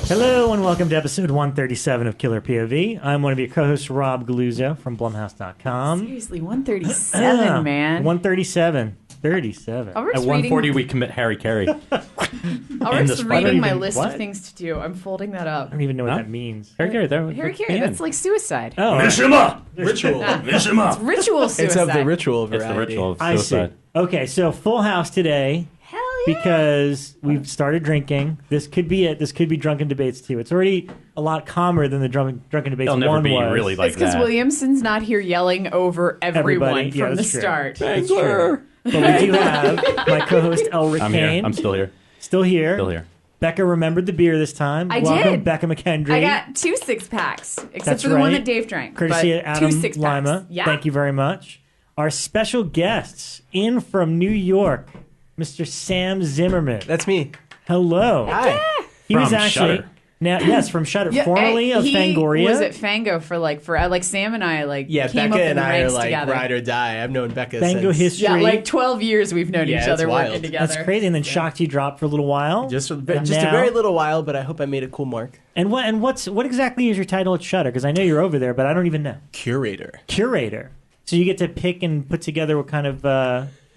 Hello and welcome to episode 137 of Killer POV. I'm one of your co-hosts, Rob Galluzzo from Blumhouse.com. Seriously, 137, man. 137. 37. At 140, we commit Harry Carey. Alric's reading my list of things to do. I'm folding that up. I don't even know what that means. Harry Carey, Harry Carey, that's like suicide. Oh, Mishima! Ritual. Mishima. It's ritual suicide. It's of the ritual variety. It's the ritual of I suicide. see. Okay, so full house today. Hell yeah. Because we've started drinking. This could be it. This could be Drunken Debates 2. It's already a lot calmer than the Drunken Debates 1 It'll never be was. really like It's because that. Williamson's not here yelling over everyone Everybody. Yeah, from the that's true. start. That's true. But we do have my co-host, Elric I'm Kane. here. I'm still here. Still here. Still here. Bekah remembered the beer this time. I Welcome, did. Rebekah McKendry. I got 2 6-packs, except That's for the one right. that Dave drank. Courtesy but of Adam 2 6-packs. Lima. Yeah. Thank you very much. Our special guests in from New York, Mr. Sam Zimmerman. That's me. Hello. Hi. He was From actually Shudder. yes, from Shudder, formerly of he Fangoria. was at Fango for like Sam and I Yeah, came Bekah up in and the I ranks are like together. ride or die. I've known Bekah Fango since history. Yeah, like 12 years we've known Yeah, each it's other wild. working together. That's crazy. And then Shakti dropped for a little while. just a And very now- little while, but I hope I made a cool mark. And what exactly is your title at Shudder? Because I know you're over there, but I don't even know. Curator. Curator. So you get to pick and put together what kind of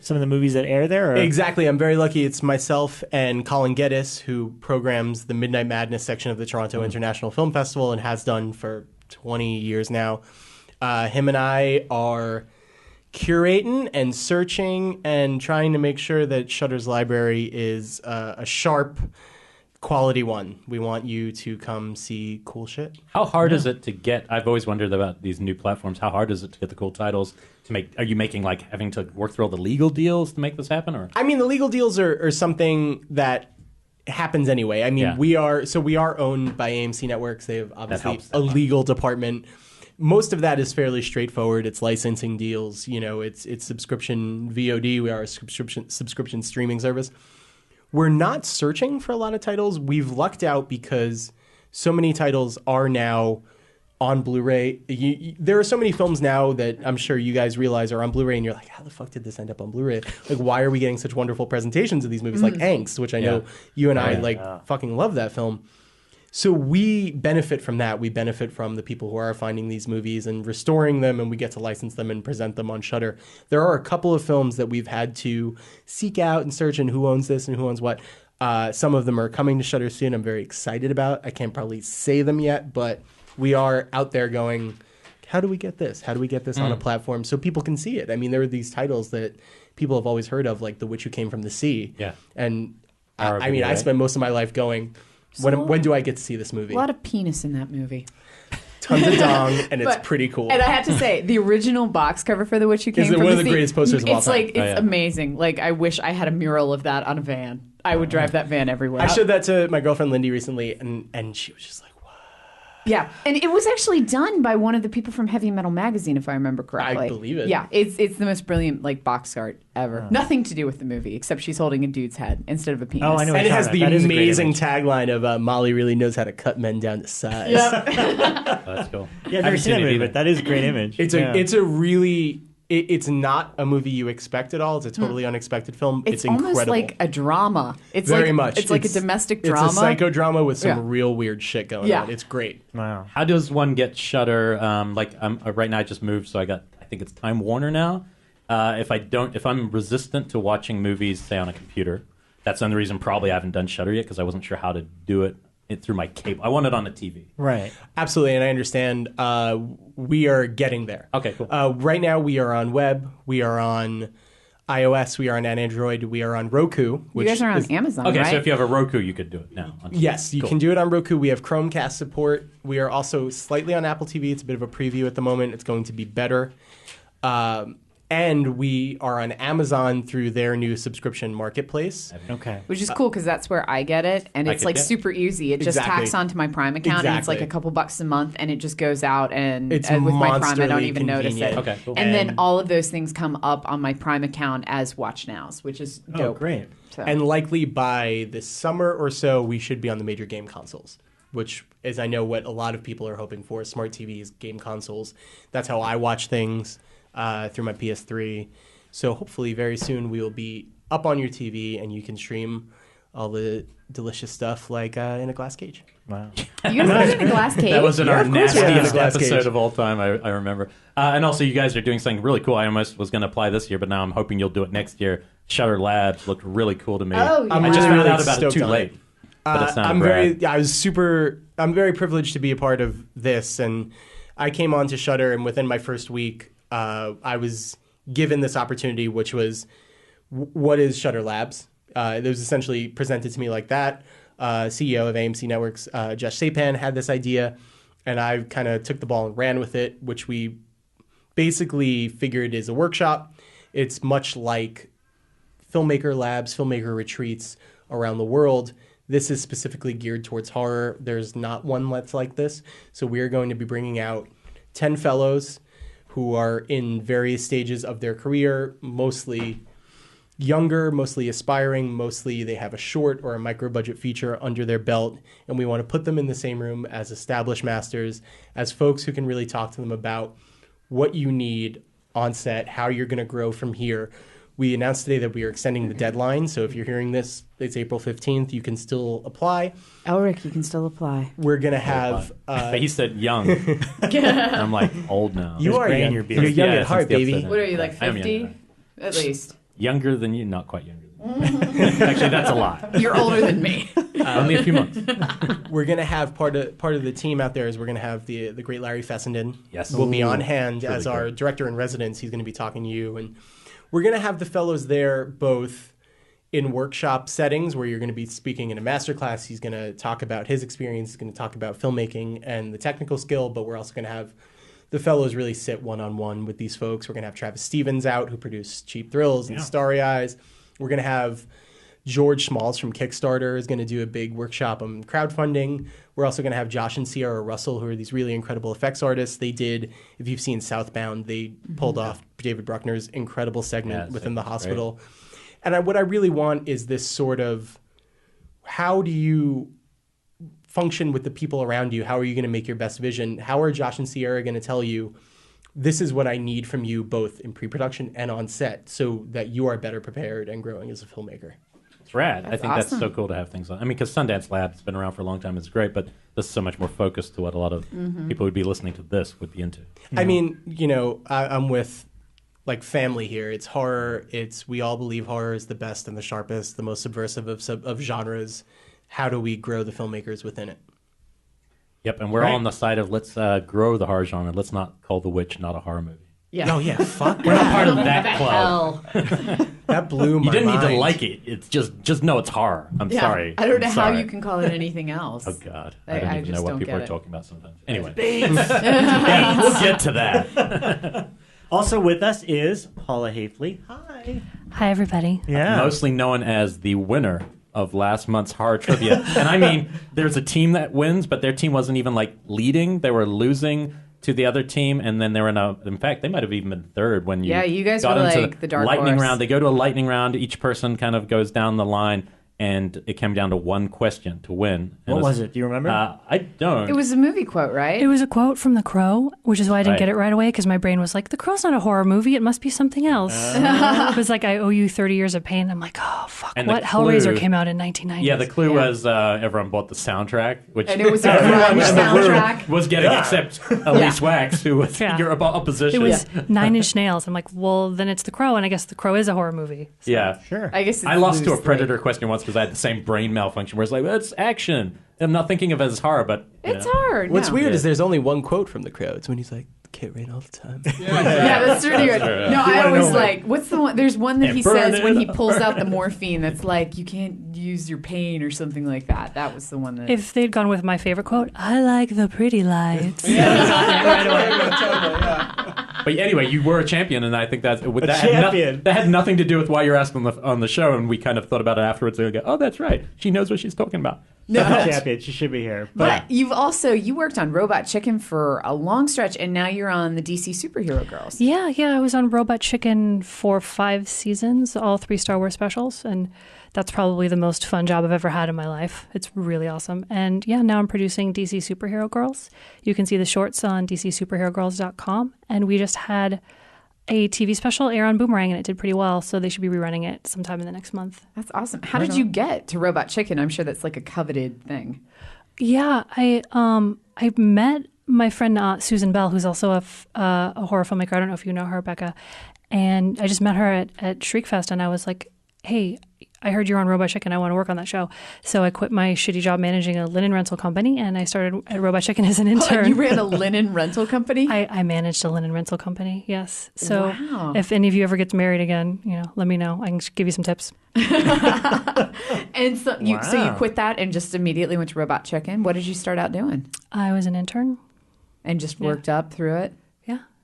some of the movies that air there? Or? Exactly. I'm very lucky. It's myself and Colin Geddes, who programs the Midnight Madness section of the Toronto International Film Festival and has done for 20 years now. Him and I are curating and searching and trying to make sure that Shudder's library is a sharp, quality one. We want you to come see cool shit. How hard is it to get? I've always wondered about these new platforms. How hard is it to get the cool titles to make? Are you making like having to work through all the legal deals to make this happen, or? I mean, the legal deals are something that happens anyway. I mean, Yeah. we are owned by AMC Networks. They have obviously helps a legal department. Most of that is fairly straightforward. It's licensing deals. You know, it's subscription VOD. We are a subscription streaming service. We're not searching for a lot of titles. We've lucked out because so many titles are now on Blu-ray. There are so many films now that I'm sure you guys realize are on Blu-ray, and you're like, how the fuck did this end up on Blu-ray? Like, why are we getting such wonderful presentations of these movies like Angst, which I know you and I fucking love that film. So we benefit from that. We benefit from the people who are finding these movies and restoring them, and we get to license them and present them on Shudder. There are a couple of films that we've had to seek out and search and who owns this and who owns what. Some of them are coming to Shudder soon. I'm very excited about. I can't probably say them yet, but we are out there going, how do we get this? How do we get this on a platform so people can see it? I mean, there are these titles that people have always heard of, like The Witch Who Came from the Sea. Yeah. And Horrible, I mean, I right? spend most of my life going, when do I get to see this movie? A lot of penis in that movie. Tons of dong, and it's But- pretty cool. And I have to say, the original box cover for The Witch Who Came Is from one the of the Sea, greatest posters of all it's time. like, it's Oh, yeah. amazing. Like, I wish I had a mural of that on a van. I would drive that van everywhere. I showed that to my girlfriend Lindy recently, and she was just like, "What?" Yeah, and it was actually done by one of the people from Heavy Metal Magazine, if I remember correctly. I believe it. Yeah, it's the most brilliant like box art ever. Nothing to do with the movie, except she's holding a dude's head instead of a penis. Oh, I know. And it has the That is a great amazing image. tagline of Molly really knows how to cut men down to size. Yeah. Oh, that's cool. Yeah, I've never seen that movie, but that is a great image. It's a really. It's not a movie you expect at all. It's a totally unexpected film. It's incredible. almost like a drama. It's very like, much. It's like a domestic drama. It's a psychodrama with some Yeah. real weird shit going Yeah. on. It's great. Wow. How does one get Shudder? Right now I just moved, so I think it's Time Warner now. If I'm resistant to watching movies, say on a computer, that's another reason probably I haven't done Shudder yet because I wasn't sure how to do it through my cable. I want it on the TV. Right. Absolutely, and I understand. We are getting there. Okay, cool. Right now, we are on web. We are on iOS. We are on Android. We are on Roku. You guys are on Amazon, Okay, right? so if you have a Roku, you could do it now. Yes, you can do it on Roku. We have Chromecast support. We are also slightly on Apple TV. It's a bit of a preview at the moment. It's going to be better. And we are on Amazon through their new subscription marketplace. Okay. Which is cool because that's where I get it, and it's could like get- super easy. It just Exactly. tacks onto my Prime account, and it's like Exactly. a couple bucks a month, and it just goes out. And It's with my Prime, I don't monsterly even notice it. convenient. Okay, cool. And then And- all of those things come up on my Prime account as Watch Nows, which is dope. Oh, great. So. And likely by this summer or so, we should be on the major game consoles, which is, I know, what a lot of people are hoping for, smart TVs, game consoles. That's how I watch things through my PS3. So hopefully very soon we will be up on your TV and you can stream all the delicious stuff like in a glass cage. Wow. You guys put it in a glass cage? That was in our of course we had nastiest a glass episode cage. of all time, I remember. And also, you guys are doing something really cool. I almost was going to apply this year, but now I'm hoping you'll do it next year. Shudder Labs looked really cool to me. Oh, yeah. I just I'm found really out about it stoked too on late. it. But it sounded rad. I'm very privileged to be a part of this, and I came on to Shudder, and within my first week, I was given this opportunity, which was, what is Shudder Labs? It was essentially presented to me like that. CEO of AMC Networks, Josh Sapan, had this idea, and I kind of took the ball and ran with it, which we basically figured is a workshop. It's much like filmmaker labs, filmmaker retreats around the world. This is specifically geared towards horror. There's not one that's like this. So we are going to be bringing out 10 fellows who are in various stages of their career, mostly younger, mostly aspiring, mostly they have a short or a micro-budget feature under their belt, and we want to put them in the same room as established masters, as folks who can really talk to them about what you need on set, how you're going to grow from here. We announced today that we are extending the deadline, so if you're hearing this, it's April 15th, you can still apply. Elric, you can still apply. We're going to have... But he said young. I'm like old now. you are gray in young. your beard. You're young Yeah, at heart, since the baby. episode. What are you, like I am 50? younger. At least. Younger than you? Not quite younger than you. Actually, that's a lot. You're older than me. Only a few months. We're going to have part of the team out there is we're going to have the great Larry Fessenden. Yes. Will be on hand Really as our great. director in residence. He's going to be talking to you. And we're going to have the fellows there both in workshop settings where you're going to be speaking in a masterclass. He's going to talk about his experience. He's going to talk about filmmaking and the technical skill, but we're also going to have the fellows really sit one-on-one with these folks. We're going to have Travis Stevens out, who produced Cheap Thrills and Starry Eyes. We're going to have George Smalls from Kickstarter is going to do a big workshop on crowdfunding. We're also going to have Josh and Sierra Russell, who are these really incredible effects artists. They did, if you've seen Southbound, they pulled off David Bruckner's incredible segment within the hospital. Great. And what I really want is this sort of, how do you function with the people around you? How are you going to make your best vision? How are Josh and Sierra going to tell you, this is what I need from you both in pre-production and on set, so that you are better prepared and growing as a filmmaker? It's rad. I think awesome. that's so cool to have things on. I mean, because Sundance Labs has been around for a long time. It's great, but this is so much more focused to what a lot of people who'd be listening to this would be into. I mean, I'm with like family here. It's horror. We all believe horror is the best and the sharpest, the most subversive of genres. How do we grow the filmmakers within it? Yep, and we're all on the side of let's grow the horror genre. Let's not call The Witch not a horror movie. Yeah. Oh yeah, fuck. We're not part of that club. Hell. That blew my You didn't mind. need to like it. It's just know it's horror. I'm Yeah. sorry. I don't know I'm how sorry. you can call it anything else. Oh God, I I don't even just know what don't people get are it. talking about sometimes. Anyway, yeah, we'll get to that. Also with us is Paula Haifley. Hi. Hi, everybody. Yeah. Mostly known as the winner of last month's horror trivia. And I mean, there's a team that wins, but their team wasn't even like leading. They were losing to the other team, and then they were in fact, they might have even been third when you You guys got were into like the dark lightning horse. round. They go to a lightning round. Each person kind of goes down the line, and it came down to one question to win. And What was it? Do you remember? I don't. It was a movie quote, right? It was a quote from The Crow, which is why I didn't Right. get it right away, because my brain was like, The Crow's not a horror movie. It must be something else. It was like, I owe you 30 years of pain. I'm like, oh, fuck. And the What? Hellraiser clue- came out in 1990. Yeah, the clue Yeah. was everyone bought the soundtrack, which And it was a everyone grunge in the room soundtrack. was getting except Elise Wax, who was Yeah. your opposition. It was Nine Inch Nails. I'm like, well, then it's The Crow, and I guess The Crow is a horror movie. yeah. Sure. I guess it's I lost to a loosely. Predator question once because I had the same brain malfunction where it's like, it's action. I'm not thinking of it as horror, but you It's know. hard. What's no. weird Yeah. is there's only one quote from The Crow. It's when he's like, "Can't rain all the time." Yeah, that's really good. true, yeah. No, You I wanna always know, like, what's the one? There's one that And he burn says when it he pulls out the morphine that's like, you can't use your pain or something like that. That was the one that. If they'd gone with my favorite quote, I like the pretty lights. But anyway, you were a champion, and I think that champion. that had nothing to do with why you're asking on the show, and we kind of thought about it afterwards. And we go, oh, that's right. She knows what she's talking about. No. Champion. She should be here. But you worked on Robot Chicken for a long stretch, and now you're on the DC Superhero Girls. Yeah, I was on Robot Chicken for 5 seasons, all 3 Star Wars specials, and that's probably the most fun job I've ever had in my life. It's really awesome. And yeah, now I'm producing DC Superhero Girls. You can see the shorts on dcsuperherogirls.com, and we just had a TV special air on Boomerang, and it did pretty well. So they should be rerunning it sometime in the next month. That's awesome. How did you get to Robot Chicken? I'm sure that's like a coveted thing. Yeah, I met my friend Susan Bell, who's also a horror filmmaker. I don't know if you know her, Bekah. And I just met her at Shriekfest, and I was like, hey, I heard you're on Robot Chicken. I want to work on that show. So I quit my shitty job managing a linen rental company, and I started at Robot Chicken as an intern. You ran a linen rental company? I managed a linen rental company, yes. So wow. If any of you ever get married again, let me know. I can give you some tips. And so you quit that and just immediately went to Robot Chicken. What did you start out doing? I was an intern. And just worked up through it?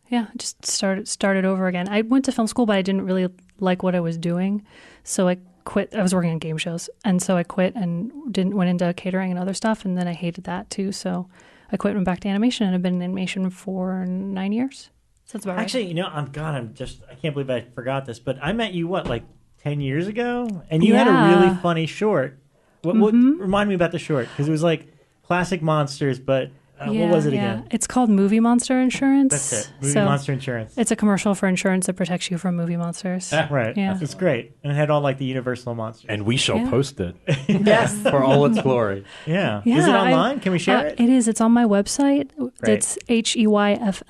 Yeah, just started over again. I went to film school, but I didn't really like what I was doing. So I quit. I was working on game shows. And so I quit and went into catering and other stuff. And then I hated that too. So I quit and went back to animation. And I've been in animation for 9 years. So that's about right. Actually, I can't believe I forgot this, but I met you, 10 years ago? And you had a really funny short. What remind me about the short? Because it was like classic monsters, but what was it again? It's called Movie Monster Insurance. That's it. Movie Monster Insurance. It's a commercial for insurance that protects you from movie monsters. Right. Yeah. It's great. And it had all the Universal monsters. And we shall post it. Yes. For all its glory. Yeah. Is it online? Can we share it? It is. It's on my website. Great. It's HEYFLEA.com.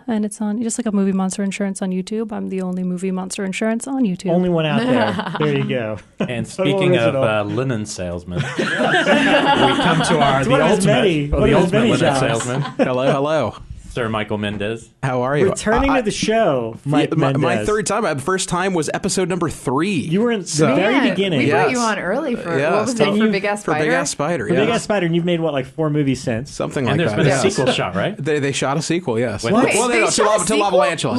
And it's on just like a Movie Monster Insurance on YouTube. I'm the only Movie Monster Insurance on YouTube. Only one out there. There you go. And speaking of linen salesmen, we come to the ultimate linen salesman. Hello. Sir Michael Mendez. How are you? Returning to the show, Mike Mendez. My third time. The first time was episode number 3. You were in the very beginning. We brought you on early for what was it for Big Ass Spider? For Big Ass Spider, For Big Ass Spider, and you've made 4 movies since? Something and like that. And there's been a sequel shot, right? They shot a sequel, yes. Wait, to Lavalantula.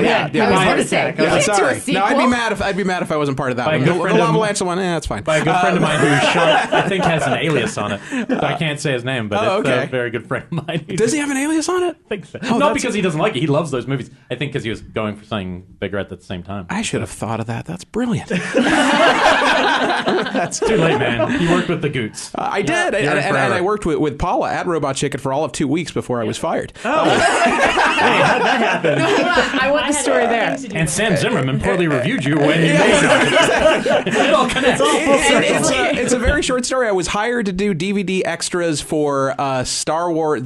Yeah. Sorry. No, I'd be mad if I wasn't part of that one. The Lavalantula one, that's fine. By a good friend of mine who shot, I think has an alias on it. So I can't say his name, but it's a very good friend of mine. Does he have an alias on it? I think so. Not because he doesn't like it. He loves those movies. I think because he was going for something bigger at the same time. I should have thought of that. That's brilliant. That's too late, man. You worked with the Goots. I did. And I worked with Paula at Robot Chicken for all of 2 weeks before I was fired. Oh. Wait, how'd that happen? I want the story there. And Sam Zimmerman poorly reviewed you when you made it. It all connects. It's a very short story. I was hired to do DVD extras for the Star Wars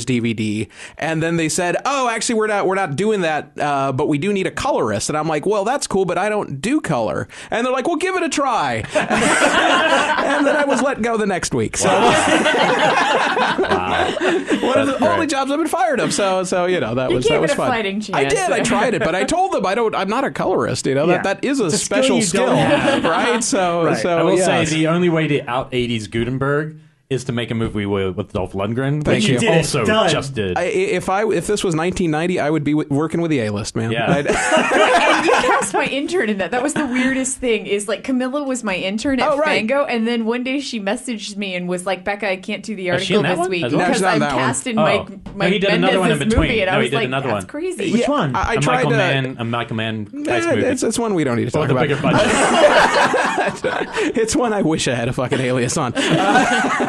DVD, and then they said, "Oh, actually, we're not doing that, but we do need a colorist." And I'm like, "Well, that's cool, but I don't do color." And they're like, "Well, give it a try." And then I was let go the next week. So, wow. One of the only jobs I've been fired of. So that was fun. Fighting chance. I did. I tried it, but I told them I'm not a colorist. That is a special skill, right? So I will say the only way to out 80s Gutenberg is to make a movie with Dolph Lundgren, which you also just did. If this was 1990, I would be working with the A-list, man. Yeah. And you cast my intern in that. That was the weirdest thing. Is Camilla was my intern at Fango, and then one day she messaged me and was like, "Bekah, I can't do the article this week because I'm cast in Mike Mendez's movie." And I was like, "That's crazy." Which one? I tried a Michael Mann movie. It's one we don't need to talk about. Bigger budget. It's one I wish I had a fucking alias on.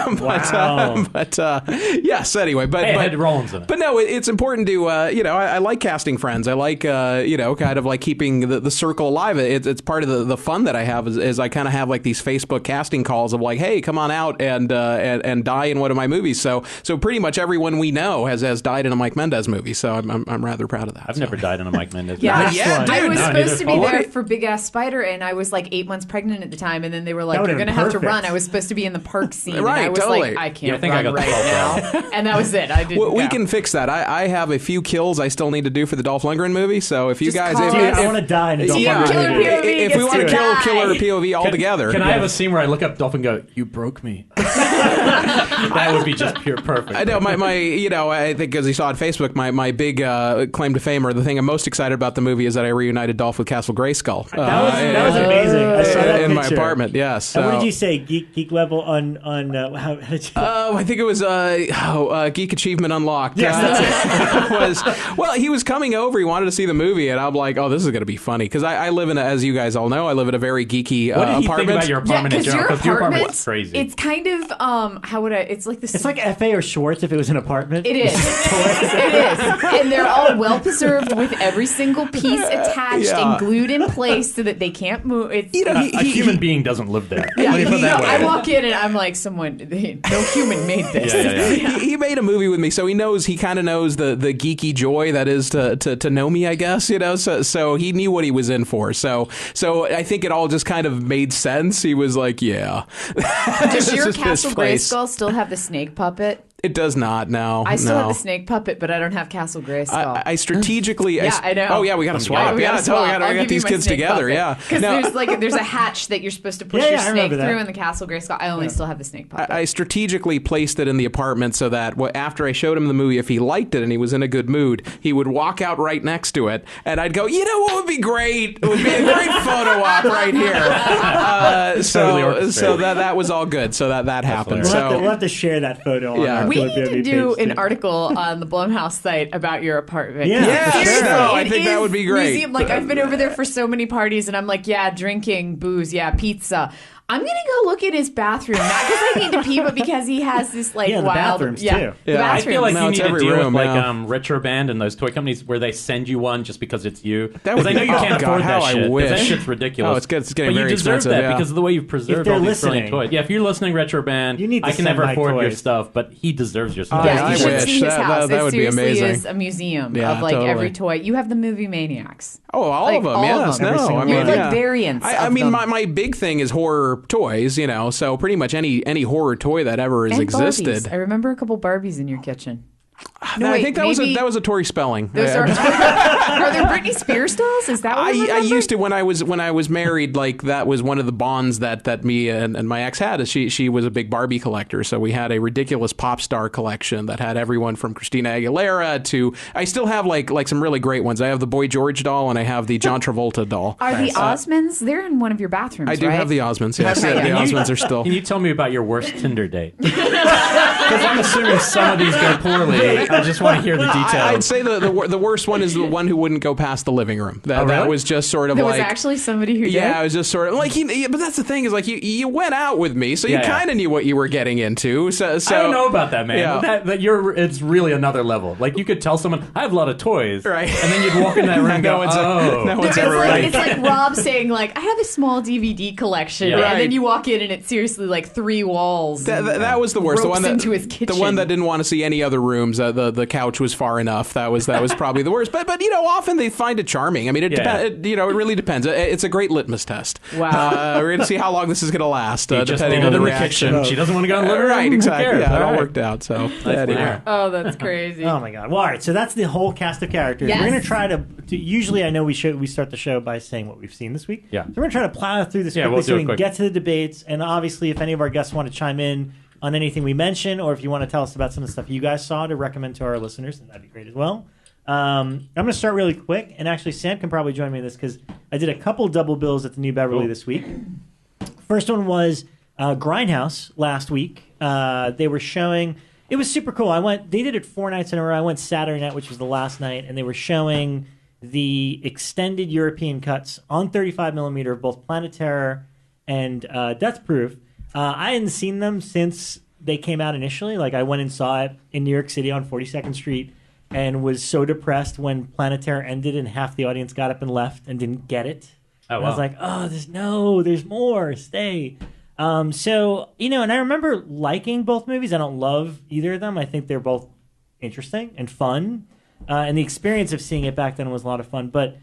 But yes. Anyway, but Ed Rollins in it. But no, it's important to I like casting friends. I like kind of like keeping the circle alive. It's part of the fun that I have is I kind of have like these Facebook casting calls of like, hey, come on out and die in one of my movies. So pretty much everyone we know has died in a Mike Mendez movie. So I'm rather proud of that. I've never died in a Mike Mendez movie. Yeah, dude. I was supposed to be there for Big Ass Spider, and I was like 8 months pregnant at the time, and then they were like, "You're going to have to run." I was supposed to be in the park scene, right? And I was totally. like, "I can't run right now," and that was it. I didn't. We can fix that. I have a few kills I still need to do for the Dolph Lundgren movie. So if you guys, I want to die in a Dolph Lundgren movie. If we want to kill Killer POV altogether, can I have a scene where I look up Dolph and go, "You broke me"? That would be just pure perfect. I know I think as you saw on Facebook, my big claim to fame, or the thing I'm most excited about the movie, is that I reunited Dolph with Castle Grayskull. That was amazing. I saw that in picture. my apartment. Yes. So. What did you say? Geek level on how did you? I think it was Geek Achievement Unlocked. Yes, that's it. Well, he was coming over. He wanted to see the movie, and I'm like, oh, this is going to be funny because I live in, as you guys all know, I live in a very geeky what did he apartment. think about your apartment in general? Because your apartment's crazy. It's kind of how would I? It's like this. It's like FA or Schwartz if it was an apartment. It is. It is, and they're all well preserved with every single piece attached and glued in place so that they can't move. It's, a human being doesn't live there. Yeah, I walk in and I'm like, no human made this. He made a movie with me, so he kind of knows the geeky joy that is to know me, I guess, so he knew what he was in for. So I think it all just kind of made sense. He was like, yeah. Does your Castle Grayskull still have the snake puppet? It does not, no. I still have the snake puppet, but I don't have Castle Grayskull. I strategically... I know. Oh, yeah, we got to swap. We got these kids together, Because there's a hatch that you're supposed to push your snake through in the Castle Grayskull. I only still have the snake puppet. I strategically placed it in the apartment so that after I showed him the movie, if he liked it and he was in a good mood, he would walk out right next to it, and I'd go, you know what would be great? It would be a great photo op right here. So that was all good. So that happened. We'll have to share that photo on our We need to do an article on the Blumhouse site about your apartment. Yeah, sure. No, I think that would be great. Museum, I've been over there for so many parties, and I'm like, drinking, booze, pizza. I'm gonna go look at his bathroom, not because I need to pee, but because he has this wild. The bathrooms too. The bathrooms. I feel like you need to deal room, with Retro Band and those toy companies where they send you one just because it's you. Because I know you can't afford that shit. I wish. That shit's ridiculous. Oh, it's good. It's getting but very expensive. You deserve that because of the way you've preserved all these brilliant toys. Yeah, if you're listening, Retro Band, I can never afford your stuff, but he deserves your stuff. Yeah, you should see his house. That would be amazing. It seriously is a museum of every toy. You have the movie Maniacs. Oh, all of them. Yes. No, I mean, variants. I mean, my big thing is horror toys. So pretty much any horror toy that ever has existed. Barbies. I remember a couple Barbies in your kitchen. I think that was a Tori Spelling. Those are there Britney Spears dolls? Is that what I used to when I was married? That was one of the bonds that me and my ex had. She was a big Barbie collector, so we had a ridiculous pop star collection that had everyone from Christina Aguilera to. I still have like some really great ones. I have the Boy George doll and I have the John Travolta doll. Are the Osmonds? They're in one of your bathrooms. I do have the Osmonds. Yes, the Osmonds are still. Can you tell me about your worst Tinder date? Because I'm assuming some of these go poorly. I just want to hear the details. I'd say the worst one is the one who wouldn't go past the living room. That was just sort of there was actually somebody who did? Yeah, it was just sort of but that's the thing is you went out with me, so you kind of knew what you were getting into. So I don't know about that, man. Yeah. It's really another level. Like you could tell someone, I have a lot of toys. Right. And then you'd walk in that room and go, no one's ever right. It's like Rob saying I have a small DVD collection. Yeah. And then you walk in and it's seriously 3 walls. That was the worst. The one into his kitchen. The one that didn't want to see any other rooms. The couch was far enough. That was probably the worst. But often they find it charming. I mean, it really depends. It's a great litmus test. Wow. We're gonna see how long this is gonna last, depending on the reaction. She doesn't want to go in the living room. Right, exactly. Yeah, it all worked out. So anyway. Oh, that's crazy. Oh my god. Well, all right. So that's the whole cast of characters. Yes. We're gonna try to. Usually, I know we start the show by saying what we've seen this week. Yeah. So we're gonna try to plow through this quickly so we can get to the debates. And obviously, if any of our guests want to chime in on anything we mention, or if you want to tell us about some of the stuff you guys saw to recommend to our listeners, then that'd be great as well. I'm going to start really quick, and actually Sam can probably join me in this because I did a couple double bills at the New Beverly this week. First one was Grindhouse last week. They were showing... It was super cool. They did it 4 nights in a row. I went Saturday night, which was the last night, and they were showing the extended European cuts on 35mm of both Planet Terror and Death Proof. I hadn't seen them since they came out initially. I went and saw it in New York City on 42nd Street and was so depressed when Planet Terror ended and half the audience got up and left and didn't get it. Oh, wow. I was like, there's more, stay. So, and I remember liking both movies. I don't love either of them. I think they're both interesting and fun. And the experience of seeing it back then was a lot of fun. But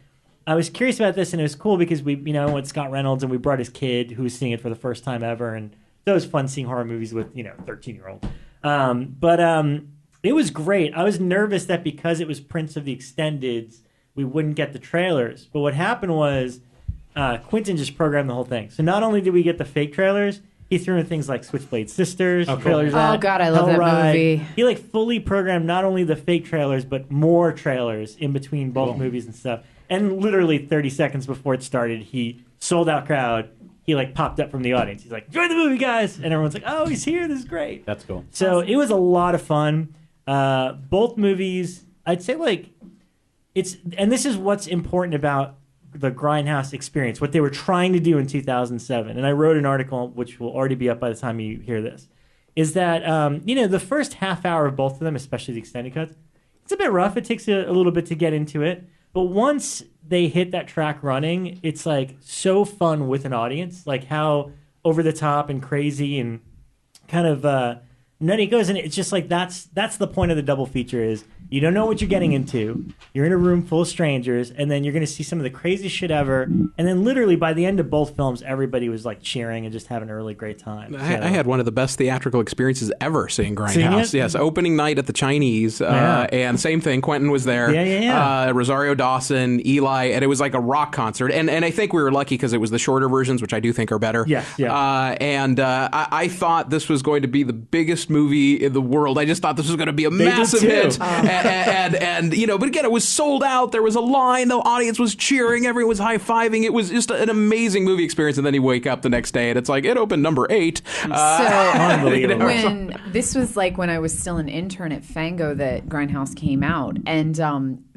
I was curious about this, and it was cool because we, went Scott Reynolds and we brought his kid who was seeing it for the first time ever. And it was fun seeing horror movies with, 13-year-old. It was great. I was nervous that because it was Prince of the Extendeds, we wouldn't get the trailers. But what happened was Quentin just programmed the whole thing. So not only did we get the fake trailers, he threw in things like Switchblade Sisters, trailers. Oh God, I love that movie. He fully programmed not only the fake trailers, but more trailers in between both movies and stuff. And literally 30 seconds before it started, he sold out crowd. He popped up from the audience. He's like, "Enjoy the movie, guys!" And everyone's like, "Oh, he's here! This is great." That's cool. So it was a lot of fun. Both movies, I'd say, it's. And this is what's important about the Grindhouse experience, what they were trying to do in 2007, and I wrote an article which will already be up by the time you hear this, is that the first half hour of both of them, especially the extended cuts, it's a bit rough. It takes a little bit to get into it, but once they hit that track running, it's like so fun with an audience, like how over the top and crazy and kind of nutty it goes, and it's just like that's the point of the double feature is you don't know what you're getting into. You're in a room full of strangers, and then you're going to see some of the craziest shit ever. And then literally by the end of both films, everybody was like cheering and just having a really great time. I had one of the best theatrical experiences ever seeing Grindhouse. Yes, opening night at the Chinese, and same thing. Quentin was there. Rosario Dawson, Eli, and it was like a rock concert. And I think we were lucky because it was the shorter versions, which I do think are better. I thought this was going to be the biggest movie in the world. I just thought this was going to be a massive hit. And but again, it was sold out. There was a line. The audience was cheering. Everyone was high-fiving. It was just an amazing movie experience. And then you wake up the next day, and it's like, it opened number 8. Unbelievable. When this was like when I was still an intern at Fango that Grindhouse came out, and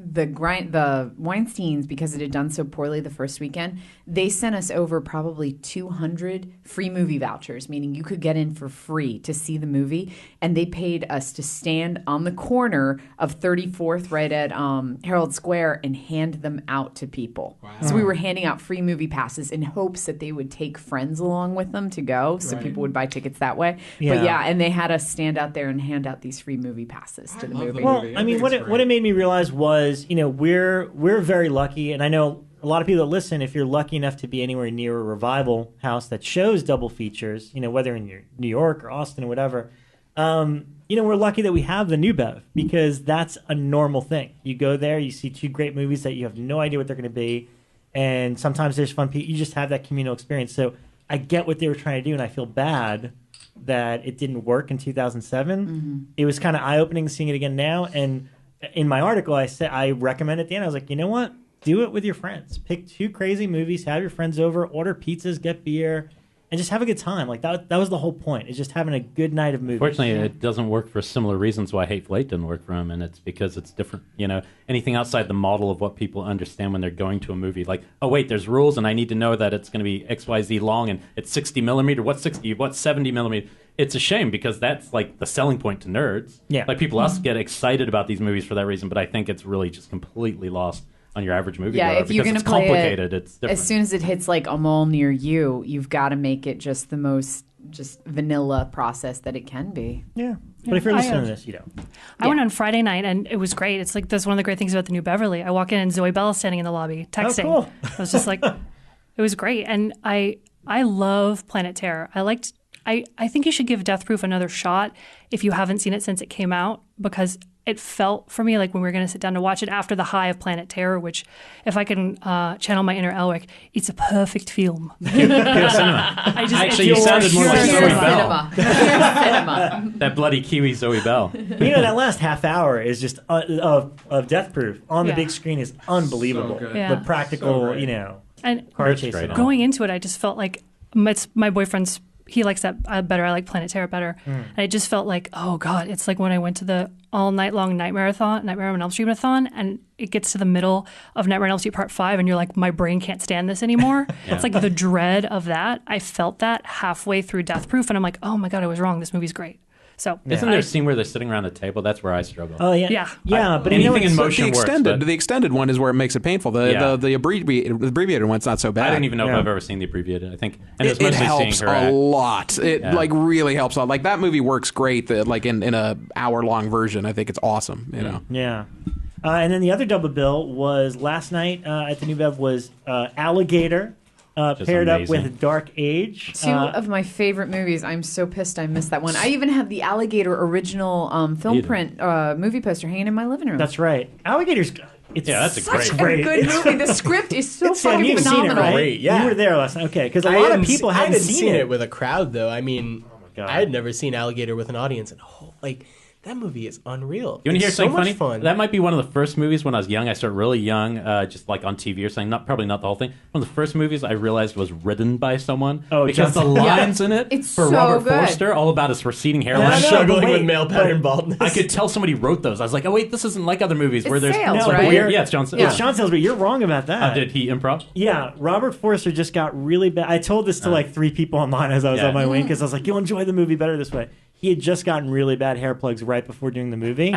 the Weinsteins, because it had done so poorly the first weekend, they sent us over probably 200 free movie vouchers, meaning you could get in for free to see the movie, and they paid us to stand on the corner of 34th right at Herald Square and hand them out to people. Wow. So we were handing out free movie passes in hopes that they would take friends along with them to go, so people would buy tickets that way. But and they had us stand out there and hand out these free movie passes to the movie. Well, I mean, what it made me realize was, we're very lucky, and I know a lot of people that listen, if you're lucky enough to be anywhere near a revival house that shows double features, whether in New York or Austin or whatever, we're lucky that we have the New Bev, because that's a normal thing. You go there, you see 2 great movies that you have no idea what they're going to be, and sometimes there's fun people. You just have that communal experience. So I get what they were trying to do, and I feel bad that it didn't work in 2007. Mm-hmm. It was kind of eye-opening seeing it again now, and in my article, I recommend at the end, I was like, you know what? Do it with your friends. Pick 2 crazy movies, have your friends over, order pizzas, get beer, and just have a good time. Like that was the whole point, is just having a good night of movies. Fortunately, it doesn't work for similar reasons why Hateful Eight didn't work for him, and it's because it's different. Anything outside the model of what people understand when they're going to a movie, like, oh wait, there's rules, and I need to know that it's going to be XYZ long, and it's 60 millimeter. What's 60? What's 70 millimeter? It's a shame, because that's like the selling point to nerds. Yeah, like people also get excited about these movies for that reason, but I think it's really just completely lost on your average movie. If you're going to play complicated, it's different. As soon as it hits like a mall near you, you've got to make it just the most vanilla process that it can be. Yeah. But if you're listening to this, you don't. I went on Friday night, and it was great. It's like, that's one of the great things about the new Beverly. I walk in, and Zoe Bell's standing in the lobby texting. Oh, cool. I was just like, it was great. And I love Planet Terror. I think you should give Death Proof another shot if you haven't seen it since it came out, because it felt for me like when we were going to sit down to watch it after the high of Planet Terror, which, if I can channel my inner Elric, it's a perfect film. Actually, you sounded more like Zoe Bell. That bloody Kiwi Zoe Bell. That last half hour is just of Death Proof on the big screen is unbelievable. So the practical, and car chase. Going into it, I just felt like it's my boyfriend's. He likes that better. I like Planet Terror better. And I just felt like, oh God, it's like when I went to the all night long Nightmare on Elm Street marathon, and it gets to the middle of Nightmare on Elm Street Part 5, and you're like, my brain can't stand this anymore. It's like the dread of that. I felt that halfway through Death Proof, and I'm like, oh my God, I was wrong. This movie's great. So isn't there a scene where they're sitting around the table? That's where I struggle. Oh yeah, but anything in motion works. The extended one is where it makes it painful. The abbreviated one's not so bad. I don't even know if I've ever seen the abbreviated. I think and it helps a lot. It like really helps a lot. Like that movie works great. Like in a hour-long version, I think it's awesome. Yeah. And then the other double bill was last night at the New Bev was Alligator. Paired up with Dark Age. 2 of my favorite movies. I'm so pissed I missed that one. I even have the Alligator original film print movie poster hanging in my living room. That's right. Alligator's... that's such a good movie. The script is so fucking phenomenal. Seen it, right? You were there last night. Okay, because a lot of people hadn't seen it with a crowd, though. I mean, oh my God. I had never seen Alligator with an audience, and That movie is unreal. You want to hear something funny? Fun. That might be one of the first movies when I was young. I started really young, just like on TV or something. Probably not the whole thing. One of the first movies I realized was written by someone. Because the lines in it it's for so Robert good. Forster, all about his receding hairline. Struggling with male pattern baldness. I could tell somebody wrote those. I was like, oh wait, this isn't like other movies where there's Sales, like right? weird. Yeah, it's John. It's John Sayles, but you're wrong about that. Did he improv? Yeah, Robert Forster just got really bad. I told this to like 3 people online as I was on my wing because I was like, you'll enjoy the movie better this way. He had just gotten really bad hair plugs right before doing the movie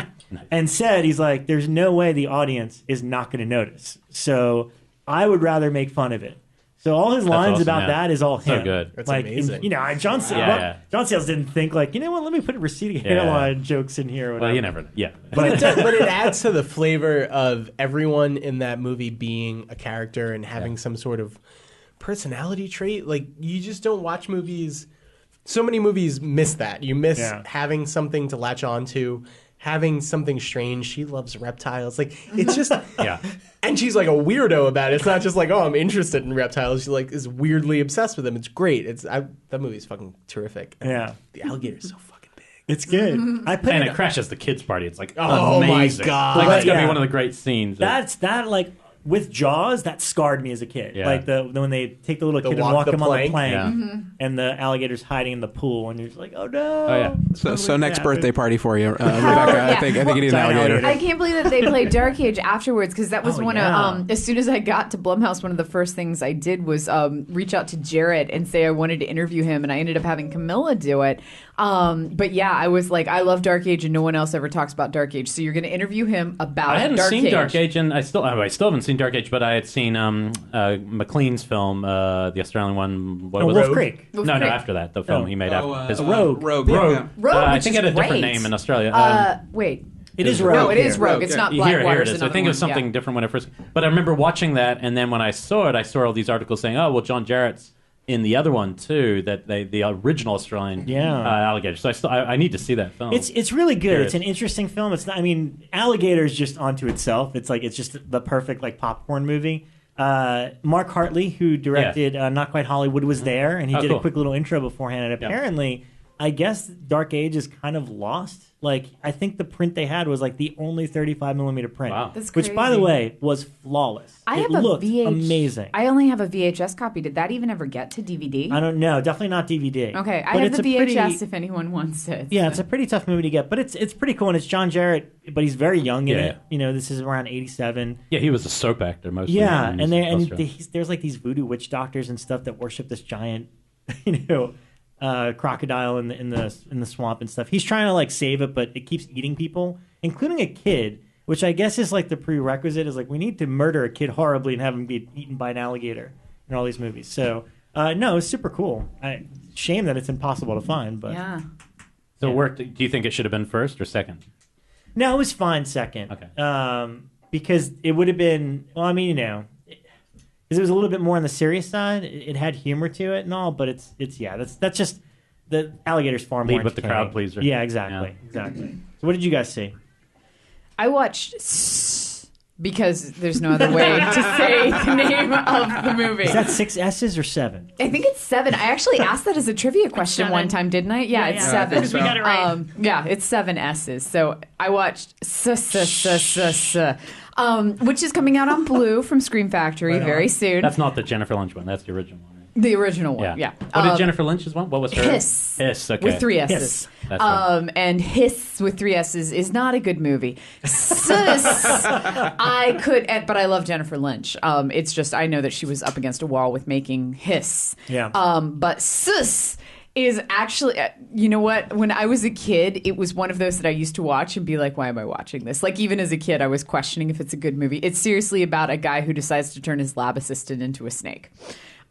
and said, he's like, there's no way the audience is not going to notice. So I would rather make fun of it. So all his lines awesome, about that is all him. So good. That's like, amazing. John Sayles didn't think like, you know what, let me put receding hairline jokes in here. Or whatever. Well, you never know. Yeah. But it adds to the flavor of everyone in that movie being a character and having some sort of personality trait. Like, you just don't watch movies. So many movies miss that. You miss having something to latch on to, having something strange. She loves reptiles. Like, it's just... And she's like a weirdo about it. It's not just like, oh, I'm interested in reptiles. She like is weirdly obsessed with them. It's great. That movie's fucking terrific. Yeah. The alligator's so fucking big. It's good. And it crashes the kids' party. It's like my amazing. God. Like, that's gonna be one of the great scenes. That like with Jaws, that scarred me as a kid. Yeah. Like when they take the little kid and walk him on the plank, Yeah. and the alligator's hiding in the pool, and you're just like, oh no. Oh yeah. So next birthday party for you, Rebekah. I think you need an alligator. I can't believe that they played Dark Age afterwards because that was one of as soon as I got to Blumhouse, one of the first things I did was reach out to Jarrett and say I wanted to interview him, and I ended up having Camilla do it. But yeah, I was like, I love Dark Age, and no one else ever talks about Dark Age. So you're going to interview him about Dark Age. I hadn't seen Dark Age, and I still haven't seen Dark Age, but I had seen McLean's film, the Australian one. What was Wolf it? Creek. No, after that, the film he made after his Rogue. Rogue. Rogue, I think it had a different great. name in Australia. Wait. It is Rogue. No, it is Rogue. Rogue, It's yeah. not Blackwater. Here it is. I think it was something different when I first. But I remember watching that, and then when I saw it, I saw all these articles saying, "Oh, well, John Jarrett's in the other one too." That the original Australian alligator. So I need to see that film. It's really good. It's an interesting film. It's not. I mean, Alligator is just onto itself. It's like it's just the perfect like popcorn movie. Mark Hartley, who directed Not Quite Hollywood, was there, and he did a quick little intro beforehand. And apparently, I guess Dark Age is kind of lost. Like, I think the print they had was like the only 35mm print. Wow. That's which, crazy. by the way, was flawless. It looked amazing. I only have a VHS copy. Did that even ever get to DVD? I don't know. Definitely not DVD. Okay, I But have it's the a VHS if anyone wants it. Yeah, it's a pretty tough movie to get, but it's pretty cool, and it's John Jarrett, but he's very young in it. You know, this is around 87. Yeah, he was a soap actor mostly. Yeah, and there's like these voodoo witch doctors and stuff that worship this giant, crocodile in the swamp and stuff. He's trying to like save it, but it keeps eating people, including a kid, which I guess is like the prerequisite. Is like we need to murder a kid horribly and have him be eaten by an alligator in all these movies. So no, it's super cool. Shame that it's impossible to find, but Yeah. So it worked. Do you think it should have been first or second? No, it was fine second. Okay. Because it would have been. Well, I mean, because it was a little bit more on the serious side. It had humor to it and all, but it's that's just the alligator's far more Lead with the entertaining. crowd pleaser. Yeah, exactly. So what did you guys see? I watched because there's no other way to say the name of the movie. Is that 6 S's or 7? I think it's 7. I actually asked that as a trivia question one time, didn't I? Yeah, it's 7. Because we got it right. Yeah, it's 7 S's. So I watched Sssss, which is coming out on Blue from Scream Factory very soon. That's not the Jennifer Lynch one. That's the original one. The original one, yeah. What did Jennifer Lynch's one? What was her? Hiss. Hiss, okay. With 3 S's. Hiss. That's right. And Hiss with 3 S's is not a good movie. Sis, but I love Jennifer Lynch. It's just, I know that she was up against a wall with making Hiss. Yeah. But Sis is actually, you know what? When I was a kid, it was one of those that I used to watch and be like, why am I watching this? Like, even as a kid, I was questioning if it's a good movie. It's seriously about a guy who decides to turn his lab assistant into a snake.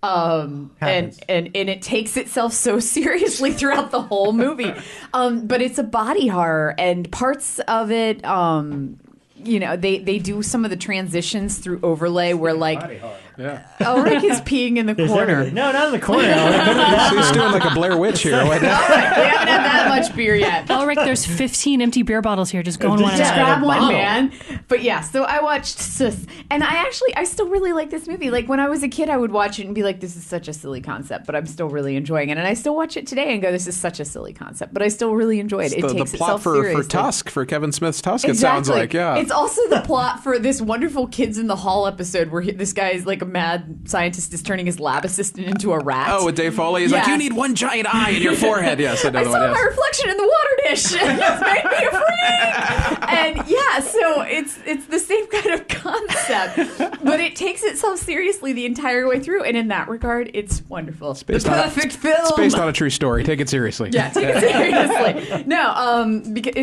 And it takes itself so seriously throughout the whole movie. But it's a body horror, and parts of it, they do some of the transitions through overlay where, like, Elric is peeing in the corner. No, not in the corner. He's doing like a Blair Witch here. We haven't had that much beer yet. Elric, there's 15 empty beer bottles here. Just go in one. Just grab one, man. But yeah, so I watched Sssss, and I still really like this movie. Like when I was a kid, I would watch it and be like, this is such a silly concept, but I'm still really enjoying it. And I still watch it today and go, this is such a silly concept, but I still really enjoy it. It takes the plot itself seriously. for Tusk, for Kevin Smith's Tusk, exactly. It sounds like, yeah. It's also the plot for this wonderful Kids in the Hall episode where this guy is like a mad scientist is turning his lab assistant into a rat. Oh, with Dave Foley? He's like, you need one giant eye in your forehead. Yes, I saw my reflection in the water dish and it's made me a freak. And yeah, so it's the same kind of concept, but it takes itself seriously the entire way through, and in that regard, it's wonderful. The perfect film. It's based on a true story. Take it seriously. Yeah, take it seriously. No, because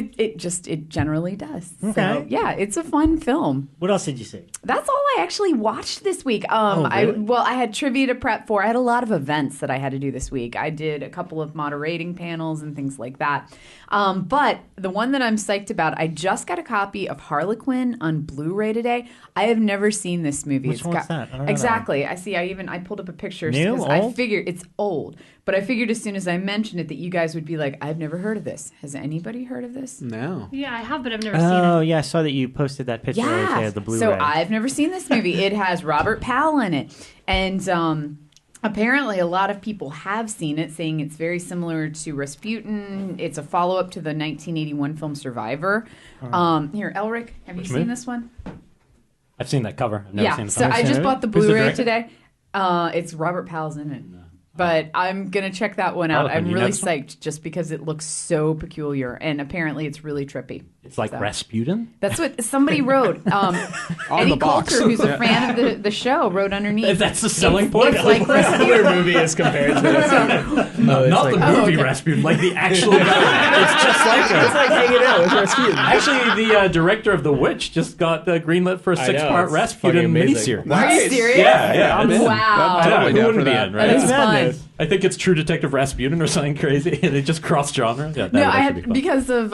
it generally does. Okay. So, yeah, it's a fun film. What else did you see? That's all I actually watched this week. Really? I had trivia to prep for. I had a lot of events that I had to do this week. I did a couple of moderating panels and things like that. But the one that I'm psyched about, I just got a copy of Harlequin on Blu-ray today. I have never seen this movie. Which one's that? I don't know exactly. I see. I pulled up a picture. New? Old? I figured it's old, but I figured as soon as I mentioned it that you guys would be like, I've never heard of this. Has anybody heard of this? No. Yeah, I have, but I've never seen it. Oh, yeah, I saw that you posted that picture of the Blu-ray. So I've never seen this movie. It has Robert Powell in it. And apparently a lot of people have seen it, saying it's very similar to Rasputin. It's a follow-up to the 1981 film Survivor. Here, Elric, have you seen this one? I've seen that cover. I've never seen the so film. I just bought the Blu-ray director? today. It's Robert Powell's in it. But I'm going to check that one out. I'm really psyched just because it looks so peculiar. And apparently it's really trippy. It's like Rasputin? That's what somebody wrote. Eddie Coulter, who's a fan of the show, wrote underneath. That's the selling point? It's like Rasputin. Other movie is compared to this. Not the movie Rasputin, like the actual guy. It's just like It's like hanging out with Rasputin. Actually, the director of The Witch just got greenlit for a 6-part Rasputin miniseries. Are you serious? Yeah. Wow. I'm totally Who down wouldn't for be that. in, right? That is fun. I think it's True Detective Rasputin or something crazy. They just cross genres. Yeah, No, I be had fun. because of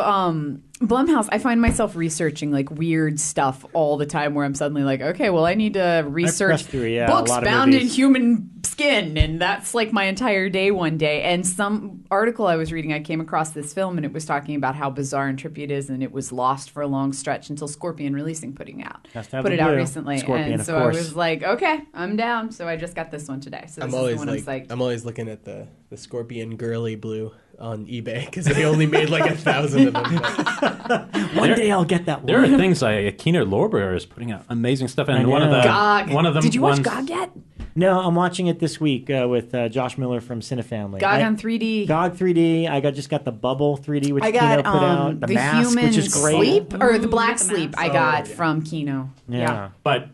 Blumhouse, I find myself researching like weird stuff all the time where I'm suddenly like, okay, well, I need to research books bound in human skin, and that's like my entire day one day. And some article I was reading, I came across this film, and it was talking about how bizarre and trippy it is, and it was lost for a long stretch until Scorpion Releasing put it out recently. Scorpion, and so I was like, okay, I'm down. So I just got this one today. So this is the one I'm psyched. I'm always looking at the Scorpion girly blue on eBay because they only made like 1,000 of them. One day I'll get that one. There are things like Kino Lorber is putting out amazing stuff, and one of them. Did you watch Gog yet? No, I'm watching it this week with Josh Miller from Cinefamily. Gog on 3D. Gog 3D. I just got the Bubble 3D, which I got Kino put out. The Mask, Human which is great. Sleep, or the Black Sleep. I got from Kino. Yeah. But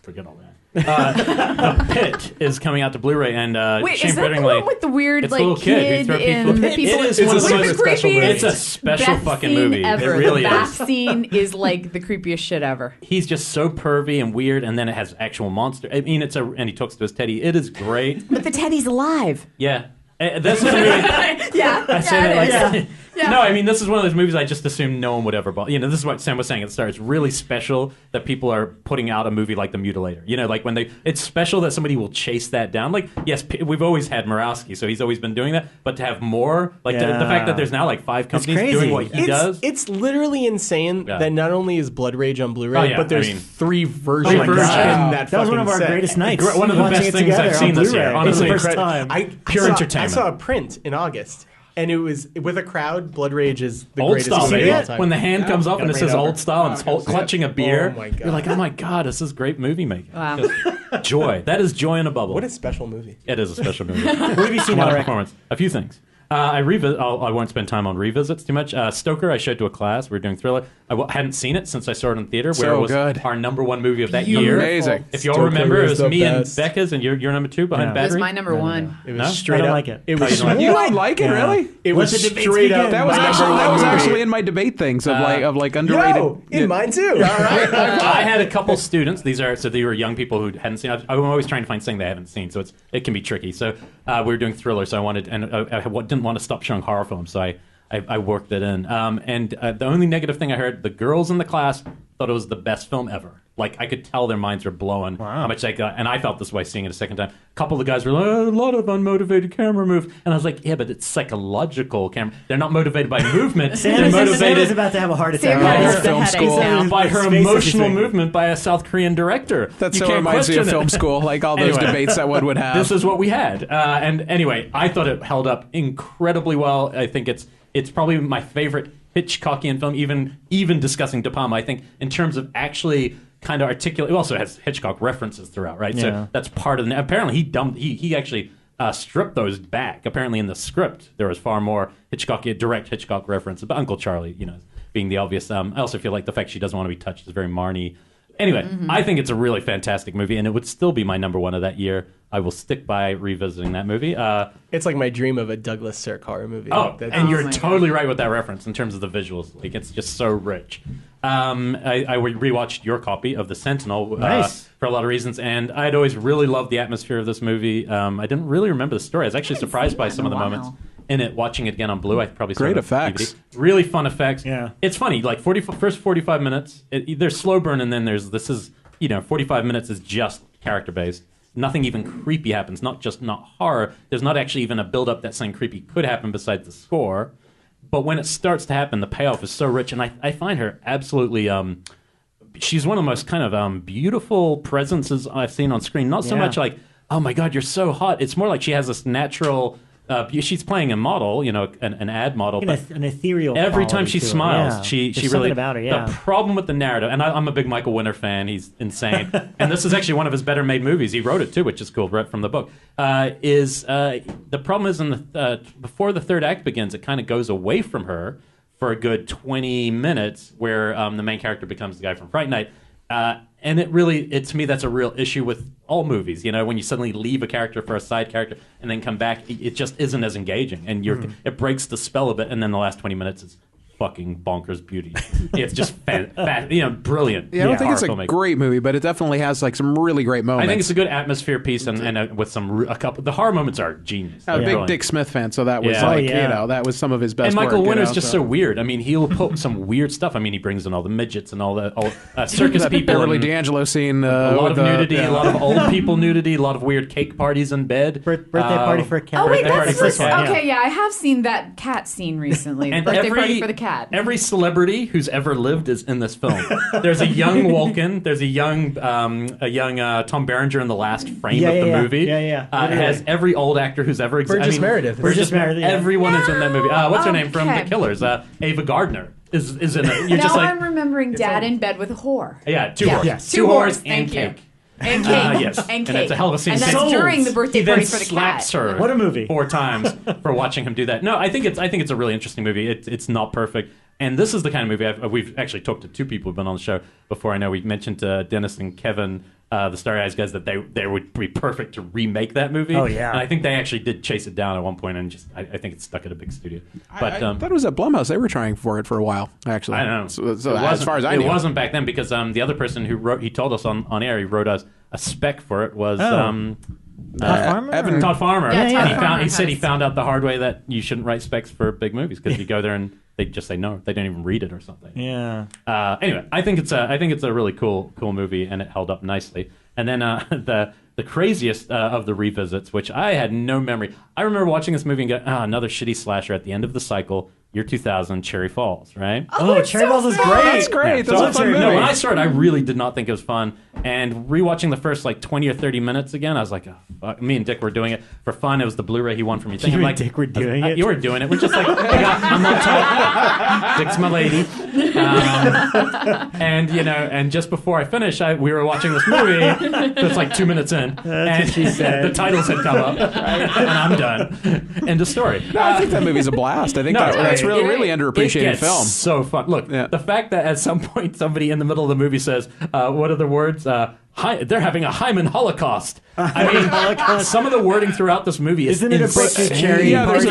forget all that. The Pit is coming out to Blu-ray, and wait, Shane is that the Bittingly, one with the weird it's like a little kid and the people? It is one of the most special movie. It's a special Beth fucking scene movie. ever. It really the bath is. scene is like the creepiest shit ever. He's just so pervy and weird, and then it has actual monster. I mean, and he talks to his teddy. It is great. But the teddy's alive. Yeah. This is a movie. I say that like no, I mean, this is one of those movies I just assumed no one would ever buy. This is what Sam was saying at the start. It's really special that people are putting out a movie like The Mutilator. Like when it's special that somebody will chase that down. Like, yes, we've always had Murawski, so he's always been doing that. But to have more, like the fact that there's now like 5 companies doing what he does. It's literally insane that not only is Blood Rage on Blu-ray, but there's 3 versions in that was one of our set. greatest nights. One of the best things I've seen this year. Honestly, first time. Pure entertainment. I saw a print in August. And it was with a crowd. Blood Rage is the old greatest style, movie of all time. when the hand comes up and it says old style and it's clutching a beer. Oh my God. You're like, oh my God, this is great movie making. Wow. Just joy. That is joy in a bubble. What a special movie. It is a special movie. What have you seen, A lot of Elric? performance. A few things. I won't spend time on revisits too much. Stoker, I showed to a class. We were doing Thriller. I hadn't seen it since I saw it in theater, where it was our number 1 movie of that year. Amazing. If you all remember, it was me and Becca's, and you're number 2 behind Battery. It was my number 1. It was straight I don't up. like it. It was You don't like it, really? It was Let the debates straight begin. up. That was actually in my debate things of like underrated. Yo, in mine too. All right. I had a couple students. They were young people who hadn't seen it. I'm always trying to find something they haven't seen, so it can be tricky. So we were doing Thriller, so I wanted, and I didn't want to stop showing horror films, so I worked it in. And the only negative thing I heard, the girls in the class thought it was the best film ever. Like, I could tell their minds were blowing how much they got. And I felt this way seeing it a second time. A couple of the guys were like, a lot of unmotivated camera move. And I was like, yeah, but it's psychological camera. They're not motivated by movement. They're motivated. Sam's about to have a heart attack. Sam has film school. By her emotional movement by a South Korean director. That so reminds me of film school, like all those debates that one would have. This is what we had. And anyway, I thought it held up incredibly well. I think it's probably my favorite Hitchcockian film, even discussing De Palma. I think in terms of actually kind of articulate. It also has Hitchcock references throughout, right? Yeah. So that's part of the. Apparently, he actually stripped those back. Apparently, in the script, there was far more direct Hitchcock references. But Uncle Charlie, being the obvious. I also feel like the fact she doesn't want to be touched is very Marnie. Anyway, I think it's a really fantastic movie, and it would still be my number one of that year. I will stick by revisiting that movie. It's like my dream of a Douglas Sirk horror movie. And you're totally right with that reference in terms of the visuals. Like, it's just so rich. I rewatched your copy of The Sentinel for a lot of reasons, and I'd always really loved the atmosphere of this movie. I didn't really remember the story. I was actually surprised by some of the moments in it. Watching it again on Blue, I probably saw great effects, DVD. Really fun effects. Yeah, it's funny. Like first 45 minutes, there's slow burn, and then there's 45 minutes is just character based. Nothing even creepy happens. Not horror. There's not actually even a build up that something creepy could happen besides the score. But when it starts to happen, the payoff is so rich, and I find her absolutely. She's one of the most kind of beautiful presences I've seen on screen. Not so much like, oh my God, you're so hot. It's more like she has this natural. She's playing a model, an ad model. But an ethereal. Every time she smiles, she really. About her, The problem with the narrative, and I'm a big Michael Winner fan. He's insane, and this is actually one of his better made movies. He wrote it too, which is cool, right from the book. The problem is before the third act begins, it kind of goes away from her for a good 20 minutes, where the main character becomes the guy from Fright Night. And to me, that's a real issue with all movies. When you suddenly leave a character for a side character and then come back, it just isn't as engaging, and it breaks the spell a bit. And then the last 20 minutes is fucking bonkers beauty. It's just brilliant. Yeah, I don't think it's a great movie, but it definitely has like some really great moments. I think it's a good atmosphere piece, and with a couple. The horror moments are genius. I'm a big Dick Smith fan, so that was that was some of his best. And Michael work, Winner's just so weird. I mean, he'll put some weird stuff. I mean, he brings in all the midgets and all the circus that people. Beverly D'Angelo scene. A lot of nudity, a lot of old people nudity, a lot of weird cake parties in bed. Birthday party for a cat. Oh wait, that's okay. Yeah, I have seen that cat scene recently. The birthday party for the cat. Every celebrity who's ever lived is in this film. There's a young Walken. There's a young Tom Berenger in the last frame of the movie. It has every old actor who's ever existed. Burgess Meredith. Everyone is in that movie. What's her name from The Killers? Ava Gardner is in it. You're just like, I'm remembering Dad in bed with a whore. Yeah, two whores. Yes. Two whores and cake. And cake. Yes. And cake. And it's a hell of a scene. And that's during the birthday party for the cat. He then slaps her. What a movie. 4 times for watching him do that. No, I think it's a really interesting movie. It's not perfect. And this is the kind of movie we've actually talked to 2 people who've been on the show before. I know we mentioned Dennis and Kevin, the Starry Eyes guys, that they would be perfect to remake that movie. Oh, yeah. And I think they actually did chase it down at one point, and I think it's stuck at a big studio. But I thought it was at Blumhouse. They were trying for it for a while, actually. I don't know. So as far as I knew. It wasn't back then, because the other person he told us on air, he wrote us a spec for it was... Todd Farmer? Todd Farmer. Yeah, he said he found out the hard way that you shouldn't write specs for big movies, because you go there and they just say no. They don't even read it or something. Yeah. Anyway, I think it's a really cool movie, and it held up nicely. And then the craziest of the revisits, which I had no memory. I remember watching this movie and going, another shitty slasher at the end of the cycle. Year 2000, Cherry Falls, right? Oh, Cherry Falls is great. That's great. That's a fun movie. No, when I saw it, I really did not think it was fun. And rewatching the first 20 or 30 minutes again, I was like, oh, fuck. Me and Dick were doing it for fun. It was the Blu-ray he won from me. You and Dick were doing it? You were doing it. We're just like, I'm not tight. Dick's my lady. And just before I finished, we were watching this movie. It's 2 minutes in. That's what she said. The titles had come up. And I'm done. End of story. No, I think that movie's a blast. I think that's really underappreciated film. So fun. Look, the fact that at some point somebody in the middle of the movie says, what are the words? They're having a hymen holocaust. I mean, some of the wording throughout this movie is Isn't it insane. a cherry? Yeah, there's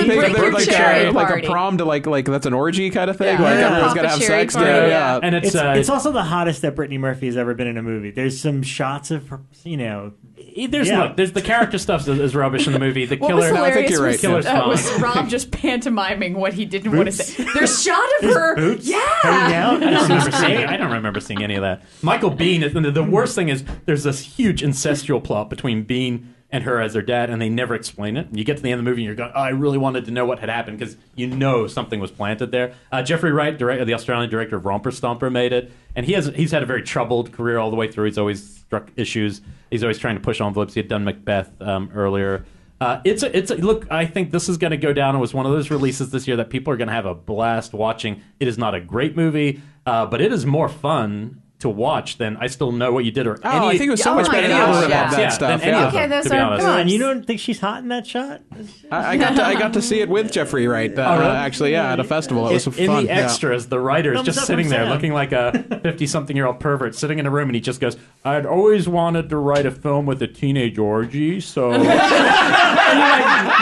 cherry a party. prom to like that's an orgy kind of thing. Yeah. Everyone's got to have Cherry sex. party, Yeah. And It's also the hottest that Brittany Murphy has ever been in a movie. There's some shots of her, There's the character stuff is rubbish in the movie. The what killer. Was I think you're right. Was Rob just pantomiming what he didn't want to say? There's a shot of her. Boots yeah. I don't remember seeing any of that. Michael Biehn. The worst thing is there's this huge incestual plot between Biehn and her as their dad, and they never explain it. And you get to the end of the movie, and you're going, I really wanted to know what had happened, because something was planted there. Jeffrey Wright, the Australian director of Romper Stomper, made it, and he's had a very troubled career all the way through. He's always struck issues. He's always trying to push envelopes. He had done Macbeth earlier. Look, I think this is going to go down. It was one of those releases this year that people are going to have a blast watching. It is not a great movie, but it is more fun to watch than I Still Know What You Did, or I think it was so much better than all of that stuff. You don't think she's hot in that shot? I got to see it with Jeffrey Wright. Actually, at a festival. It was fun. In the extras, the writer is just sitting there looking like a 50-something-year-old pervert sitting in a room, and he just goes, I'd always wanted to write a film with a teenage orgy, so... and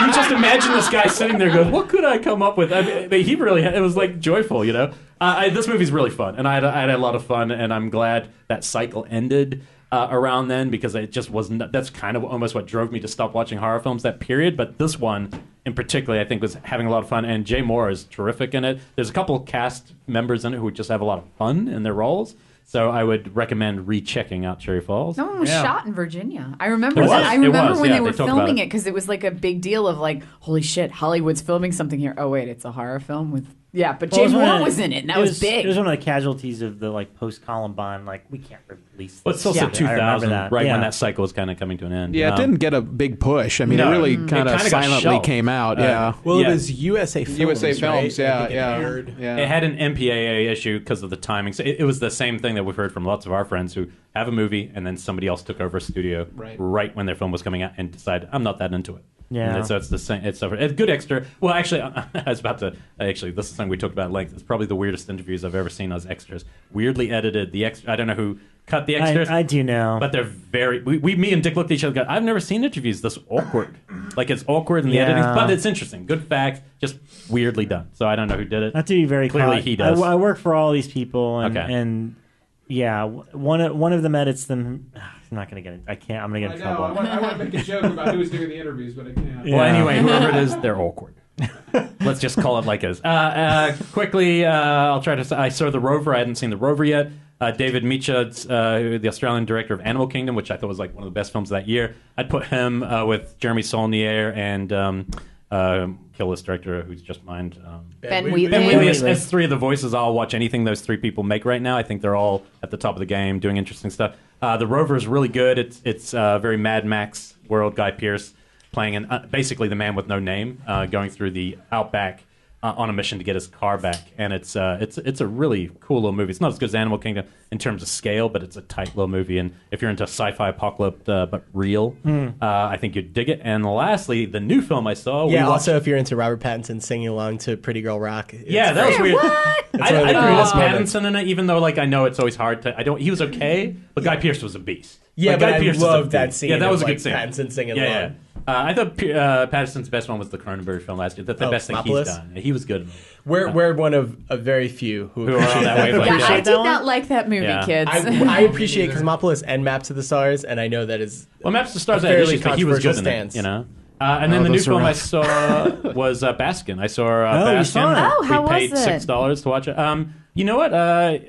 you just imagine this guy sitting there goes, what could I come up with? I mean, it was like joyful, you know? This movie's really fun, and I had a lot of fun, and I'm glad that cycle ended around then, because it just wasn't. That's kind of almost what drove me to stop watching horror films that period. But this one, in particular, I think was having a lot of fun, and Jay Moore is terrific in it. There's a couple cast members in it who just have a lot of fun in their roles. So I would recommend rechecking out Cherry Falls. No one was shot in Virginia. I remember when they were filming it, because it was like a big deal of like, holy shit, Hollywood's filming something here. Oh wait, it's a horror film with but Jay Moore was in it, and that was big. It was one of the casualties of the like post-Columbine. Like, we can't release this. But it's also 2000, right when that cycle was kind of coming to an end. Yeah, it didn't get a big push. I mean, it really kind of silently came out. Well, it was USA Films. USA Films, right? It had an MPAA issue because of the timing. So it was the same thing that we've heard from lots of our friends who have a movie, and then somebody else took over a studio right when their film was coming out and decided, I'm not that into it. Yeah. And so it's the same. It's a good extra. Well, actually, I was about to. Actually, this is something we talked about at length. It's probably the weirdest interviews I've ever seen as extras. Weirdly edited. The extra. I don't know who cut the extras. I do know. But they're very. Me and Dick looked at each other and go, I've never seen interviews this awkward. Like, it's awkward in the editing, but it's interesting. Good fact, just weirdly done. So I don't know who did it. Not to be very clearly he does. I work for all these people, and yeah, one of them edits them. I'm not going to get it. I can't. I'm going to get in trouble. I want to make a joke about who's doing the interviews, but I can't. Well, anyway, whoever it is, they're awkward. Let's just call it like it is. Quickly, I'll try to. I saw The Rover. I hadn't seen The Rover yet. David Michôd, the Australian director of Animal Kingdom, which I thought was like one of the best films of that year. I'd put him with Jeremy Saulnier and kill this director who's just mined. Ben Wheatley. Ben Wheatley as three of the voices. I'll watch anything those three people make right now. I think they're all at the top of the game, doing interesting stuff. The Rover is really good. It's very Mad Max world. Guy Pearce playing basically the man with no name, going through the outback on a mission to get his car back, and it's a really cool little movie. It's not as good as Animal Kingdom in terms of scale, but it's a tight little movie. And if you're into sci-fi apocalypse but real, I think you'd dig it. And lastly, the new film I saw. Also if you're into Robert Pattinson singing along to Pretty Girl Rock. That was weird. What? I didn't realize Pattinson in it, even though I know it's always hard to. He was okay, but Guy Pearce was a beast. Yeah, but I loved that scene. Yeah, that was a good scene. Pattinson singing along. Yeah. I thought Patterson's best one was the Cronenberg film last year. That's the best thing he's done. He was good. We're one of very few who are on that wavelength. I did not like that movie, kids. I appreciate Cosmopolis and Maps to the Stars, and I know that is Maps to the Stars had issues, but he was good in it. You know. And then the new film I saw was Baskin. I saw Baskin. We paid $6 to watch it. You know what?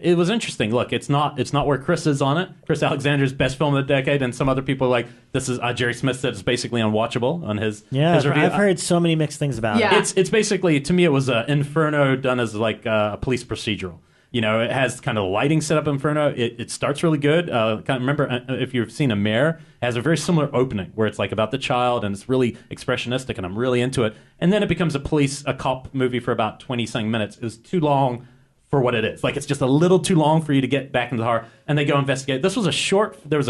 It was interesting. Look, it's not where Chris is on it. Chris Alexander's best film of the decade, and some other people this is Jerry Smith said it's basically unwatchable on his review. I've heard so many mixed things about it. It's basically, to me, it was Inferno done as a police procedural. You know, it has kind of the lighting set up Inferno. It starts really good. Remember, if you've seen A Mare, it has a very similar opening where it's about the child and it's really expressionistic, and I'm really into it. And then it becomes a cop movie for about 20-something minutes. It was too long for what it is. It's just a little too long for you to get back into the horror. And they go investigate. There was a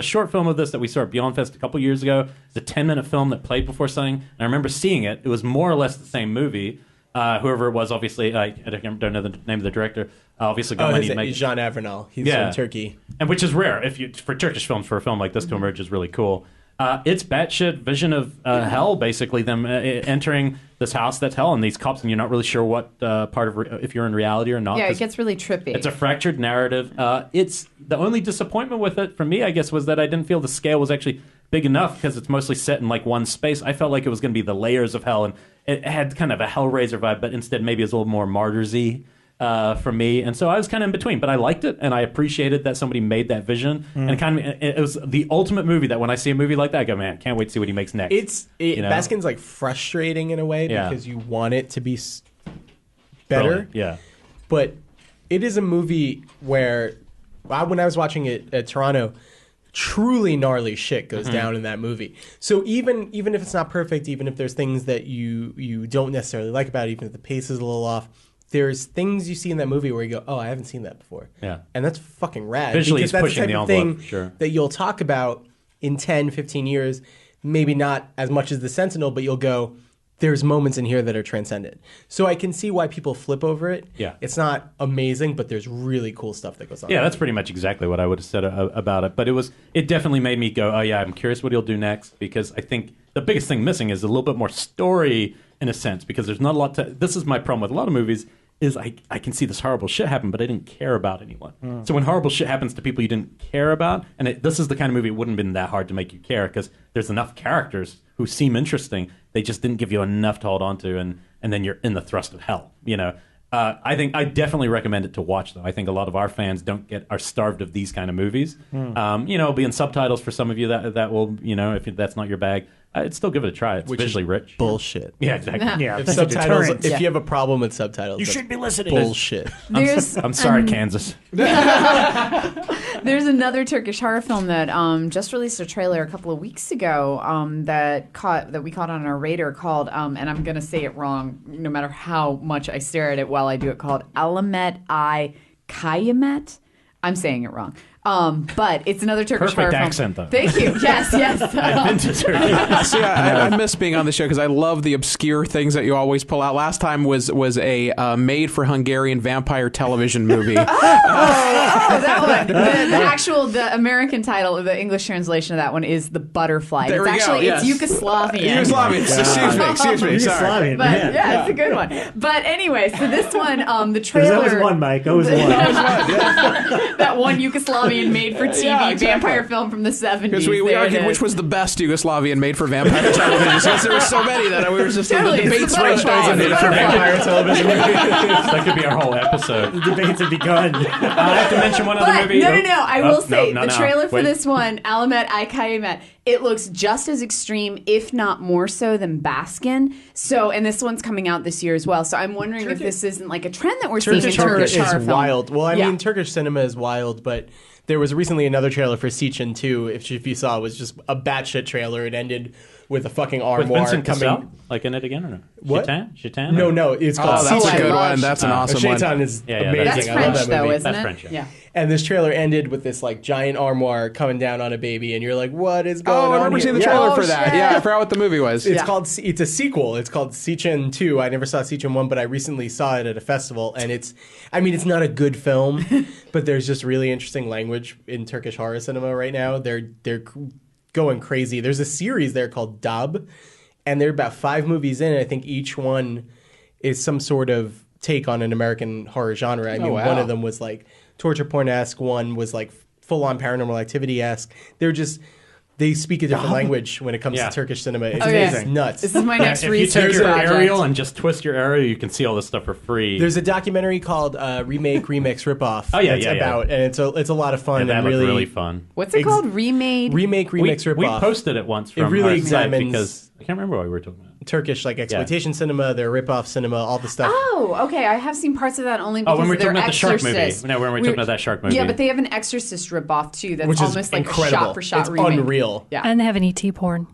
short film of this that we saw at Beyond Fest a couple years ago. It's a 10-minute film that played before something. And I remember seeing it. It was more or less the same movie. Whoever it was, obviously, I don't know the name of the director. Obviously, got money to make. Jean Avenal. He's from Turkey, and which is rare for Turkish films. For a film like this to emerge is really cool. It's batshit vision of hell, basically them entering this house that's hell, and these cops, and you're not really sure what part of if you're in reality or not. Yeah, it gets really trippy. It's a fractured narrative. It's the only disappointment with it for me, I guess, was that I didn't feel the scale was actually big enough because it's mostly set in like one space. I felt like it was going to be the layers of hell, and it had kind of a Hellraiser vibe, but instead maybe it was a little more Martyrs-y for me. And so I was kind of in between, but I liked it, and I appreciated that somebody made that vision. And kind of, it was the ultimate movie that when I see a movie like that, I go, man, can't wait to see what he makes next. Baskin's like frustrating in a way because you want it to be better. Brilliant. Yeah. But it is a movie where, when I was watching it at Toronto, truly gnarly shit goes down in that movie. So even if it's not perfect, even if there's things that you don't necessarily like about it, even if the pace is a little off, there's things you see in that movie where you go, oh, I haven't seen that before. Yeah. And that's fucking rad. Visually, because it's that's pushing the type the of envelope. thing Sure. that you'll talk about in 10, 15 years, maybe not as much as The Sentinel, but you'll go, there's moments in here that are transcendent. So I can see why people flip over it. Yeah. It's not amazing, but there's really cool stuff that goes on. Yeah, that's pretty much exactly what I would have said about it. But it definitely made me go, oh yeah, I'm curious what he'll do next, because I think the biggest thing missing is a little bit more story in a sense, because there's not a lot to... This is my problem with a lot of movies, is I can see this horrible shit happen, but I didn't care about anyone. So when horrible shit happens to people you didn't care about, and this is the kind of movie it wouldn't have been that hard to make you care, because there's enough characters who seem interesting, they just didn't give you enough to hold on to, and then you're in the thrust of hell, you know. I think I definitely recommend it to watch, though. I think a lot of our fans are starved of these kind of movies. It'll be in subtitles for some of you that will, if that's not your bag. I'd still give it a try. It's visually rich. Bullshit. Yeah, exactly. Yeah, If subtitles, if you have a problem with subtitles, you should be listening. Bullshit. I'm sorry, Kansas. There's another Turkish horror film that just released a trailer a couple of weeks ago that we caught on our radar called, and I'm going to say it wrong no matter how much I stare at it while I do it, called Alamet I Kayamet. I'm saying it wrong. But it's another Turkish horror film. Perfect accent, though. Thank you. Yes. I've been to Turkey. See, I miss being on the show because I love the obscure things that you always pull out. Last time was a made-for-Hungarian vampire television movie. That one. The American title, the English translation of that one is The Butterfly. There It's Yugoslavian. Excuse me. Sorry. But yeah, it's a good one. But anyway, so this one, the trailer. That was one, Mike. That was one. That one Yugoslavian made-for-TV vampire film from the 70s. Because we argued which was the best Yugoslavian made-for-vampire television. Since there were so many that we were just Totally, the debates it's the raged Butterfly. on. It's the Vampire television movie. That could be our whole episode. The debates have begun. I have to mention one other But movie. no. I will say no, the trailer for Wait. this one, Alamet I Kayamet, it looks just as extreme, if not more so, than Baskin. So, and this one's coming out this year as well. So I'm wondering if this isn't like a trend that we're seeing in Turkish horror film. Wild. Well, I mean, Turkish cinema is wild, but there was recently another trailer for Sssssss 2. If you saw, it was just a batshit trailer. It ended with a fucking With armoire Vincent coming. Cassel? Like in it again or no? What? Chitan? No. It's called That's a Sssssss. good love one. That's an awesome one. Shaitan is Yeah, amazing. That's I love French, that though, movie. isn't That's it? French, yeah. And this trailer ended with this like giant armoire coming down on a baby, and you're like, "What is going on?" I remember here? seeing the Yeah. trailer Oh, for that. shit. Yeah, I forgot what the movie was. It's a sequel. It's called Sssssss 2. I never saw Sssssss 1, but I recently saw it at a festival, and it's not a good film, but there's just really interesting language in Turkish horror cinema right now. They're going crazy. There's a series there called Dab, and they're about 5 movies in, and I think each one is some sort of take on an American horror genre. I mean, wow. one of them was like torture porn-esque, one was like full-on Paranormal Activity-esque. They speak a different language when it comes to Turkish cinema. It's amazing. Nuts. This is my next If you research take your project. aerial and just twist your aerial, you can see all this stuff for free. There's a documentary called Remake, Remix, Ripoff. Oh, yeah, it's yeah. about, and it's a lot of fun and that and looked really, really fun. What's it called? Remade? Remake, Remix, we Ripoff. posted it once It from really our site examines because I can't remember what we were talking about. Turkish like exploitation cinema, their ripoff cinema, all the stuff. Oh, okay. I have seen parts of that only because when we were they're talking about the shark Exorcist. movie. No, when we were talking about that shark movie. Yeah, but they have an Exorcist ripoff too. That's Which is almost like incredible. a shot-for-shot It's remake. unreal. Yeah. And they have an ET porn.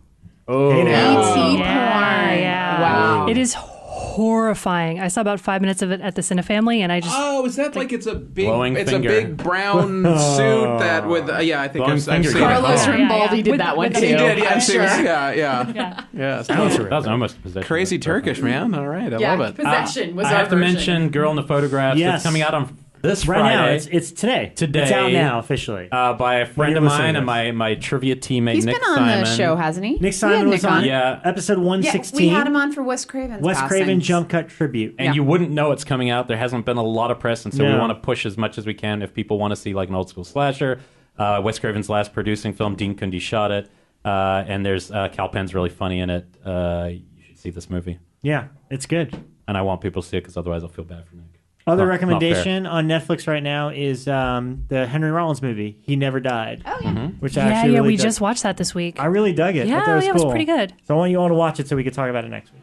Oh, Hey, now. ET porn. Yeah. Wow. It is horrifying. I saw about 5 minutes of it at the Cinefamily, and I just Oh, is that like it's a big Glowing finger. a big brown suit that with I think Glowing I've finger seen gun. it. Carlos Oh. Rimbaldi did that one with too. the- He did, yeah, I'm sure. yeah. that was almost a possession. Crazy Turkish, man. All right, I Yeah, love it. Possession was I our have to version. mention Girl in the Photographs. Yes. It's coming out on this Right Friday. now, it's today. Today. It's out now officially. By a friend of you're listening mine to and my trivia teammate He's Nick been on Simon. the show, hasn't he? Nick We had Simon was Nick on Yeah. episode Yeah, 116. we had him on for Wes Craven's Wes Craven Passings. Jump Cut Tribute. And you wouldn't know it's coming out. There hasn't been a lot of press, and so we No. want to push as much as we can if people want to see like an old school slasher. Wes Craven's last producing film, Dean Cundey shot it. And there's Kal Penn's really funny in it. You should see this movie. Yeah, it's good. And I want people to see it because otherwise I'll feel bad for Nick. Other recommendation on Netflix right now is the Henry Rollins movie, He Never Died. Oh, yeah. Which I actually really we just watched that this week. I really dug it. I thought it was cool. pretty good. So I want you all to watch it so we can talk about it next week.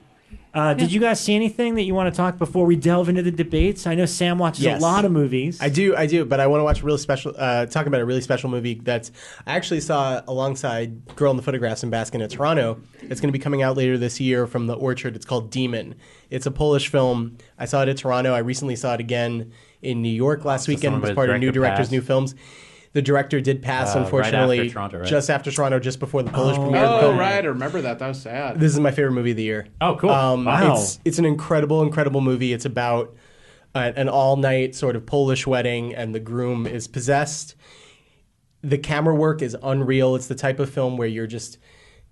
Did you guys see anything that you want to talk before we delve into the debates? I know Sam watches a lot of movies. I do, but I want to watch a really special. Talk about a really special movie that I actually saw alongside Girl in the Photographs in Baskin in Toronto. It's going to be coming out later this year from the Orchard. It's called Demon. It's a Polish film. I saw it at Toronto. I recently saw it again in New York last weekend as part of New Directors, New Films. The director did pass, unfortunately, right after Toronto, just after Toronto, just before the Polish premiere. Oh, right. I remember that. That was sad. This is my favorite movie of the year. Oh, cool. Wow. It's an incredible, incredible movie. It's about an all-night sort of Polish wedding, and the groom is possessed. The camera work is unreal. It's the type of film where you're just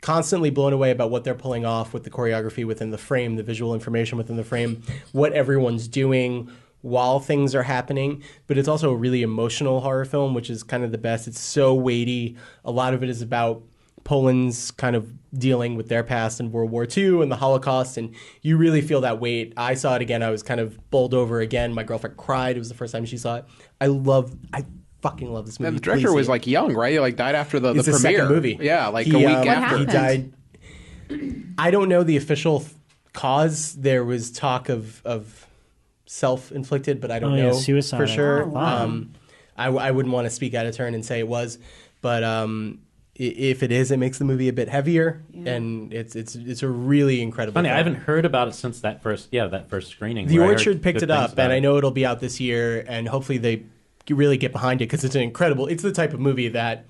constantly blown away about what they're pulling off with the choreography within the frame, the visual information within the frame, what everyone's doing while things are happening. But it's also a really emotional horror film, which is kind of the best. It's so weighty. A lot of it is about Poland's kind of dealing with their past in World War II and the Holocaust, and you really feel that weight. I saw it again. I was kind of bowled over again. My girlfriend cried. It was the first time she saw it. I fucking love this movie. And the director was like young, right? He like died after the premiere. Second movie. Yeah, like a week after. He died. I don't know the official cause. There was talk of self-inflicted, but I don't know suicide for sure. Oh, wow. I wouldn't want to speak out of turn and say it was, but if it is, it makes the movie a bit heavier, and it's a really incredible. Funny, film. I haven't heard about it since that first screening. The Orchard picked it up, and I know it'll be out this year, and hopefully they really get behind it because it's it's the type of movie that,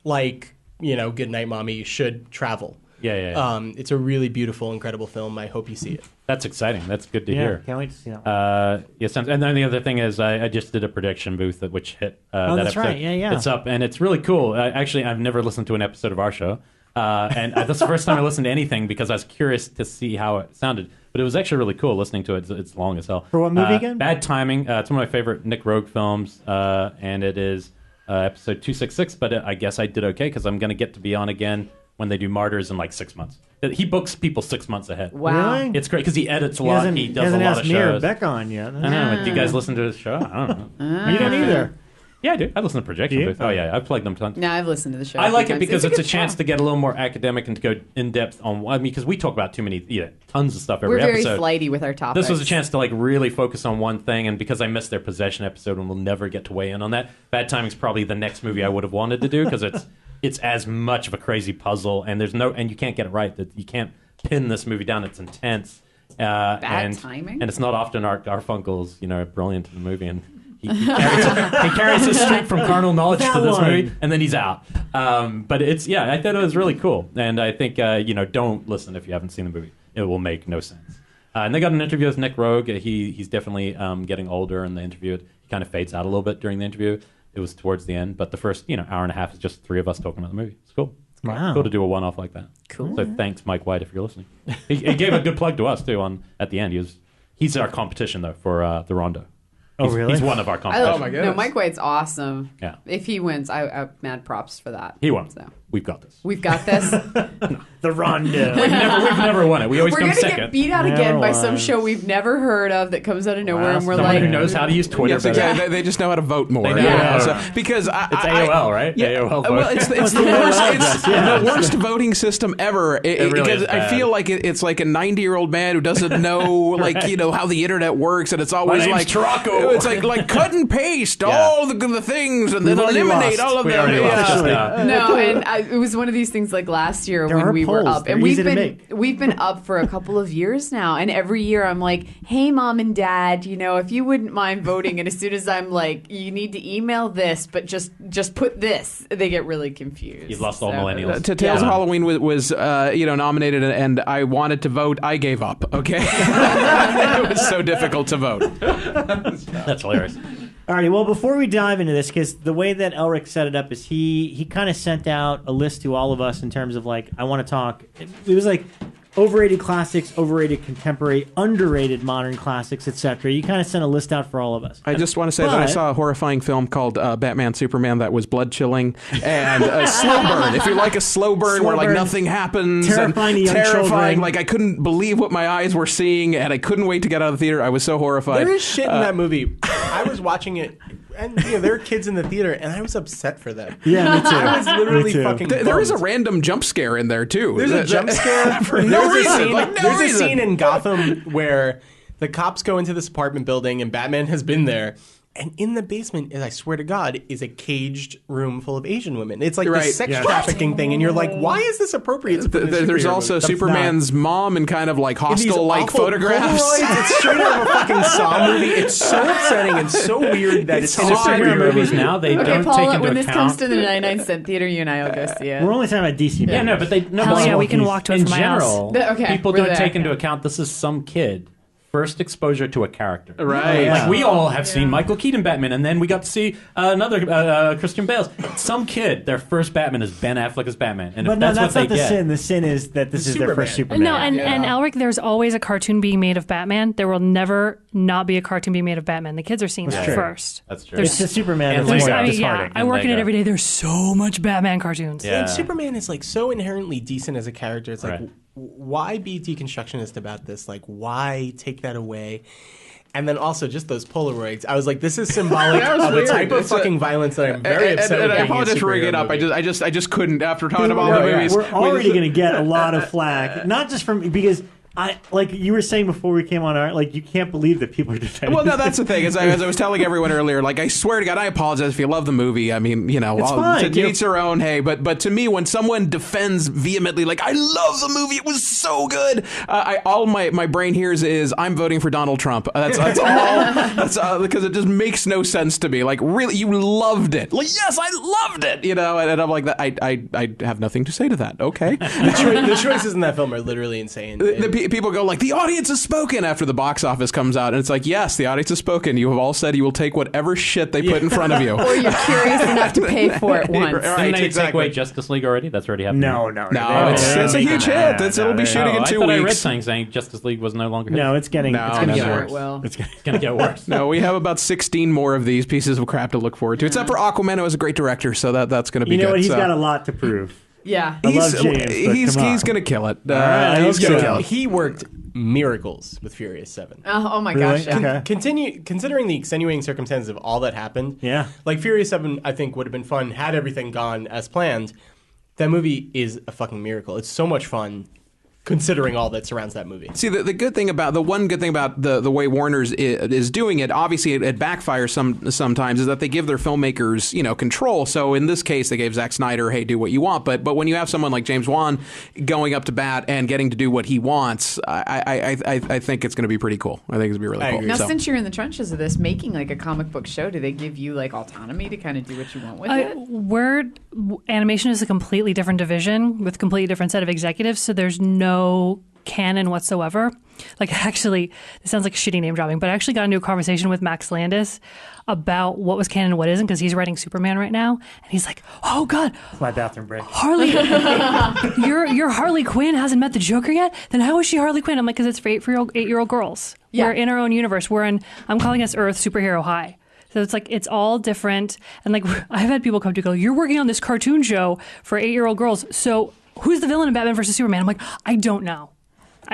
like, Goodnight Mommy should travel. Yeah. It's a really beautiful, incredible film. I hope you see it. That's exciting. That's good to hear. Can't wait to see that. Yes, and then the other thing is I just did a prediction booth which hit that that's episode. right. Yeah. It's up, and it's really cool. Actually, I've never listened to an episode of our show, and that's the first time I listened to anything because I was curious to see how it sounded. But it was actually really cool listening to it. It's long as hell. For what movie again? Bad Timing. It's one of my favorite Nick Rogue films, and it is episode 266. But I guess I did okay because I'm going to get to be on again when they do Martyrs in like 6 months. He books people 6 months ahead. Wow. Really? It's great because he edits a lot. He does a lot of shows. He hasn't asked me or Rebekah on yet. I don't know. Do you guys listen to his show? I don't know. You don't either. Yeah, I do. I listen to Projection Booth. Oh, yeah. I've plugged them tons. No, I've listened to the show. I like it because it's a good chance to get a little more academic and to go in depth on. I mean, because we talk about tons of stuff every We're very episode. flighty with our topics. This was a chance to really focus on one thing, and because I missed their Possession episode and we'll never get to weigh in on that, Bad Timing's probably the next movie I would have wanted to do because it's as much of a crazy puzzle, and you can't get it right. That you can't pin this movie down. It's intense. Bad Timing? And it's not often Garfunkel's brilliant in the movie, and he carries his streak from carnal knowledge to this movie, and then he's out. But I thought it was really cool, and I think don't listen if you haven't seen the movie. It will make no sense. And they got an interview with Nick Rogue. He's definitely getting older in the interview. He kind of fades out a little bit during the interview. It was towards the end, but the first hour and a half is just three of us talking about the movie. It's cool. Wow. Cool to do a one-off like that. Cool. So thanks, Mike White, if you're listening. He gave a good plug to us too. At the end, he's our competition though for the Rondo. Really? He's one of our competition. Oh my goodness. No, Mike White's awesome. Yeah. If he wins, I mad props for that. He won. So. We've got this. We've got this. The Rondo. We've never won it. We always We're come gonna second. get beat out Never again by won. some show we've never heard of that comes out of nowhere, and we're Someone like, who knows how to use Twitter Yes, better. exactly. They just know how to vote more. They know. Yeah. Yeah. So, because It's AOL, right? Yeah, AOL vote. well, it's the worst. It's the worst voting system ever. really Because is I bad. feel like it's like a 90-year-old man who doesn't know how the internet works, and it's always name's like Tarocco. It's like cut and paste all the things, and then already eliminate lost. all of We them. already lost. Yeah. no, and it was one of these things like last year There when are we were polls. up, They're and easy to make. we've been up for a couple of years now, and every year I'm like, hey, Mom and Dad, if you wouldn't mind voting, and as soon as I'm like, you need to email this, but just put this, they get really confused. You've lost all millennials. Tales of Halloween was nominated, and I wanted to vote. I gave up. Okay, it was so difficult to vote. That's hilarious. Alrighty, well, before we dive into this, because the way that Elric set it up is he kind of sent out a list to all of us in terms of I want to talk. It was like overrated classics, overrated contemporary, underrated modern classics, etc. You kind of sent a list out for all of us. I just want to say that I saw a horrifying film called Batman Superman that was blood chilling and a slow burn. If you like a slow burn where like nothing happens, terrifying, and terrifying, like I couldn't believe what my eyes were seeing, and I couldn't wait to get out of the theater. I was so horrified. There is shit in that movie. I was watching it. And there are kids in the theater, and I was upset for them. Yeah, me too. I was literally fucking bummed. There is a random jump scare in there, too. There's a jump scare for no reason. There's a scene in Gotham where the cops go into this apartment building, and Batman has been there. And in the basement, I swear to God, is a caged room full of Asian women. It's like this sex trafficking thing, and you're like, why is this appropriate? There's also Superman's mom in kind of like hostile-like photographs. It's straight out of a fucking Saw movie. It's so upsetting and so weird that it's superhero movies now. They don't Paula, take into when this account. comes to the 99-cent theater, you and I will go see it. We're only talking about DC. Yeah, no, but they we can walk to it in from my general. house. People don't take into account this is some kid. First exposure to a character. Right. Like we all have seen Michael Keaton Batman, and then we got to see another Christian Bale's. Some kid, their first Batman is Ben Affleck as Batman. And but if no, that's that's what not they the get. sin. The sin is that this is their first Superman. No, and Elric, there's always a cartoon being made of Batman. There will never not be a cartoon being made of Batman. The kids are seeing that first. That's true. It's the Superman And that's more Lego. disheartening. I work in it every day. There's so much Batman cartoons. And Superman is like so inherently decent as a character. It's like, Right. why be deconstructionist about this? Like, why take that away? And then also just those Polaroids. I was like, this is symbolic of a type of fucking violence that I'm very upset with. And I apologize for bringing it up. I just couldn't after talking about all the movies. We're already going to get a lot of flack, not just from because like you were saying before we came on our, like, you can't believe that people are defending. Well, no, that's the thing. As I was telling everyone earlier, like, I swear to God, I apologize if you love the movie. I mean, you know, it's fine. To each their own. Hey, but to me, when someone defends vehemently, like, I love the movie, it was so good. All my brain hears is I'm voting for Donald Trump. That's all. That's because it just makes no sense to me. Like, really, you loved it. Like, yes, I loved it. You know, and I'm like, I have nothing to say to that. Okay. The choices in that film are literally insane. People go like, the audience has spoken after the box office comes out, and it's like, yes, the audience has spoken. You have all said you will take whatever shit they put in front of you, or you're curious enough to pay for it once. Didn't they take away Justice League already? That's already happened. No. It's a huge hit. It'll be shooting in 2 weeks. I read something saying Justice League was no longer hit. No, it's getting get worse. It's going to get worse. No, we have about 16 more of these pieces of crap to look forward to. Except for Aquaman, who is a great director, so that's going to be good. You know what? He's so. got a lot to prove. Yeah. I love James, He's going to kill it. He's going to kill it. He worked miracles with Furious 7. Oh my gosh. Really? Yeah. Okay. Considering the extenuating circumstances of all that happened. Yeah. Like Furious 7, I think, would have been fun had everything gone as planned. That movie is a fucking miracle. It's so much fun. Considering all that surrounds that movie. See, the one good thing about the way Warner's is doing it, obviously it backfires sometimes, is that they give their filmmakers, you know, control. So in this case, they gave Zack Snyder, hey, do what you want. But when you have someone like James Wan going up to bat and getting to do what he wants, I think it's going to be pretty cool. I think it's going to be really cool. Now, since you're in the trenches of this, making like a comic book show, do they give you like autonomy to kind of do what you want with it? Animation is a completely different division with a completely different set of executives, so there's no canon whatsoever. Like, actually, it sounds like shitty name dropping, but I actually got into a conversation with Max Landis about what was canon and what isn't, because he's writing Superman right now, and he's like, "Oh God, my bathroom break. Harley, your Harley Quinn hasn't met the Joker yet. Then how is she Harley Quinn?" I'm like, "Because it's for 8-year-old girls. Yeah. We're in our own universe. I'm calling us Earth Superhero High." So it's like, it's all different. And like, I've had people come to go, "You're working on this cartoon show for 8-year-old girls. So who's the villain in Batman versus Superman?" I'm like, I don't know.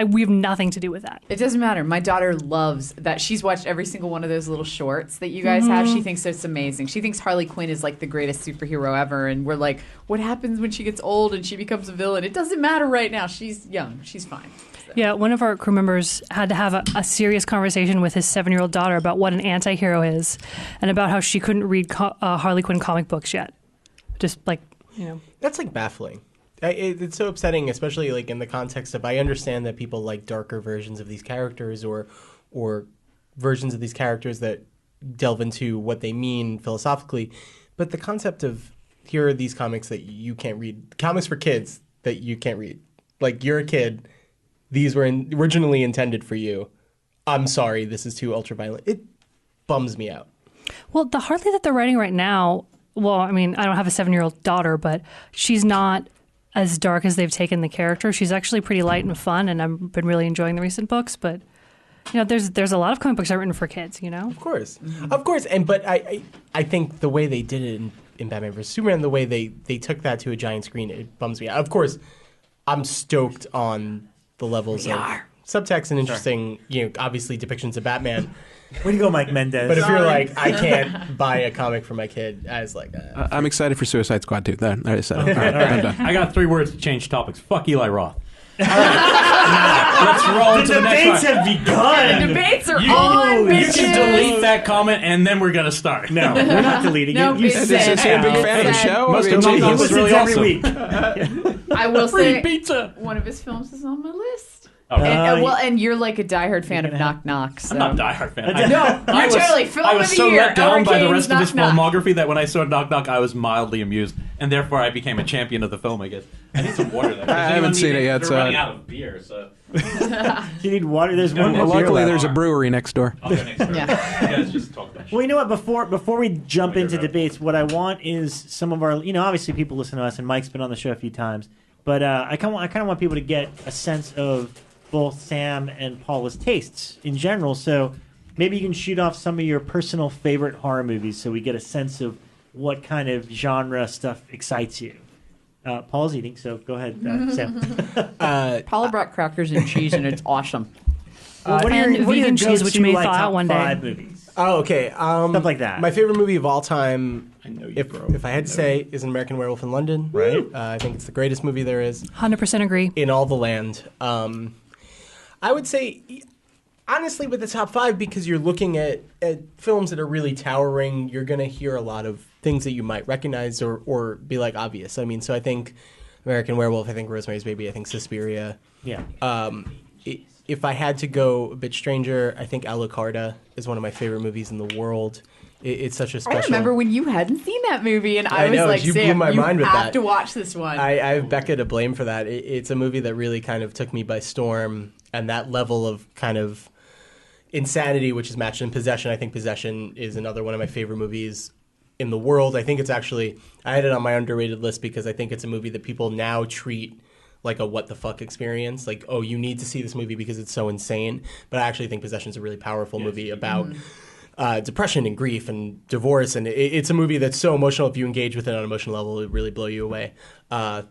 We have nothing to do with that. It doesn't matter. My daughter loves that. She's watched every single one of those little shorts that you guys have. She thinks it's amazing. She thinks Harley Quinn is like the greatest superhero ever. And we're like, what happens when she gets old and she becomes a villain? It doesn't matter right now. She's young. She's fine. So. Yeah, one of our crew members had to have a serious conversation with his 7-year-old daughter about what an anti-hero is and about how she couldn't read Harley Quinn comic books yet. Just like, you know. That's like baffling. It's so upsetting, especially like in the context of, I understand that people like darker versions of these characters or versions of these characters that delve into what they mean philosophically, but the concept of, here are these comics that you can't read, comics for kids that you can't read. Like, you're a kid, these were originally intended for you. I'm sorry, this is too ultra-violent. It bums me out. Well, the Harley that they're writing right now, well, I mean, I don't have a 7-year-old daughter, but she's not as dark as they've taken the character. She's actually pretty light and fun, and I've been really enjoying the recent books. But there's a lot of comic books that are written for kids. Of course, but I think the way they did it in Batman vs Superman, the way they took that to a giant screen, it bums me out. Of course, I'm stoked on the levels of subtext and interesting, obviously depictions of Batman. Way to go, Mike Mendez. But if you're like, I can't buy a comic for my kid, I was like, I'm excited for Suicide Squad too. There, I said it. All right, I'm done. I got 3 words to change topics. Fuck Eli Roth. All right. Let's roll to the next one. The debates have begun. The debates are on, You can delete that comment, and then we're going to start. No, we're not deleting it. You Is he a big fan of the show? Most he listens really every awesome. week. I will say pizza. one of his films is on my list. Okay. And you're like a diehard fan of Knock Knock. So. I'm not a diehard fan. You're totally film I was of the so year. let down Elric by the Kane's rest of his Knock Knock. filmography that when I saw Knock Knock, I was mildly amused, and therefore I became a champion of the film. I guess I need some water. Though. I haven't seen it yet. They're running out of beer, so You need water. There's one more. Luckily, there's a brewery next door. I'll go next door. Yeah. You guys just talk about shit. Well, you know what? Before we jump into debates, what I want is some of our, obviously people listen to us, and Mike's been on the show a few times, but I kind of want people to get a sense of both Sam and Paula's tastes in general. So maybe you can shoot off some of your personal favorite horror movies, so we get a sense of what kind of genre stuff excites you. Paula's eating, so go ahead, Sam. Paula brought crackers and cheese, and it's awesome. Well, what are and your vegan cheese, which may thaw top out one day. 5 movies? Oh, okay. Stuff like that. My favorite movie of all time, I know you, if I had to say, is An American Werewolf in London. Right. I think it's the greatest movie there is 100% agree. in all the land. I would say, honestly, with the top 5, because you're looking at films that are really towering, you're going to hear a lot of things that you might recognize or be like obvious. I mean, so I think American Werewolf, I think Rosemary's Baby, I think Suspiria. Yeah. If I had to go a bit stranger, I think Alucarda is one of my favorite movies in the world. It's such a special... I remember when you hadn't seen that movie, and I was know, like, you blew Sam, my mind with have that. to watch this one. I have Bekah to blame for that. It's a movie that really kind of took me by storm, and that level of kind of insanity, which is matched in Possession. I think Possession is another one of my favorite movies in the world. I think it's actually... I had it on my underrated list because I think it's a movie that people now treat like a what the fuck experience. Like, oh, you need to see this movie because it's so insane. But I actually think Possession is a really powerful movie about... depression and grief and divorce, and it's a movie that's so emotional. If you engage with it on an emotional level, it would really blow you away.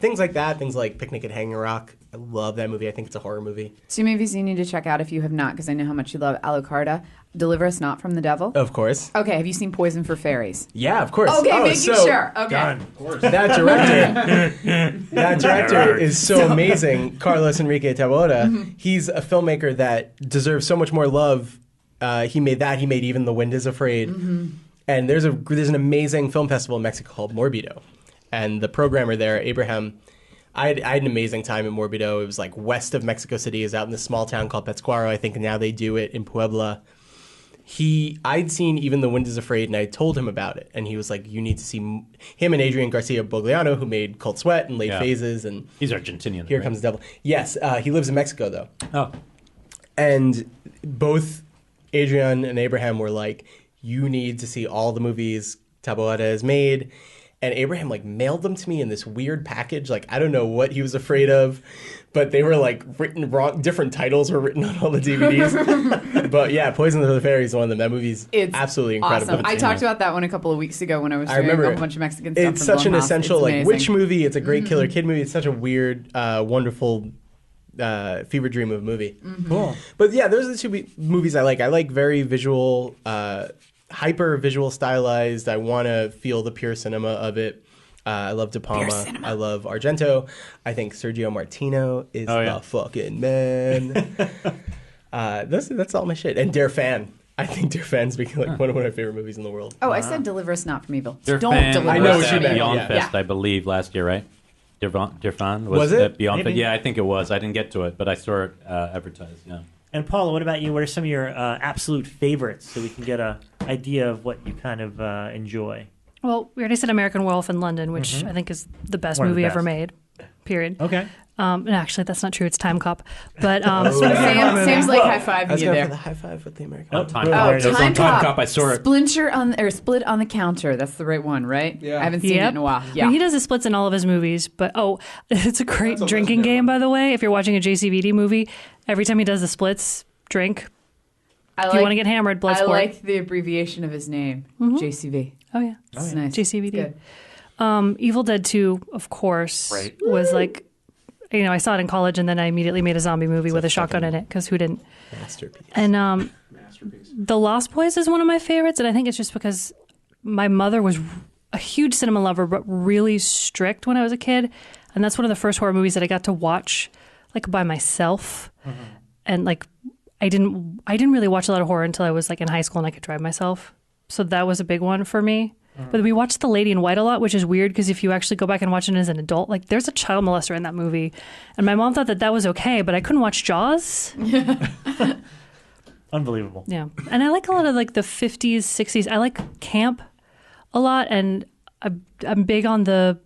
Things like that, things like Picnic at Hanging Rock. I love that movie. I think it's a horror movie. 2 movies you need to check out if you have not, because I know how much you love Alucarda. Deliver Us Not from the Devil. Of course. Okay, have you seen Poison for Fairies? Yeah, of course. Okay, making sure. Okay. Done. Of course. That director is so amazing. Carlos Enrique Taboada. He's a filmmaker that deserves so much more love. He made that. He made Even the Wind is Afraid. And there's an amazing film festival in Mexico called Morbido. And the programmer there, Abraham, I had an amazing time in Morbido. It was like west of Mexico City. It was out in this small town called Pátzcuaro. I think now they do it in Puebla. I'd seen Even the Wind is Afraid, and I told him about it. And he was like, you need to see him and Adrian Garcia Bogliano, who made Cold Sweat and Late Phases. And he's Argentinian. Here Comes the Devil. Yes, he lives in Mexico, though. Oh. And both Adrian and Abraham were like, you need to see all the movies Taboada has made. And Abraham mailed them to me in this weird package. I don't know what he was afraid of, but they were written wrong. Different titles were written on all the DVDs. But yeah, Poison for the Fairy is one of them. That movie's absolutely incredible. Awesome. I talked about that one a couple of weeks ago when I was doing a bunch of Mexican stuff. It's such an essential witch movie. It's a great killer kid movie. It's such a weird, wonderful fever dream of a movie. Cool. But yeah, those are the 2 movies I like. I like very visual, hyper visual stylized. I want to feel the pure cinema of it. I love De Palma. I love Argento. I think Sergio Martino is the fucking man. That's all my shit. And Dare Fan. I think Dare Fan's become one of my favorite movies in the world. Oh, I said Deliver Us Not from Evil. Dare Don't Fan deliver I know us what from you meant. evil. Beyond Fest, I believe, last year, right? Dare Fan Was it? Beyond Maybe. Fest? Yeah, I think it was. I didn't get to it, but I saw it advertised. Yeah. And Paula, what about you? What are some of your absolute favorites, so we can get an idea of what you kind of enjoy? Well, we already said American Werewolf in London, which I think is the best One of the movie best. ever made, period. Okay. And actually, that's not true. It's Time Cop. But Sam's like high five you there. For the high five with the American. Time Cop. I saw it. Split on the Counter. That's the right one, right? Yeah. I haven't seen it in a while. Yeah. I mean, he does the splits in all of his movies. But it's a great drinking game, by the way. If you're watching a JCVD movie, every time he does the splits, drink. If you want to get hammered, blood sport. I like the abbreviation of his name, JCV. Oh yeah, it's nice. JCVD. Evil Dead 2, of course, was like. I saw it in college, and then I immediately made a zombie movie with a shotgun in it, because who didn't? Masterpiece. And The Lost Boys is one of my favorites, and I think it's just because my mother was a huge cinema lover, but really strict when I was a kid, and that's one of the first horror movies that I got to watch, like, by myself, and like I didn't really watch a lot of horror until I was like in high school and I could drive myself, so that was a big one for me. But we watched The Lady in White a lot, which is weird because if you actually go back and watch it as an adult, like there's a child molester in that movie. And my mom thought that was okay, but I couldn't watch Jaws. Unbelievable. Yeah. And I like a lot of like the 50s, 60s. I like camp a lot. And I'm big on the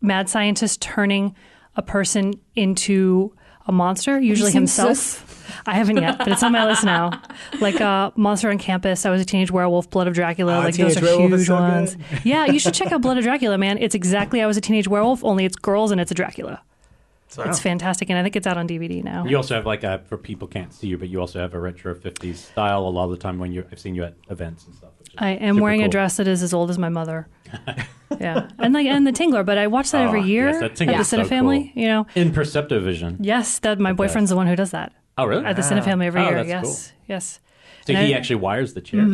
mad scientist turning a person into a monster, usually himself. I haven't yet, but it's on my list now. Like Monster on Campus, I Was a Teenage Werewolf, Blood of Dracula. Like those are huge ones. Good. Yeah, you should check out Blood of Dracula, man. It's exactly I Was a Teenage Werewolf, only it's girls and it's a Dracula. Wow. It's fantastic, and I think it's out on DVD now. You also have like for people can't see you, but you also have a retro 50s style a lot of the time when I've seen you at events and stuff. I am wearing a dress that is as old as my mother. Yeah, and the Tingler, but I watch that every year at the Cinefamily. Cool. In Perceptive Vision. Yes, my boyfriend's the one who does that. Oh, really? At the Cinefamily every year. That's yes, cool. Yes. So he actually wires the chair.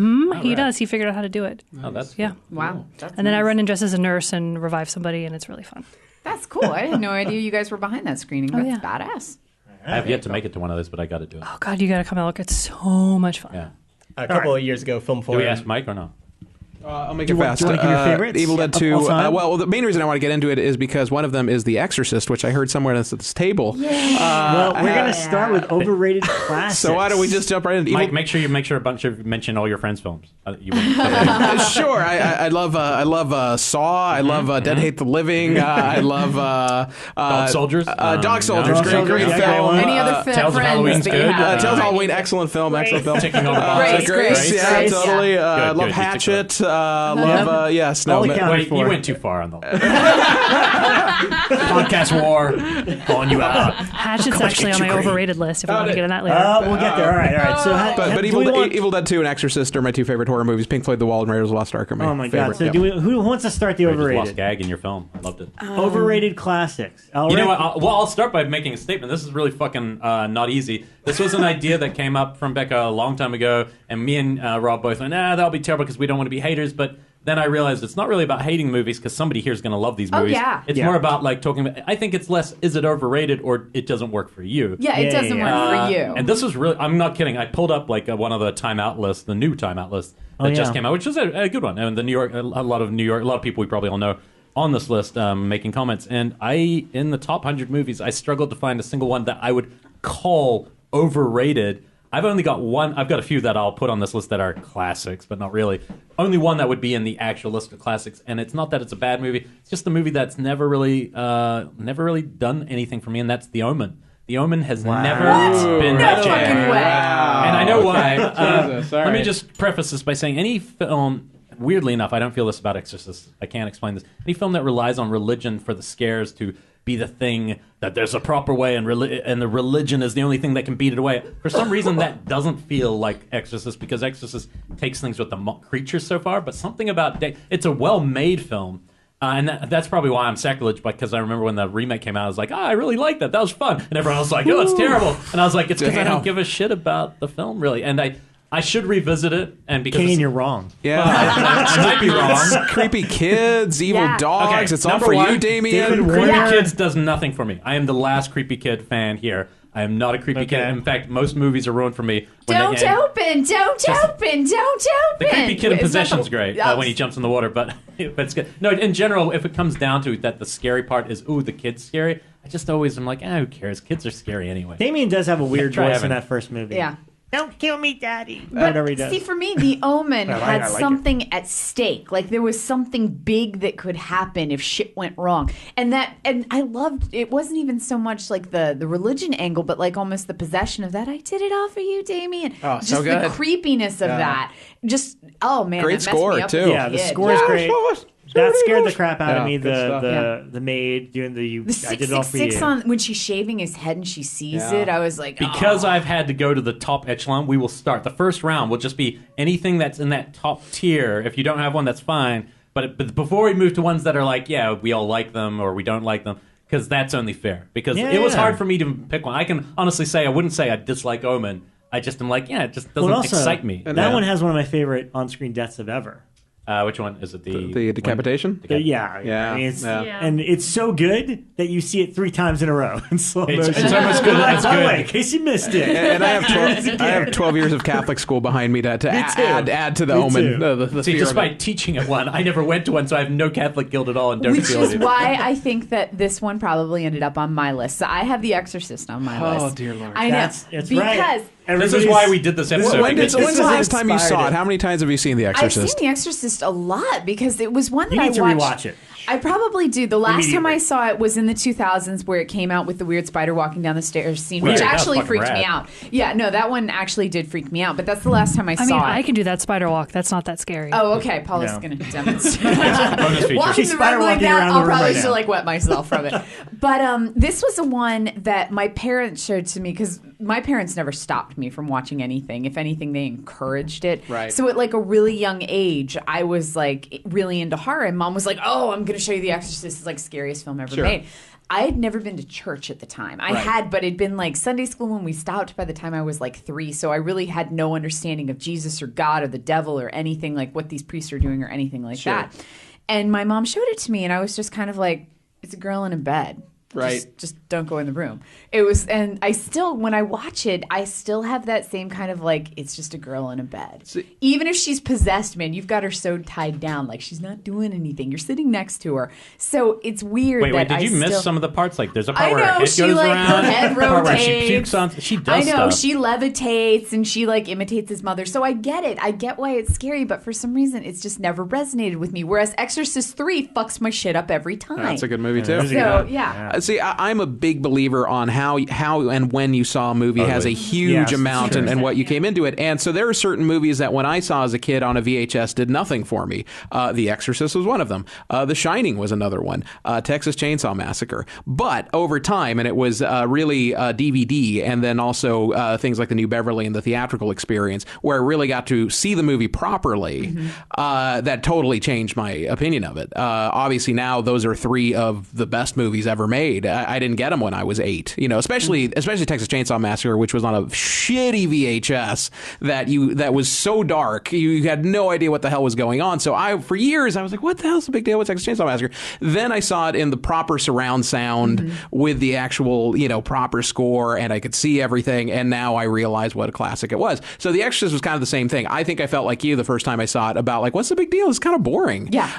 He does. He figured out how to do it. Oh, that's cool. Wow. And then I run in dressed as a nurse and revive somebody, and it's really fun. That's cool. I had no idea you guys were behind that screening. That's badass. I have yet to make it to one of those, but I got to do it. Oh God, you got to come out. Look, it's so much fun. Yeah. A couple of years ago, Film Forum. Do we ask Mike or no? I'll make it fast. Do you want to give your favorites? Evil Dead 2. Well, the main reason I want to get into it is because one of them is The Exorcist, which I heard somewhere at this table. Well, we're going to start with overrated classics. So why don't we just jump right into Mike, make sure a bunch of mention all your friends' films. Sure. I love Saw. I love Dead Hate the Living. I love Dog Soldiers. Dog Soldiers. Great film. Any other Tales of Halloween's good. Tales of Halloween, excellent film. Excellent film. Taking over Box. Grace. Yeah, totally. I love Hatchet. Snow. Wait, you went too far on the podcast war. Calling you out. Hatchet's actually on my overrated list. If we want to get in that later. We'll get there. All right. So, but Evil Dead 2 and Exorcist are my two favorite horror movies. Pink Floyd, The Wall, and Raiders of the Lost Ark are my favorite. So who wants to start the overrated? Lost gag in your film. I loved it. Overrated classics. Elric? You know what? I'll start by making a statement. This is really fucking not easy. This was an idea that came up from Bekah a long time ago, and me and Rob both went, that'll be terrible because we don't want to be haters, but then I realized it's not really about hating movies because somebody here is going to love these movies. It's more about like talking about, I think it's less, is it overrated or it doesn't work for you? Yeah, it doesn't work for you. And this was really, I'm not kidding, I pulled up like one of the Time Out lists, the new Time Out list that just came out, which is a good one. And the New York, a lot of people we probably all know on this list making comments. And in the top 100 movies, I struggled to find a single one that I would call overrated. I've only got one. I've got a few that I'll put on this list that are classics, but not really. Only one that would be in the actual list of classics, and it's not that it's a bad movie. It's just a movie that's never really done anything for me, and that's The Omen. The Omen has never been that jam. And I know why. Let me just preface this by saying any film. Weirdly enough, I don't feel this about Exorcist. I can't explain this. Any film that relies on religion for the scares to be the thing, that there's a proper way and the religion is the only thing that can beat it away. For some reason, that doesn't feel like Exorcist because Exorcist takes things with the creatures so far, but something about it's a well-made film. And that's probably why I'm sacrilege, because I remember when the remake came out, I was like, I really like that. That was fun. And everyone was like, it's terrible. And I was like, it's because I don't give a shit about the film, really. And I should revisit it, and because Kane, you're wrong. Yeah, I might be wrong. Creepy kids, evil dogs. Okay, it's all for you, Damien. Creepy kids does nothing for me. I am the last creepy kid fan here. I am not a creepy kid. In fact, most movies are ruined for me. Don't open! The creepy kid in Possession's great when he jumps in the water, but it's good. No, in general, if it comes down to it, that the scary part is, the kid's scary, I just always am like, who cares? Kids are scary anyway. Damien does have a weird voice in that first movie. Yeah. don't kill me, Daddy. But Whatever he does. see, for me, The Omen had like something at stake. Like there was something big that could happen if shit went wrong. And I loved, it wasn't even so much like the religion angle, but like almost the possession of that. I did it all for you, Damien. Oh, just so good. the creepiness of that. Just, oh man. Great that messed score, me up too. as a Yeah, the kid. score is great. That scared the crap out of me. good The maid doing the The I did it all for you. 666 on when she's shaving his head and she sees it, I was like, Because I've had to go to the top echelon, we will start. The first round will just be anything that's in that top tier. If you don't have one, that's fine. But before we move to ones that are like, yeah, we all like them or we don't like them, because that's only fair. Because it was hard for me to pick one. I can honestly say I wouldn't say I dislike Omen. I just am like, yeah, it just doesn't excite me. That one has one of my favorite on-screen deaths of ever. Which one is it? The decapitation? Yeah. I mean, and it's so good that you see it 3 times in a row in slow motion. It's almost good. That's By the good. way, in case you missed it. And I have 12 years of Catholic school behind me to add to the Omen. The See, fear despite teaching at one, I never went to one, so I have no Catholic guild at all and don't which feel is it. why I think that this one probably ended up on my list. So I have The Exorcist on my list. Oh, dear Lord. I know. That's because right. This is why we did this episode. When's the last time you saw inspired it? How many times have you seen The I've Exorcist? seen The Exorcist a lot because it was one that You I need to watched. rewatch it. I probably do. The last time Immediately. I saw it was in the 2000s where it came out with the weird spider walking down the stairs scene, which Right, that was actually fucking freaked rad. me out. Yeah, no, that one actually did freak me out, but that's the last time I I saw mean, it. I can do that spider walk. That's not that scary. Oh, okay. Paula's No. going to demonstrate. Bonus feature. Walking She's the spider room like walking that, around the I'll room probably right just now. like wet myself from it. But this was the one that my parents showed to me because my parents never stopped me from watching anything. If anything, they encouraged it. Right. So at like a really young age, I was like really into horror, and Mom was like, "Oh, I'm going to show you The Exorcist. It's like scariest film ever made." I had never been to church at the time. I had, but it'd been like Sunday school when we stopped by the time I was like 3. So I really had no understanding of Jesus or God or the devil or anything like what these priests are doing or anything like that. And my mom showed it to me, and I was just kind of like, it's a girl in a bed. Right. Just don't go in the room. It was, and I still, when I watch it, I still have that same kind of like, it's just a girl in a bed. Even if she's possessed, man, you've got her so tied down, like she's not doing anything. You're sitting next to her. So it's weird. Wait, that did you I miss still, some of the parts? Like, there's a part I where her know, head she goes like, around. her head the part where she rotates. pukes on. She does I know, stuff. she levitates and she like imitates his mother. So I get it. I get why it's scary, but for some reason, it's just never resonated with me. Whereas Exorcist 3 fucks my shit up every time. That's a good movie, too. So, yeah. See, I'm a big believer on how and when you saw a movie has a huge amount and what you came into it. And so there are certain movies that when I saw as a kid on a VHS did nothing for me. The Exorcist was one of them. The Shining was another one. Texas Chainsaw Massacre. But over time, and it was really DVD and then also things like the new Beverly and the theatrical experience where I really got to see the movie properly, that totally changed my opinion of it. Obviously now those are 3 of the best movies ever made. I didn't get them when I was 8, you know, especially Texas Chainsaw Massacre, which was on a shitty VHS that was so dark you had no idea what the hell was going on. So for years I was like, what the hell's the big deal with Texas Chainsaw Massacre? Then I saw it in the proper surround sound with the actual, you know, proper score, and I could see everything, and now I realize what a classic it was. So The Exorcist was kind of the same thing. I think I felt like you the first time I saw it about like, what's the big deal? It's kind of boring. Yeah.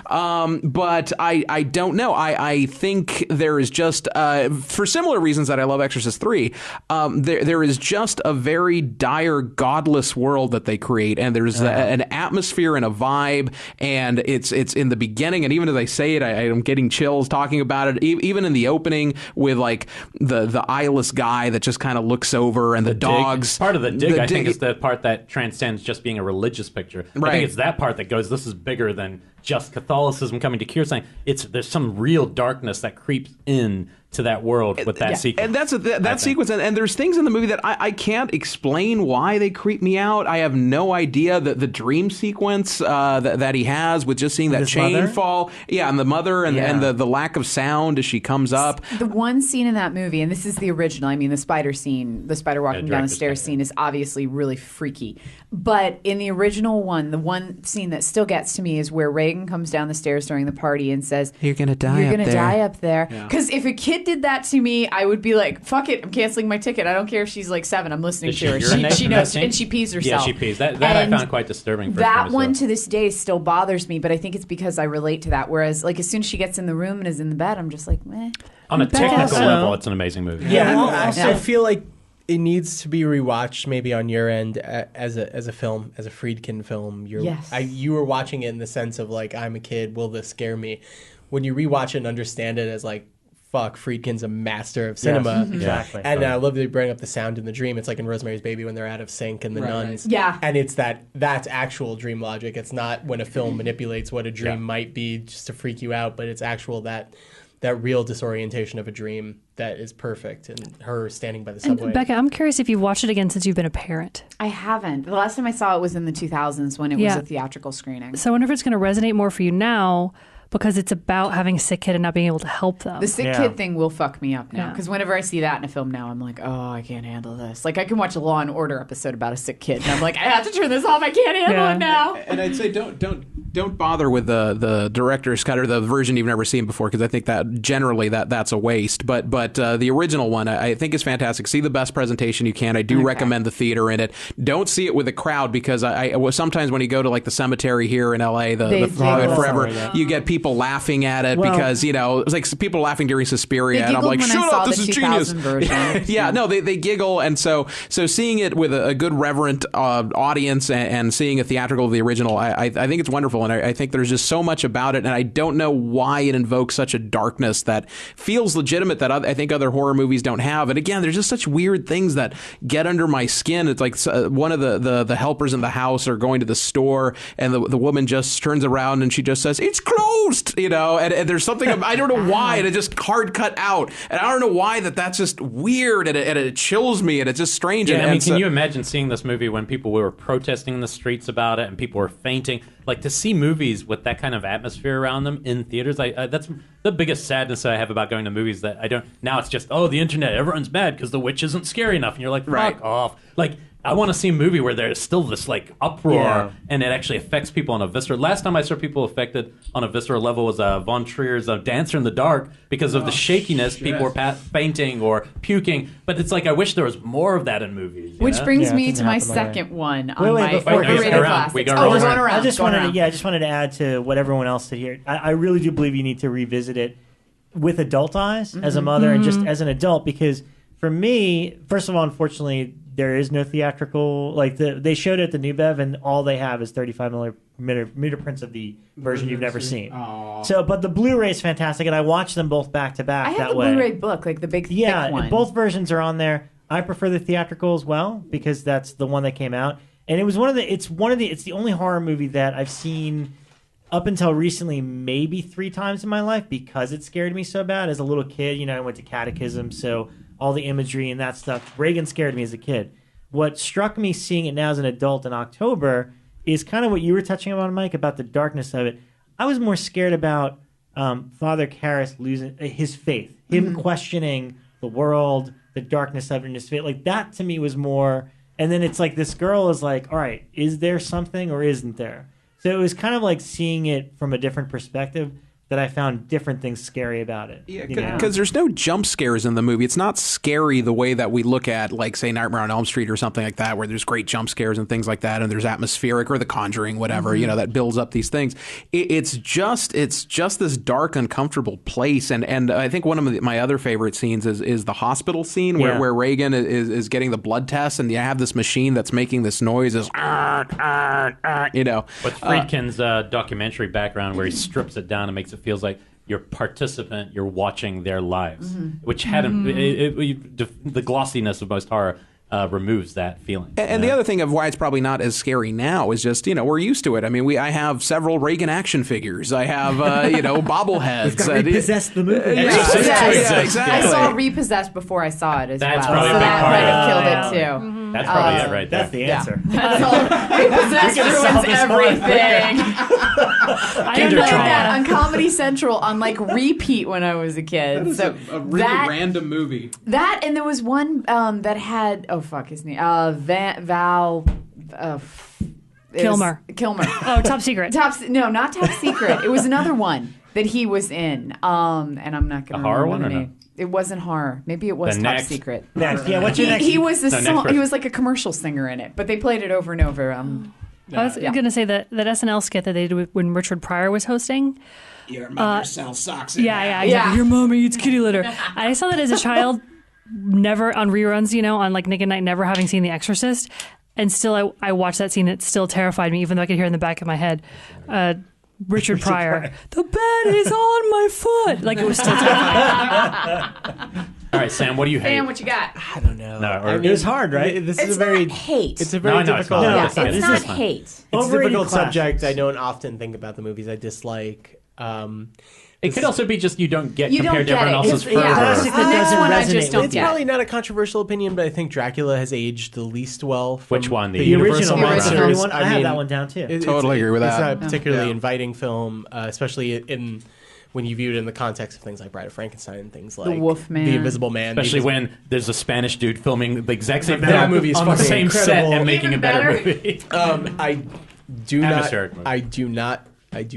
But I don't know. I think there is just for similar reasons that I love Exorcist 3, there is just a very dire, godless world that they create, and there's an atmosphere and a vibe, and it's in the beginning, and even as I say it, I'm getting chills talking about it. Even in the opening with like the eyeless guy that just kind of looks over, and the dogs. Part of the dig, I think, is the part that transcends just being a religious picture. I think it's that part that goes, this is bigger than just Catholicism coming to cure something. There's some real darkness that creeps in to that world with that sequence. And that's that sequence. And there's things in the movie that I can't explain why they creep me out. I have no idea that the dream sequence that he has with just seeing that chain mother? fall. Yeah, and the mother and the lack of sound as she comes up. The one scene in that movie, and this is the original, I mean, the spider scene, the spider walking down the stairs scene is obviously really freaky. But in the original one, the one scene that still gets to me is where Reagan comes down the stairs during the party and says, "You're going to die You're going to die up there." Because if a kid did that to me, I would be like, fuck it, I'm canceling my ticket. I don't care if she's like 7. I'm listening to her. She knows, and she pees herself. Yeah, she pees. That I found quite disturbing. That one to this day still bothers me, but I think it's because I relate to that. Whereas, like, as soon as she gets in the room and is in the bed, I'm just like, meh. On a technical level, it's an amazing movie. Yeah, I also feel like It needs to be rewatched, maybe on your end as a film, as a Friedkin film. You were watching it in the sense of like, I'm a kid. Will this scare me? When you rewatch it and understand it as like, fuck, Friedkin's a master of cinema. Yes, exactly. And I love that you bring up the sound in the dream. It's like in Rosemary's Baby when they're out of sync and the nuns. Yeah. And it's that's actual dream logic. It's not when a film manipulates what a dream might be just to freak you out, but it's actual that real disorientation of a dream that is perfect, and her standing by the subway. And Bekah, I'm curious if you've watched it again since you've been a parent. I haven't. The last time I saw it was in the 2000s when it was a theatrical screening. So I wonder if it's going to resonate more for you now because it's about having a sick kid and not being able to help them. The sick kid thing will fuck me up now because whenever I see that in a film now, I'm like, oh, I can't handle this. Like I can watch a Law and Order episode about a sick kid, and I'm like, I have to turn this off. I can't handle it now. And I'd say don't bother with the director's cut or the version you've never seen before, because I think that generally that's a waste. But the original one I think is fantastic. See the best presentation you can. I do recommend the theater in it. Don't see it with a crowd, because I sometimes when you go to like the cemetery here in LA, the Forever, you get people laughing at it because it's like people laughing during Suspiria, and I'm like, shut up, this is genius. They giggle, and so seeing it with a good reverent audience and seeing a theatrical of the original, I think it's wonderful. And I think there's just so much about it, and I don't know why it invokes such a darkness that feels legitimate that I think other horror movies don't have. And again, there's just such weird things that get under my skin. It's like one of the helpers in the house are going to the store, and the woman just turns around and she just says, "It's closed," and there's something, I don't know why, and it just hard cut out. And I don't know why that's just weird, and it chills me, and it's just strange. Yeah, can you imagine seeing this movie when people were protesting in the streets about it and people were fainting? Like, to see movies with that kind of atmosphere around them in theaters, that's the biggest sadness that I have about going to movies, that I don't... Now it's just, the internet, everyone's mad because The Witch isn't scary enough. And you're like, fuck off. Like, I want to see a movie where there's still this, like, uproar and it actually affects people on a visceral... Last time I saw people affected on a visceral level was Von Trier's Dancer in the Dark, because of the shakiness. People were fainting or puking. But it's like, I wish there was more of that in movies. Which brings me to my second one on my overrated classics. We're going around. I just wanted to add to what everyone else said here. I really do believe you need to revisit it with adult eyes as a mother and just as an adult, because for me, first of all, unfortunately, there is no theatrical, like they showed it at the New Bev, and all they have is 35 millimeter prints of the version you've never seen. Aww. So, but the Blu-ray is fantastic, and I watched them both back to back that way. I have the Blu-ray book, like the big thick one. Both versions are on there. I prefer the theatrical as well, because that's the one that came out, and it's the only horror movie that I've seen up until recently maybe 3 times in my life, because it scared me so bad as a little kid. I went to catechism, so all the imagery and that stuff. Reagan scared me as a kid. What struck me seeing it now as an adult in October is kind of what you were touching on, Mike, about the darkness of it. I was more scared about Father Karras losing his faith, him questioning the world, the darkness of it in his faith. Like, that to me was more... And then it's like this girl is like, all right, is there something or isn't there? So it was kind of like seeing it from a different perspective, that I found different things scary about it. Yeah, because there's no jump scares in the movie. It's not scary the way that we look at, like, say, Nightmare on Elm Street or something like that, where there's great jump scares and things like that, and there's atmospheric, or The Conjuring, whatever, that builds up these things. It's just this dark, uncomfortable place. And I think one of my other favorite scenes is the hospital scene where Reagan is getting the blood test, and you have this machine that's making this noise, With Friedkin's documentary background, where he strips it down and makes it feels like you're a participant, you're watching their lives, which hadn't the glossiness of most horror removes that feeling. And the other thing of why it's probably not as scary now is just, we're used to it. I mean, I have several Reagan action figures. I have, bobbleheads. Repossessed the movie. Exactly. I saw Repossessed before I saw it as That's well. Probably a big that part might have of killed it too. That's probably it right there. That's the answer. Repossessed ruins everything. I did that on Comedy Central on repeat when I was a kid. That is a really random movie. That, and there was one that had his name Val Kilmer. Oh, Top Secret. No, not Top Secret. It was another one that he was in. And I'm not going to remember the name. It wasn't horror. Maybe it was Top Secret. Next. Yeah, what's your next? He was he was like a commercial singer in it, but they played it over and over. I was going to say that SNL skit that they did when Richard Pryor was hosting. Your mother sells socks. Yeah. Your mama eats kitty litter. I saw that as a child. never on reruns, on like Nick at Night, never having seen The Exorcist. And still, I watched that scene. It still terrified me, even though I could hear in the back of my head, Richard Pryor, the bed is on my foot. Like, it was still terrifying. All right, Sam, what do you hate? Sam, what you got? I don't know. It was hard, right? It's not hate. It's a very difficult. It's not hate. It's a difficult subject. I don't often think about the movies I dislike. It could also be just you don't get compared to everyone else's fervor. Classic that doesn't resonate. It's probably not a controversial opinion, but I think Dracula has aged the least well. Which one? The original Monsters one? I have that one down too. Totally agree with that. It's not a particularly inviting film, especially when you view it in the context of things like Bride of Frankenstein and things like The Wolfman, The Invisible Man. Especially when there's a Spanish dude filming the exact same that film movie is on the same incredible. set and making a better movie. I do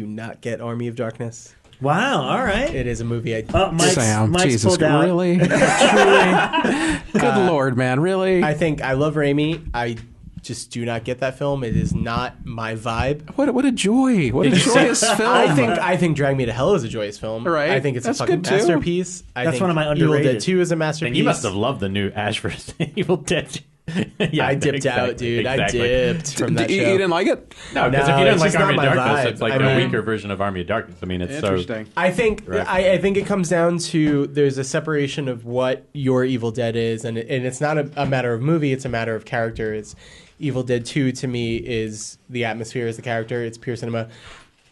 not get Army of Darkness. Wow, all right. It is a movie Mike's Jesus, pulled out. really? Good Lord, man, really? I love Raimi. I just do not get that film. It is not my vibe. What a joy! What a joyous film! I think Drag Me to Hell is a joyous film. Right. I think it's That's a fucking good, too. masterpiece. I That's think one of my Evil underrated. Dead 2 is a masterpiece. And you must have loved the new Ash vs. Evil Dead. Yeah, I dipped out, dude. Exactly. I dipped from that show. You didn't like it? No, because No, if you didn't it's like just Army of not my Darkness, vibe. it's like I a mean- weaker version of Army of Darkness. I mean, it's Interesting. I think Right. I think it comes down to there's a separation of what your Evil Dead is, and it's not a matter of movie; it's a matter of character. It's Evil Dead 2 to me is the atmosphere, is the character, it's pure cinema.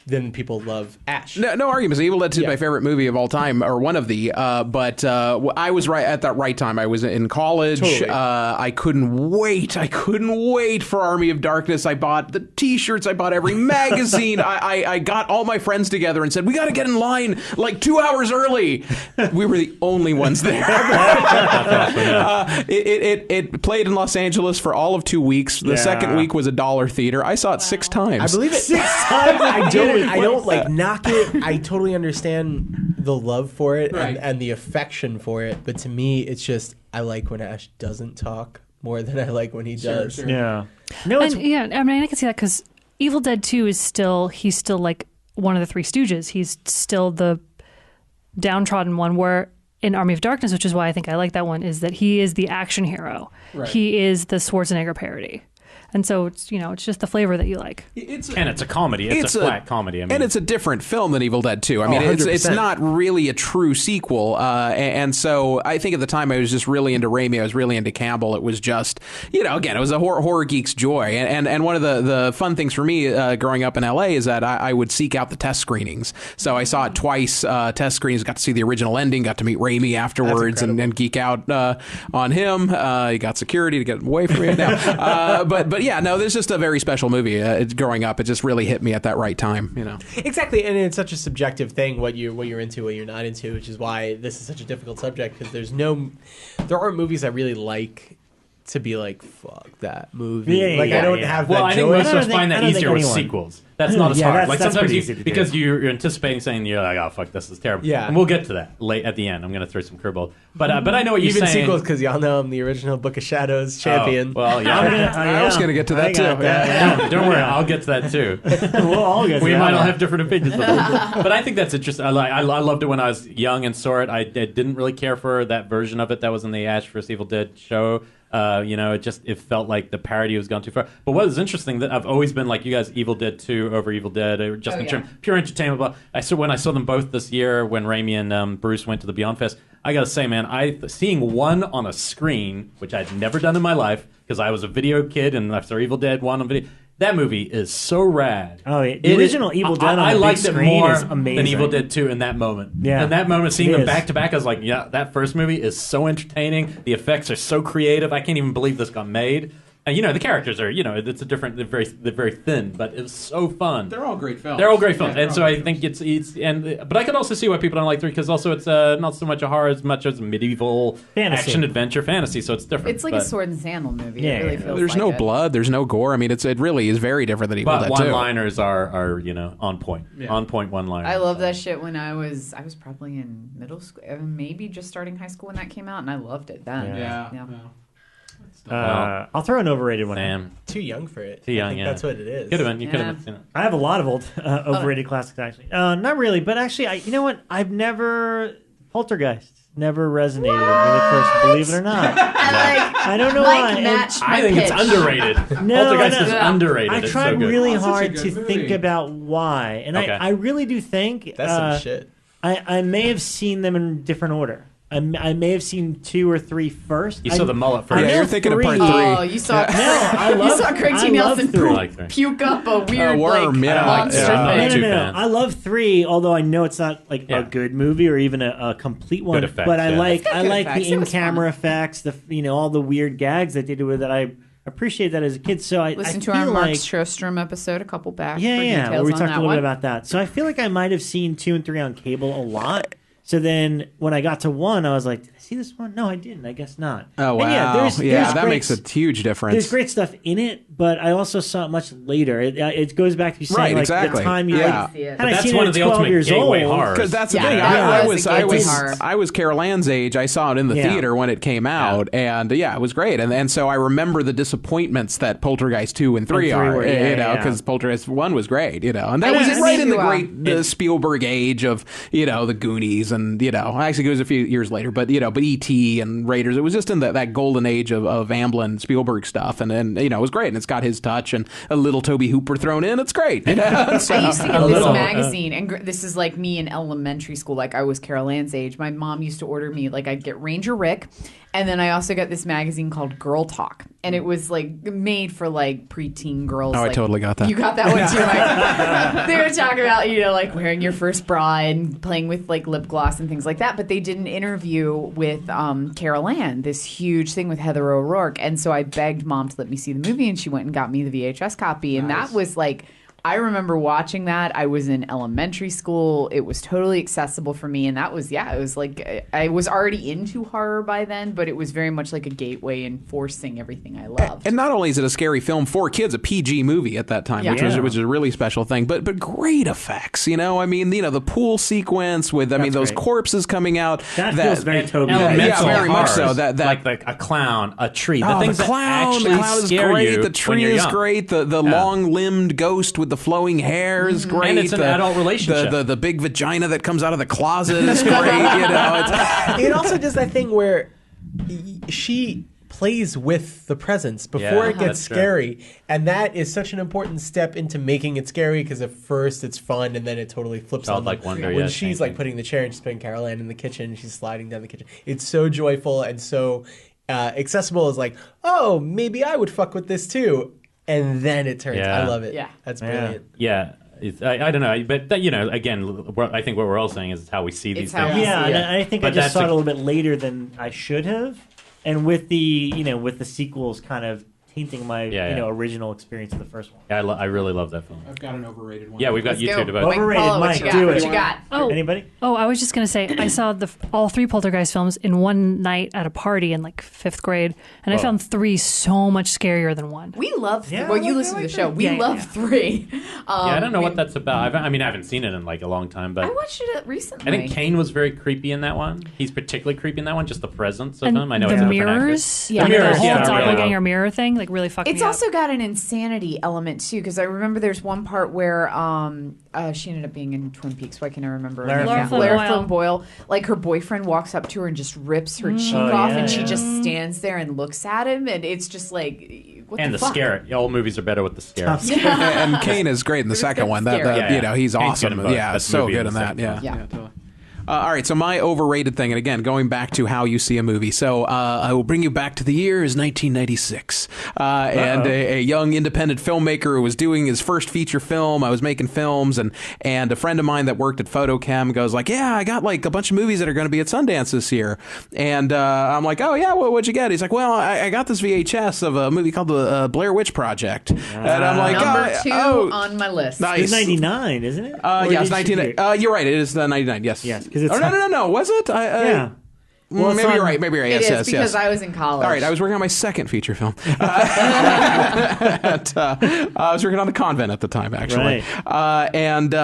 Then people love Ash. No arguments. Evil Dead 2 is my favorite movie of all time, or one of the. But I was right at that right time. I was in college. Totally. I couldn't wait. I couldn't wait for Army of Darkness. I bought the T-shirts. I bought every magazine. I got all my friends together and said, "We got to get in line like 2 hours early." We were the only ones there. It played in Los Angeles for all of 2 weeks. The second week was a dollar theater. I saw it 6 times. I believe it 6 times. I don't like knock it. I totally understand the love for it and the affection for it, but to me, it's just I like when Ash doesn't talk more than I like when he does. Sure. Yeah. No, it's I mean, I can see that because Evil Dead 2 he's still like one of the Three Stooges. He's still the downtrodden one, where in Army of Darkness, which is why I think I like that one, is that he is the action hero. Right. He is the Schwarzenegger parody. And so it's it's just the flavor that you like. It's a comedy. It's a flat comedy. I mean, and it's a different film than Evil Dead 2. I mean, it's not really a true sequel. And so I think at the time I was just really into Raimi. I was really into Campbell. It was just, again, it was a horror geek's joy. And one of the fun things for me growing up in LA is that I would seek out the test screenings. So I saw it twice, test screenings, got to see the original ending, got to meet Raimi afterwards and geek out on him. He got security to get him away from me now. But yeah, no, this is just a very special movie. Growing up, it just really hit me at that right time. Exactly, and it's such a subjective thing what you're into, what you're not into, which is why this is such a difficult subject because there aren't movies I really like to be like fuck that movie. I don't have that Well, I think joy. most of us find that easier with anyone. sequels. That's not as hard. Like that's sometimes pretty easy to do. because you're anticipating saying you're like, oh fuck, this is terrible. Yeah. And we'll get to that late at the end. I'm going to throw some curveball, but I know what you're Even saying. sequels because y'all know I'm the original Book of Shadows champion. Oh, well, yeah. I was going to get to that too. Don't worry, I'll get to that too. We'll all get to We that might all one. have different opinions, but I think that's interesting. I loved it when I was young and saw it. I didn't really care for that version of it that was in the Ash vs. Evil Dead show. It felt like the parody was gone too far. But what is interesting that I've always been like you guys, Evil Dead 2 over Evil Dead, just in terms pure entertainment. But when I saw them both this year, when Raimi and Bruce went to the Beyond Fest, I gotta say, man, seeing one on a screen, which I'd never done in my life because I was a video kid and I saw Evil Dead 1 on video. That movie is so rad. Oh, yeah. The original Evil Dead on the liked big it screen more is amazing. than Evil Dead 2 in that moment. Yeah. In that moment, seeing It them is. back to back, I was like, yeah, that first movie is so entertaining. The effects are so creative. I can't even believe this got made. And the characters are, it's a different. They're very thin, but it was so fun. They're all great films. They're all great films, and so I think but I could also see why people don't like 3 because also it's not so much a horror as much as medieval Fantasy. action adventure fantasy, so it's different. It's like a sword and sandal movie. Yeah, It really feels There's like no it. blood. There's no gore. I mean, it really is very different than Evil But Dead 2. one-liners are on point. On point one-liners. I love that shit. When I was probably in middle school, maybe just starting high school when that came out, and I loved it then. Yeah. I'll throw an overrated one. Sam. Too young for it. Too young, I think yeah. that's what it is. Could have been. You could have been. I have a lot of old overrated classics actually. Not really, but actually, you know what? I've never Poltergeist never resonated with me at first, believe it or not. I don't know why. I think it's underrated. Poltergeist is underrated. I tried so really hard to think about why, and I really do think that's some shit. I may have seen them in different order. I may have seen 2 or 3 first. You saw the mullet first. Yeah, you're thinking of part 3. Oh, you saw Craig T. Nelson puke up a weird worm. Monster thing. No. I love 3, although I know it's not like a good movie or even a complete one. Good effects, but I like effects. the in-camera effects, all the weird gags that they did with it. I appreciate that as a kid. So I listened to feel our Mark like, Strostrom episode a couple back. Yeah, where we talked a little bit about that. So I feel like I might have seen 2 and 3 on cable a lot. So then when I got to 1, I was like, did I see this one? No, I didn't. I guess not. Oh, wow. And there's that makes a huge difference. There's great stuff in it, but I also saw it much later. It goes back to saying the time you But that's one of the ultimate gateway horrors. Because that's the thing. I was Carol Ann's age. I saw it in the theater when it came out, and it was great. And so I remember the disappointments that Poltergeist 2 and 3 are, because Poltergeist 1 was great, and that was right in the great Spielberg age of, the Goonies. And actually it was a few years later, but E.T. and Raiders, it was just in that golden age of Amblin Spielberg stuff, and it was great, and it's got his touch and a little Toby Hooper thrown in. It's great. I used to get this magazine, and this is like me in elementary school. Like I was Carol Ann's age. My mom used to order me I'd get Ranger Rick, and then I also got this magazine called Girl Talk, and it was made for preteen girls. Oh, I totally got that. You got that one too. They were talking about wearing your first bra and playing with lip gloss and things like that, but they did an interview with Carol Ann, this huge thing with Heather O'Rourke, and so I begged Mom to let me see the movie, and she went and got me the VHS copy, and that was I remember watching that. I was in elementary school. It was totally accessible for me, and that was it was I was already into horror by then, but it was very much like a gateway enforcing everything I loved. And not only is it a scary film for kids, a PG movie at that time, which was a really special thing, but great effects. The pool sequence with those corpses coming out. That feels very Toby. Very much so. That like a clown, a tree. The things that actually the clown is scare great. you The tree is great. The long-limbed ghost with the flowing hair is great. And it's an adult relationship. The big vagina that comes out of the closet is great. It also does that thing where she plays with the presence before it gets scary, and that is such an important step into making it scary, because at first it's fun and then it totally flips on wonder, when she's putting the chair and she's putting Carol Ann in the kitchen and she's sliding down the kitchen. It's so joyful and so accessible. As oh, maybe I would fuck with this too. And then it turns. I love it. Yeah, that's brilliant. Yeah, I don't know, but again, I think what we're all saying is how we see these things. And I think I just saw it a little bit later than I should have, and with the with the sequels kind of tainting my original experience of the first one. Yeah, I really love that film. I've got an overrated one. Yeah, we've got you two to vote. Overrated, Mike. Do it. What you got? Oh, anybody? Oh, I was just gonna say I saw all 3 Poltergeist films in one night at a party in 5th grade, and I found 3 so much scarier than 1. We love. Well, you listen to the show. We love 3. I don't know what that's about. I haven't seen it in a long time, but I watched it recently. I think Kane was very creepy in that one. He's particularly creepy in that one. Just the presence of him. I know the it's a mirrors. The mirrors. The whole doppelganger mirror thing really fucked me up. It's also got an insanity element too, because I remember there's one part where she ended up being in Twin Peaks. Why can't I remember? Lara Flynn Boyle. Her boyfriend walks up to her and just rips her cheek off, and she just stands there and looks at him, and it's just what and the fuck? Scare. All movies are better with the scare. And Kane is great in the second one. He's awesome. That's so good in that. Yeah, totally. All right, so my overrated thing, and again, going back to how you see a movie. So I will bring you back to the year is 1996. And a young independent filmmaker who was doing his first feature film. I was making films, and a friend of mine that worked at Photochem goes I got a bunch of movies that are going to be at Sundance this year. And I'm like, oh, yeah, what'd you get? He's like, well, I got this VHS of a movie called The Blair Witch Project. And I'm like, number 2 on my list. Nice. It's 99, isn't it? Yes, 19. You're right, it is 99, yes. Yes. No. Was it? Yeah. Well, maybe you're right. Maybe you're right. It Yes, is because I was in college. All right, I was working on my second feature film. I was working on The Convent at the time, actually. Right. And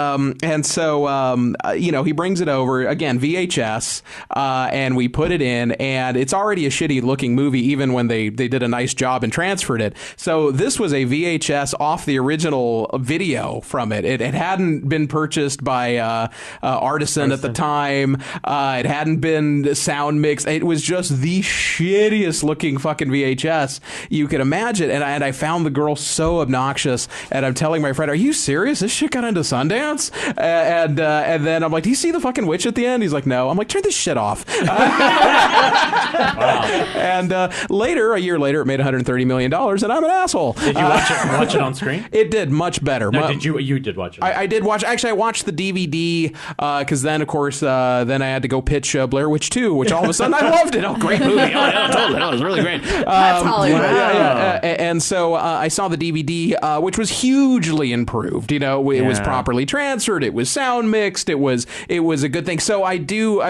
so he brings it over again, VHS, and we put it in, and it's already a shitty looking movie, even when they did a nice job and transferred it. So this was a VHS off the original video from it. It hadn't been purchased by Artisan at the time. It hadn't been sound mixed. It was just the shittiest looking fucking VHS you could imagine. And I found the girl so obnoxious. And I'm telling my friend, "Are you serious? This shit got into Sundance?" And then I'm like, "Do you see the fucking witch at the end?" He's like, "No." I'm like, "Turn this shit off." Wow. And a year later, it made $130 million, and I'm an asshole. Did you watch it on screen? It did much better. No, you did watch it? I did watch. Actually, I watched the DVD because then, of course, then I had to go pitch Blair Witch 2, which all of a sudden I loved it. Oh, great movie! Totally, it was really great. That's Hollywood. And so I saw the DVD, which was hugely improved. It was properly transferred. It was sound mixed. It was a good thing. So I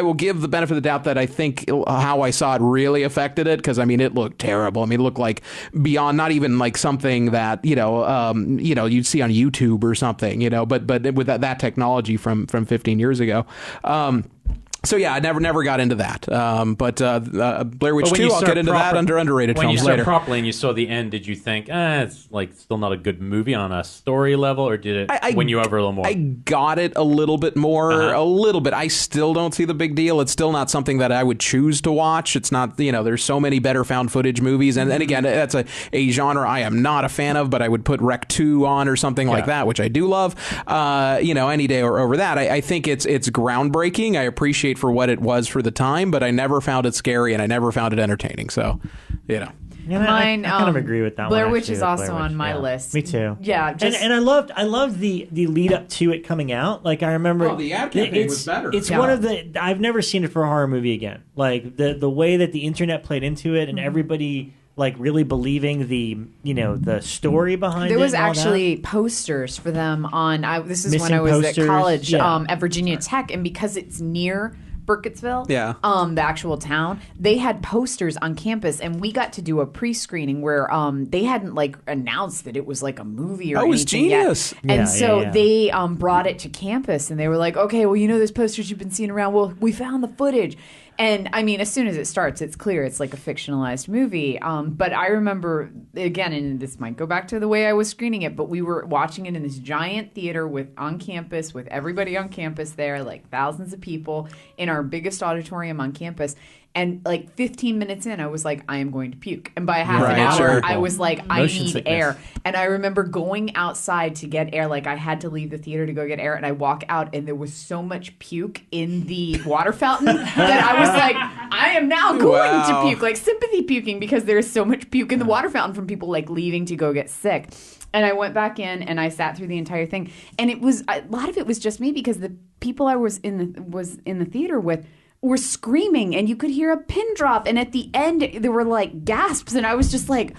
will give the benefit of the doubt that I think how I saw it really affected it, because it looked terrible. It looked like beyond, not even like something that you'd see on YouTube or something. But with that technology from 15 years ago. So yeah, I never got into that. But Blair Witch 2, I'll get into that under underrated films later. When you saw properly and you saw the end, did you think, it's like still not a good movie on a story level, or did it win you over a little more? I got it a little bit more, a little bit. I still don't see the big deal. It's still not something that I would choose to watch. It's not, there's so many better found footage movies, and again, that's a genre I am not a fan of, but I would put Rec 2 on or something like that, which I do love. Any day or over that. I think it's groundbreaking. I appreciate for what it was for the time, but I never found it scary and I never found it entertaining. So, Yeah, I kind of agree with that. Blair one. Witch is also on my list. Me too. Yeah, and I loved the lead up to it coming out. Like I remember, the ad campaign was better. It's one of the I've never seen it for a horror movie again. Like the way that the internet played into it and everybody like really believing the story behind it. There was actually posters for them on. This is when I was at college at Virginia Tech, and because it's near Burkittsville, the actual town, they had posters on campus, and we got to do a pre-screening where they hadn't like announced that it was like a movie or anything. It was genius. Yet. And so they brought it to campus, and they were like, "Okay, well, those posters you've been seeing around. Well, we found the footage." And as soon as it starts, it's clear it's like a fictionalized movie. But I remember, again, and this might go back to the way I was screening it, but we were watching it in this giant theater on campus with everybody on campus there, like thousands of people in our biggest auditorium on campus. And like 15 minutes in, I was like, I am going to puke. And by half an hour, I was like, I need air. And I remember going outside to get air. Like I had to leave the theater to go get air. And I walk out and there was so much puke in the water fountain that I was like, I am now going to puke. Like sympathy puking, because there is so much puke in the water fountain from people like leaving to go get sick. And I went back in and I sat through the entire thing. And it was a lot of it was just me, because the people I was in the theater with were screaming, and you could hear a pin drop, and at the end there were like gasps, and I was just like,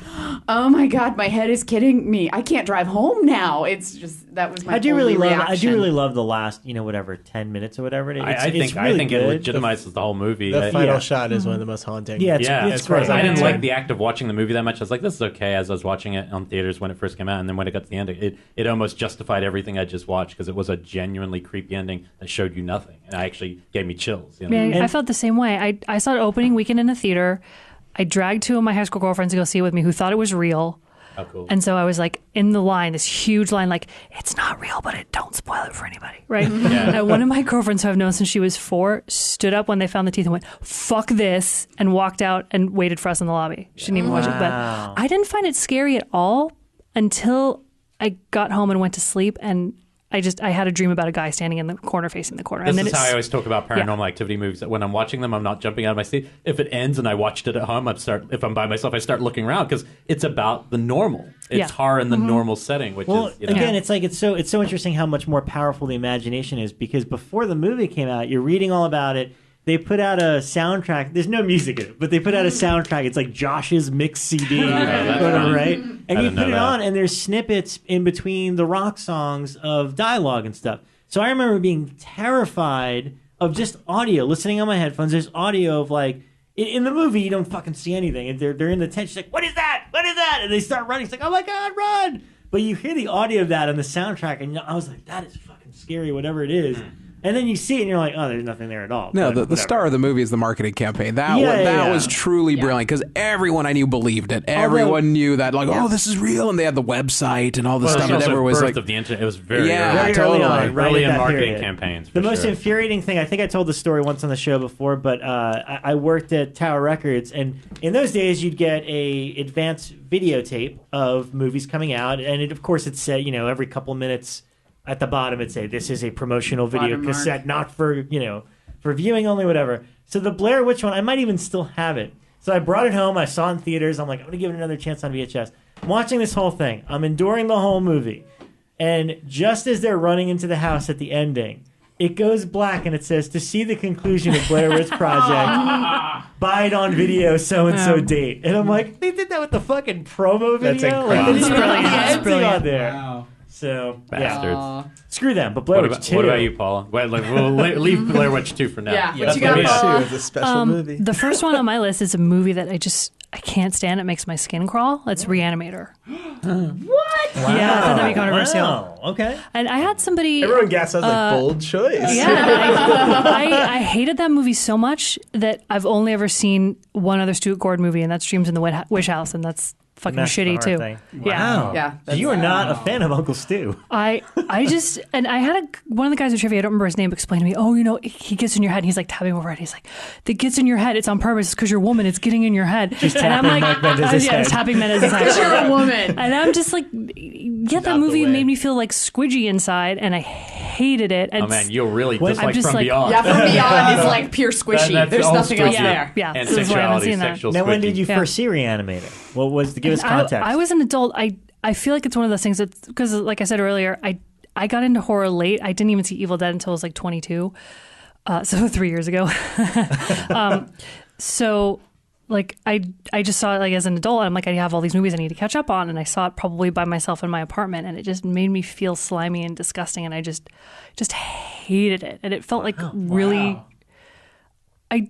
oh my god, my head is kidding me, I can't drive home now. It's just, that was my only reaction. I do really love the last 10 minutes or whatever it is. I think it legitimizes the whole movie. The final shot is one of the most haunting. It's great. I didn't like the act of watching the movie that much. I was like, this is okay, as I was watching it on theaters when it first came out, and then when it got to the end, it almost justified everything I just watched, because it was a genuinely creepy ending that showed you nothing, and actually gave me chills. I felt the same way. I saw it opening weekend in a theater. I dragged two of my high school girlfriends to go see it with me who thought it was real. Oh, cool. And so I was like in the line, this huge line, like, it's not real, but don't spoil it for anybody, right? And one of my girlfriends who I've known since she was 4 stood up when they found the teeth and went, fuck this, and walked out and waited for us in the lobby. She didn't even watch it. But I didn't find it scary at all until I got home and went to sleep, and I had a dream about a guy standing in the corner facing the corner. This is how I always talk about paranormal activity movies. That when I'm watching them, I'm not jumping out of my seat. If it ends and I watched it at home, if I'm by myself, I start looking around, because it's about the normal. It's horror in the normal setting, which is again, it's like it's so interesting how much more powerful the imagination is, because before the movie came out, you're reading all about it. They put out a soundtrack. There's no music in it, but they put out a soundtrack. It's like Josh's mix CD, right? And you put it on, and there's snippets in between the rock songs of dialogue and stuff. So I remember being terrified of just audio. Listening on my headphones, there's audio of like in the movie you don't fucking see anything, and they're in the tent. She's like, "What is that? What is that?" And they start running. It's like, "Oh my god, run!" But you hear the audio of that on the soundtrack, and I was like, "That is fucking scary, whatever it is." And then you see it, and you're like, "Oh, there's nothing there at all." No, the star of the movie is the marketing campaign. That was truly brilliant because everyone I knew believed it. Everyone knew that, like, oh, this is real, and they had the website and all this stuff. It was was like of the internet. It was very totally early in marketing campaigns. The most infuriating thing, I think I told the story once on the show before, but I worked at Tower Records, and in those days you'd get a advanced videotape of movies coming out, and of course it said, every couple minutes. At the bottom, it'd say, "This is a promotional video cassette, not for, for viewing only, whatever." So the Blair Witch one, I might even still have it. So I brought it home. I saw it in theaters. I'm like, I'm going to give it another chance on VHS. I'm watching this whole thing. I'm enduring the whole movie. And just as they're running into the house at the ending, it goes black and it says, "To see the conclusion of Blair Witch Project, buy it on video, so-and-so date." And I'm like, they did that with the fucking promo video? That's incredible. Like, they didn't Brilliant. have the ending on there. Wow. So, bastards. Screw them, but Blair Witch 2. What about you, Paula? We'll leave Blair Witch 2 for now. Yeah, What you got, Paula? It's a special movie. The first one on my list is a movie that I can't stand. It makes my skin crawl. It's Re-Animator. What? Wow. Yeah, I thought that'd be controversial. Wow. Okay. And I had somebody... Everyone gasped. I was like, bold choice. Yeah, I hated that movie so much that I've only ever seen one other Stuart Gordon movie, and that's Dreams in the Wish House, and that's fucking shitty too. Thing. Yeah. Wow. Yeah. So you are not a fan of Uncle Stu. I just, and I had one of the guys in trivia, I don't remember his name, explain to me, he gets in your head, and he's like tapping over it. He's like, "That gets in your head. It's on purpose because you're a woman. It's getting in your head." Just and I'm tapping like, Mike Mendez's head. tapping Mendez's head. Because you're a woman. And I'm just like, that movie made me feel like squidgy inside, and I hated it. And Oh man, you'll really What? dislike I'm just From like- Beyond. Yeah, From Beyond is like pure squishy. That's There's all nothing else squishy. there. Yeah, And this is why I haven't sexuality, seen that. sexual Now, when did you Yeah. first see Re-Animator? What was, give us context. I was an adult. I feel like it's one of those things that, because like I said earlier, I got into horror late. I didn't even see Evil Dead until I was like 22. So 3 years ago. So like I just saw it like as an adult, and I'm like, I have all these movies I need to catch up on, and I saw it probably by myself in my apartment, and it just made me feel slimy and disgusting, and I just hated it. And it felt like really I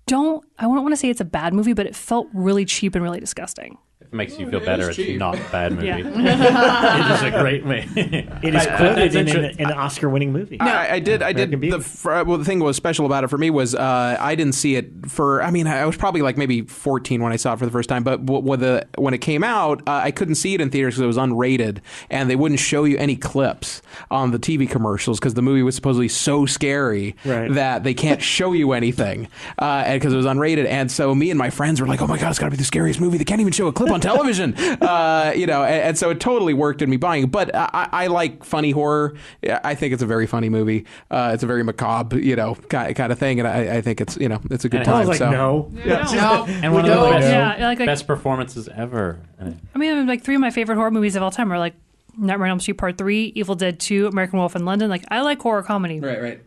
don't want to say it's a bad movie, but it felt really cheap and really disgusting. If it makes you feel better, it's not a bad movie. Yeah. It is a great movie. It is quoted in an Oscar-winning movie. I did. Beauty. The thing that was special about it for me was I didn't see it for. I mean, I was probably like maybe 14 when I saw it for the first time. But when it came out, I couldn't see it in theaters because it was unrated, and they wouldn't show you any clips on the TV commercials because the movie was supposedly so scary that they can't show you anything because it was unrated. And so me and my friends were like, "Oh my god, it's got to be the scariest movie! They can't even show a clip on television." And so it totally worked in me buying it. But I like funny horror. I think it's a very funny movie. It's a very macabre, kind of thing, and I think it's it's a good time. I was like, so. no. No. And one of the like best performances ever. I mean, like 3 of my favorite horror movies of all time are like Nightmare on Elm Street Part 3, Evil Dead 2, American Wolf in London. Like, I like horror comedy. Right.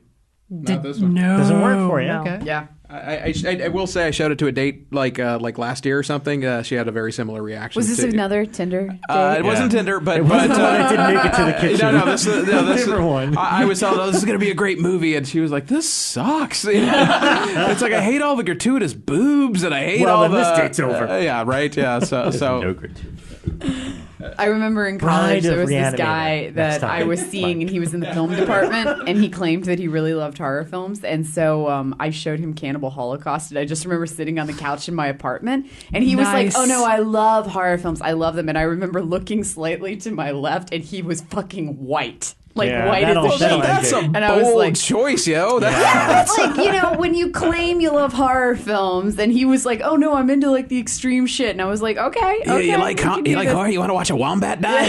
Not this one. No, Doesn't work for you. no. Okay. Yeah. I will say I showed it to a date like last year or something. She had a very similar reaction. Was this to, another Tinder date? It wasn't Tinder, but It didn't make it to the kitchen. No, this Different one. I was telling her, this is going to be a great movie, and she was like, "This sucks." It's like, I hate all the gratuitous boobs, and I hate all the. Well, then this date's over. Yeah, right. Yeah, so No gratuity. I remember in college Bride there of was this Re-Animator. guy Next that topic. I was seeing, and he was in the film department, and he claimed that he really loved horror films. And so I showed him Cannibal Holocaust, and I just remember sitting on the couch in my apartment, and he was like, Nice. "Oh no, I love horror films. I love them." And I remember looking slightly to my left, and he was fucking white. Like Yeah, white as that'll- a that'll sheet. that's a And I was bold like- choice, yo. It's like, when you claim you love horror films, and he was like, "Oh no, I'm into like the extreme shit," and I was like, "Okay, Yeah, okay, you like we can do this. horror? You want to watch a wombat die?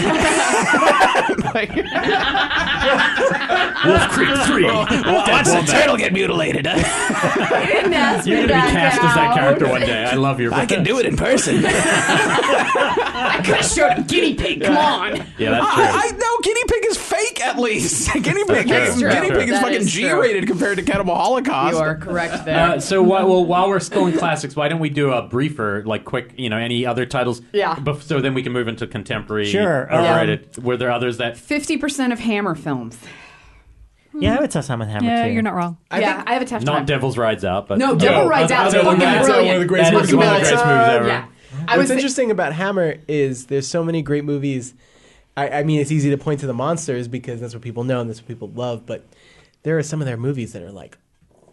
Wolf Creek 3. Watch the turtle get mutilated. You didn't ask You're me going to be cast as that out. character one day. I love your I can do it in person. I could have showed him guinea pig. Come on. Yeah, that's true. I know guinea pig is fake at least. Guinea pig That's true. is That fucking is true. G-rated compared to Cannibal Holocaust. You are correct there. So while we're still in classics, why don't we do a briefer, like quick, any other titles? Yeah. So then we can move into contemporary. Sure. Overrated. Were there others that? 50% of Hammer films. Yeah, I would tough time with Hammer Yeah, too. you're not wrong. I have a tough time. Not Devil's Rides Out, but No, Devil Rides Out is fucking brilliant. one of the greatest movies ever. Yeah. What's interesting about Hammer is there's so many great movies. I mean, it's easy to point to the monsters because that's what people know and that's what people love, but there are some of their movies that are like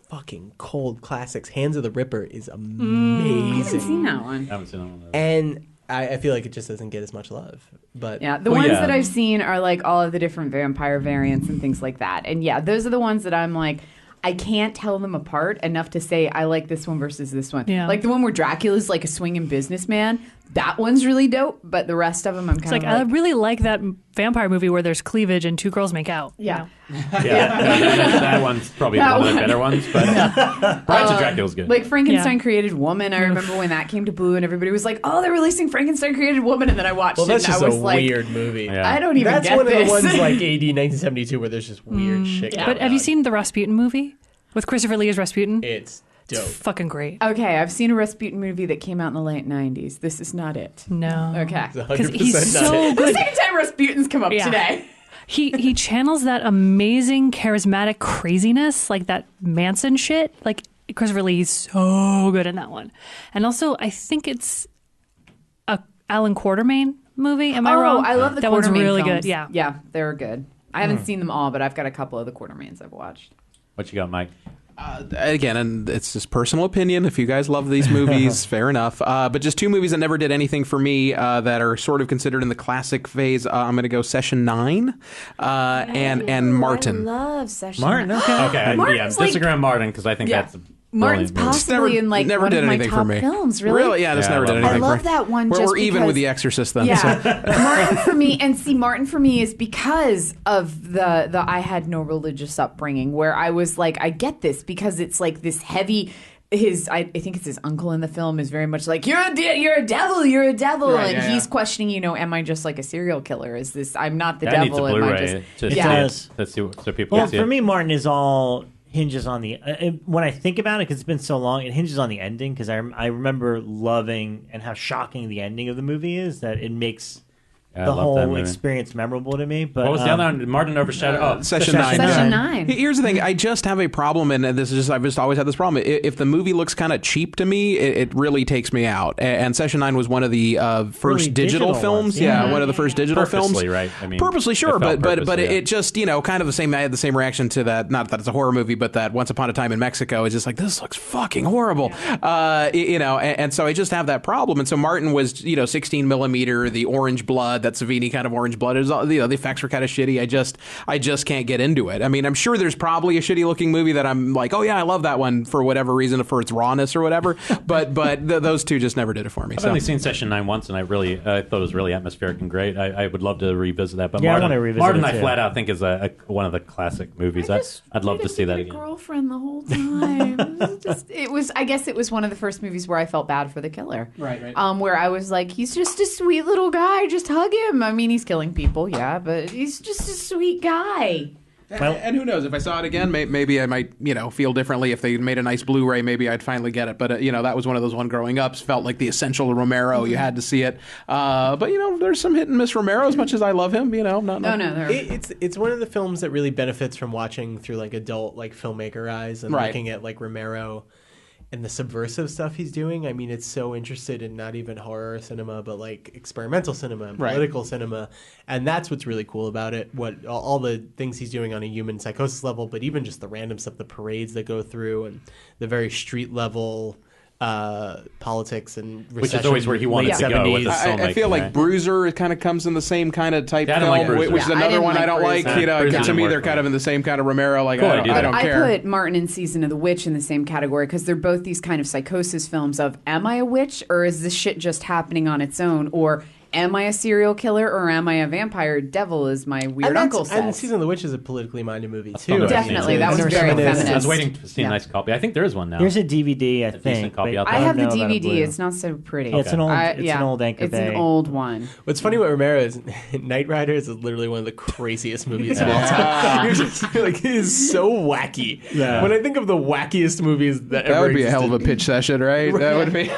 fucking cold classics. Hands of the Ripper is amazing. I haven't seen that one. I haven't seen that one. And I feel like it just doesn't get as much love. But yeah, the ones that I've seen are like all of the different vampire variants and things like that. And yeah, those are the ones that I'm like, I can't tell them apart enough to say I like this one versus this one. Yeah. Like the one where Dracula's like a swinging businessman. That one's really dope, but the rest of them I'm kind of like... I really like that vampire movie where there's cleavage and two girls make out. Yeah. That one's probably one of the better ones, but Brides of Dracula's good. Like Frankenstein Created Woman, I remember when that came to Blue and everybody was like, oh, they're releasing Frankenstein Created Woman, and then I watched it and I was like... weird movie. Yeah. I don't even That's get one this. of the ones like AD 1972 where there's just weird shit going But have on. you seen the Rasputin movie with Christopher Lee as Rasputin? It's dope. Fucking great. Okay, I've seen a Rasputin movie that came out in the late 90s. This is not it. No. Okay. It's 100% Because he's so The good. second time Rasputin's come up Yeah. today. He channels that amazing charismatic craziness, like that Manson shit. Like Christopher Lee's so good in that one. And also, I think it's a Alan Quartermain movie. Am I wrong? I love the that one's Quartermain really films. good. Yeah. Yeah, they're good. I haven't seen them all, but I've got a couple of the Quartermains I've watched. What you got, Mike? Again, and it's just personal opinion. If you guys love these movies, fair enough. But just two movies that never did anything for me that are sort of considered in the classic phase. I'm going to go Session 9 and Martin. I love Session Martin, okay. Okay, Martin's like- disagree on Martin because I think Yeah. that's a Martin's brilliant movie. possibly in like never one did of my anything for top me. films. Really? Yeah, this Yeah, never I did love anything. I love for that one. We're just even because- with The Exorcist then. Yeah, So. Martin for me, and see, Martin for me is because of the I had no religious upbringing, where I was like, I get this because it's like this heavy. I think it's his uncle in the film is very much like you're a devil, Right, and yeah, he's yeah. questioning, am I just like a serial killer? Is this I'm not the That needs a devil? Am I Blu-ray just to see yeah. it. Let's see so people Well, can see for it. me, Martin is all hinges on the when I think about it, because it's been so long, it hinges on the ending, because I remember loving and how shocking the ending of the movie is, that it makes Yeah, I the love that whole movie. experience memorable to me. But What was the other one? Martin overshadowed. Session 9. Session 9. Here's the thing. I just have a problem, and this is just I've just always had this problem. If the movie looks kind of cheap to me, it really takes me out. And Session 9 was one of the first Early digital digital films. ones, yeah. One of the first digital films. Purposely, right? I mean, Purposely, sure, it felt but purposely, it just kind of the same. I had the same reaction to that. Not that it's a horror movie, but that Once Upon a Time in Mexico is just like, this looks fucking horrible. And so I just have that problem. And so Martin was 16 millimeter, the orange blood, that Savini kind of orange blood. It was all, the effects were kind of shitty. I just can't get into it. I mean, I'm sure there's probably a shitty looking movie that I'm like, oh yeah, I love that one for whatever reason, for its rawness or whatever. But those two just never did it for me. I've only seen Session 9 once, and I thought it was really atmospheric and great. I would love to revisit that. But Yeah, I Martin, wanna revisit Martin it, I too. flat out think is one of the classic movies. I'd love to see that My again. girlfriend the whole time. I guess it was one of the first movies where I felt bad for the killer. Right. Where I was like, he's just a sweet little guy. Just hug him. I mean, he's killing people, yeah, but he's just a sweet guy. And who knows, if I saw it again, maybe I might, feel differently. If they made a nice Blu-ray, maybe I'd finally get it. But, that was one of those growing up. Felt like the essential Romero. You had to see it. But, there's some hit and miss Romero, as much as I love him, It's one of the films that really benefits from watching through adult filmmaker eyes and Right. looking at Romero and the subversive stuff he's doing. I mean, it's so interested in not even horror cinema, but experimental cinema and Right. political cinema, and that's what's really cool about it. What all the things he's doing on a human psychosis level, but even just the random stuff, the parades that go through, and the very street level politics and recession, Which is always where he wanted late to go with 70s. his I feel like right? Bruiser kind of comes in the same kind of type Yeah, I don't like film, Bruiser. which is Yeah, I another didn't one like I don't like. Bruiser. Bruiser To didn't me, work they're for kind me. of in the same kind of Romero. Cool idea, I don't I care. put Martin and Season of the Witch in the same category because they're both these kind of psychosis films of, am I a witch or is this shit just happening on its own? Or am I a serial killer or am I a vampire devil, as my weird uncle And says. Season of the Witch is a politically minded movie That's too. probably Definitely, that was It's very feminist. feminist. I was waiting to see Yeah. a nice copy. I think there is one now. Here's a DVD, I decent think. copy but out there. I have the don't know about a DVD. Blu. It's not so pretty. Yeah, it's an old. It's an old Anchor It's Bay. an old one. What's funny about Romero is Knight Rider is literally one of the craziest movies of all time. You're just it is so wacky. Yeah. When I think of the wackiest movies that ever That would be a hell of a existed, pitch session, right? That would be.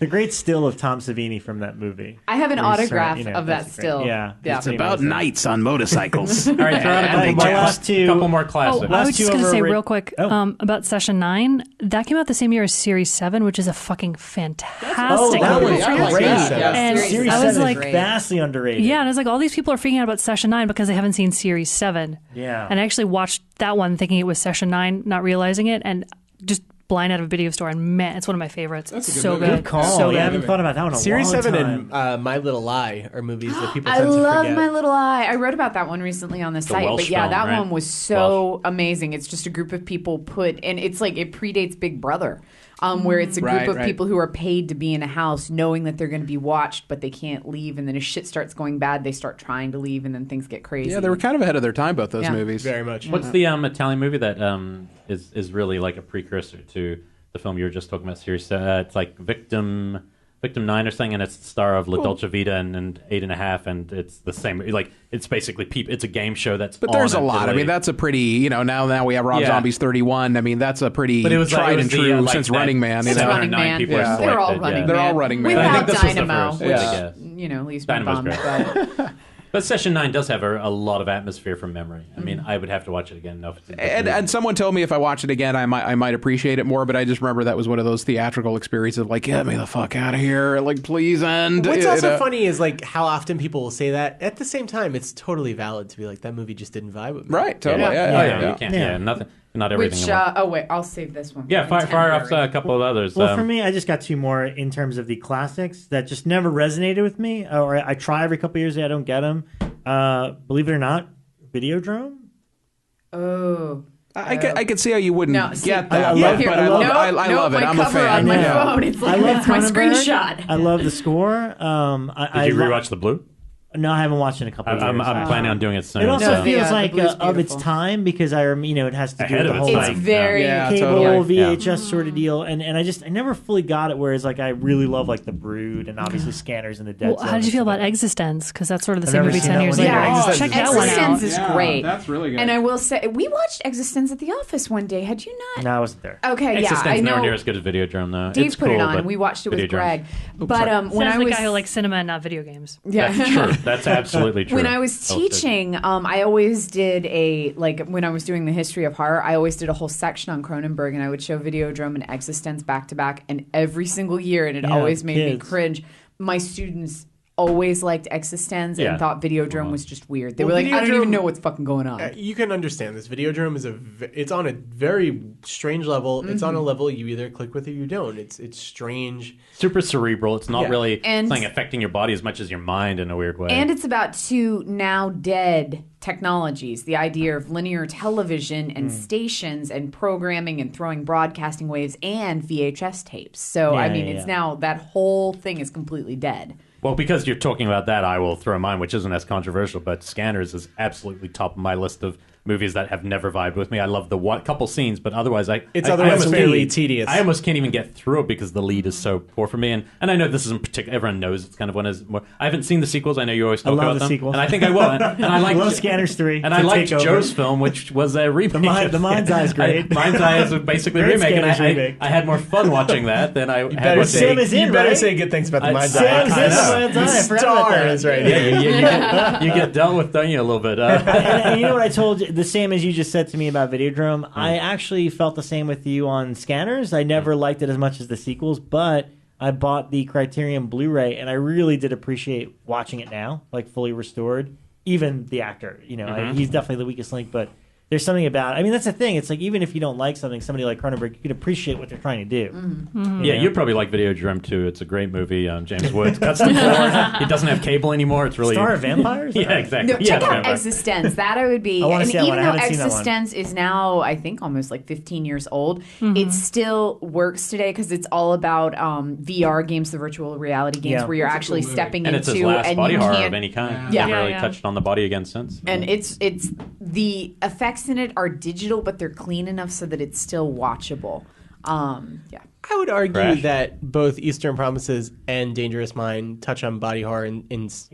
The great still of Tom Savini from that movie. I have an autograph of that still. Yeah. It's about knights on motorcycles. All right, throw out a couple more classics. I was just going to say real quick about Session 9. That came out the same year as Series 7, which is a fucking fantastic movie. And Series 7 is like vastly underrated. Yeah, and it's like all these people are freaking out about Session 9 because they haven't seen Series 7. Yeah. And I actually watched that one thinking it was Session 9, not realizing it, and just blind out of a video store, and man, it's one of my favorites. That's a good movie. Good call. So I haven't thought about that one in a Series long 7 time. and My Little Lie are movies that people tend I to forget. love My Little Eye. I wrote about that one recently on the site, Welsh but yeah, film, that right? one was so amazing. It's just a group of people and it's like it predates Big Brother. Where it's a group of people who are paid to be in a house knowing that they're going to be watched, but they can't leave. And then as shit starts going bad, they start trying to leave, and then things get crazy. Yeah, they were kind of ahead of their time, both those movies. Very much. What's the Italian movie that is really like a precursor to the film you were just talking about, Series? It's like Victim 9 or something, and it's the star of La Dolce Vita and 8.5, and it's the same. Like it's basically it's a game show that's. But there's a lot. I mean, that's a pretty now we have Rob Zombie's 31. I mean, that's a pretty tried and true since Running Man. Since Running Man, people are they're all Running Man. They're all Running Man. Without Dynamo, which leaves me bummed. But Session 9 does have a lot of atmosphere from memory. I mean, I would have to watch it again. And someone told me if I watch it again, I might appreciate it more. But I just remember that was one of those theatrical experiences of like, get me the fuck out of here, like please end. What's also funny is like how often people will say that. At the same time, it's totally valid to be like that movie just didn't vibe with me. Right? Totally. You can't. Nothing. Not everything. Which I'll save this one. Yeah, fire up a couple of others. Well, for me, I just got two more in terms of the classics that just never resonated with me, or I try every couple of years, I don't get them. Believe it or not, Videodrome. Oh. I could see how you wouldn't get that. I love it. I'm a fan. My phone. It's like it's my screenshot. I love the score. Did you rewatch The Blue? No, I haven't watched it in a couple of years. I'm planning on doing it soon. It also feels like of its time because it has to do with the whole it's very cable VHS sort of deal, and I never fully got it. Whereas like I really love like The Brood and obviously Scanners and the Dead Zone. How did you feel about Existence? Because that's sort of the same movie 10 years later. Check that one out. Existence is great. That's really good. And I will say we watched Existence at the office one day. Had you not? No, I wasn't there. Okay, Existence I know. Nowhere near as good as Videodrome though. Dave put it on, and we watched it with Greg. But when I was the guy who likes cinema and not video games. Yeah, that's true. That's absolutely true. When I was teaching, I always did when I was doing the history of horror, I always did a whole section on Cronenberg, and I would show Videodrome and Existence back to back, and every single year, and it always made me cringe. My students always liked Existence and thought Videodrome was just weird. They were like, I don't even know what's fucking going on. You can understand this. Videodrome is it's on a very strange level. Mm-hmm. It's on a level you either click with or you don't. It's strange. Super cerebral. It's not really something affecting your body as much as your mind in a weird way. And it's about two now dead technologies, the idea of linear television and stations and programming and throwing broadcasting waves and VHS tapes. So, it's now that whole thing is completely dead. Well, because you're talking about that, I will throw mine, which isn't as controversial, but Scanners is absolutely top of my list of movies that have never vibed with me. I love the couple scenes, but otherwise it's fairly tedious. I almost can't even get through it because the lead is so poor for me. And I know this isn't particular. Everyone knows it's kind of one of more. I haven't seen the sequels. I know you always talk about them. Sequels. And I think I will. And I like Scanners 3. And I liked Joe's film, which was a remake. The Mind's Eye is great. Mind's Eye is basically a remake, and I had more fun watching that than I had with Sam is in, You better say good things about the Mind's Eye. Sam's in the Mind's Eye. I forgot about that. Right. Yeah, you get dealt with, don't you, a little bit. And you know what I told you? The same as you just said to me about Videodrome. I actually felt the same with you on Scanners. I never liked it as much as the sequels, but I bought the Criterion Blu-ray, and I really did appreciate watching it now, like fully restored. Even the actor, he's definitely the weakest link, but there's something about it. I mean, that's the thing. It's like, even if you don't like something, somebody like Cronenberg, you can appreciate what they're trying to do. Mm-hmm. Yeah, you probably like Videodrome, too. It's a great movie. James Woods cuts the floor. He doesn't have cable anymore. It's really... Star of Vampires? Yeah, exactly. No, check out Existence. That I would be... I want to see that one. I haven't seen that one. Existence is now, I think, almost like 15 years old. It still works today because it's all about VR games, the virtual reality games, where you're actually stepping and into... And it's his last body horror can't... of any kind. Yeah. He's never really touched on the body again since. And it's the effects in it are digital, but they're clean enough so that it's still watchable. Yeah. I would argue Crash. that both Eastern Promises and Dangerous Mind touch on body horror in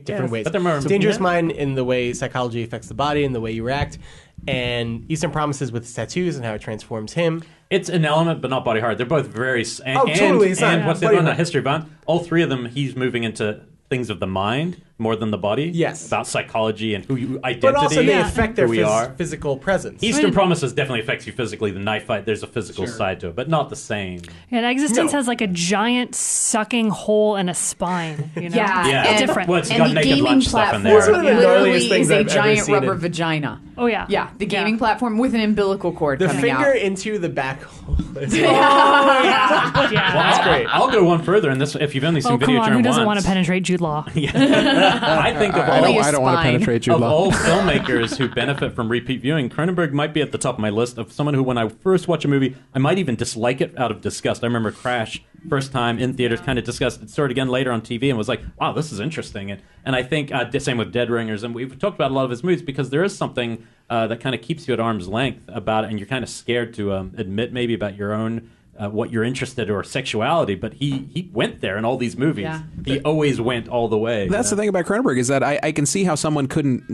different ways. but they're more- Dangerous Mind in the way psychology affects the body and the way you react, and Eastern Promises with his tattoos and how it transforms him. It's an element, but not body horror. They're both very... totally. It's And not what's the body other horror. history about? All three of them, he's moving into things of the mind more than the body. Yes. About psychology and who you identity. But also they affect their who we are. physical presence. Eastern Promises definitely affects you physically. The knife fight, there's a physical side to it, but not the same. And Existence has like a giant sucking hole and a spine. You know? Yeah, It's different. Well, it's And got the naked gaming lunch stuff in platform there. It's one of the literally gnarliest things is a I've ever giant seen rubber it. vagina. Oh yeah. Yeah, the gaming platform with an umbilical cord the coming finger out. into the back hole. Yeah. Well, great. I'll go one further, and this, if you've only seen Oh come Videodrome on! Who doesn't once, want to penetrate Jude Law? I think of Only all, a I don't want to spine. penetrate Jude of Law. all filmmakers who benefit from repeat viewing, Cronenberg might be at the top of my list of someone who, when I first watch a movie, I might even dislike it out of disgust. I remember Crash, first time in theaters, kind of disgusted. Saw it again later on TV and was like, wow, this is interesting. And I think, same with Dead Ringers, and we've talked about a lot of his movies because there is something that kind of keeps you at arm's length about it, and you're kind of scared to admit maybe about your own what you're interested in or sexuality, but he went there in all these movies. Yeah. He always went all the way. That's the thing about Cronenberg is that I can see how someone could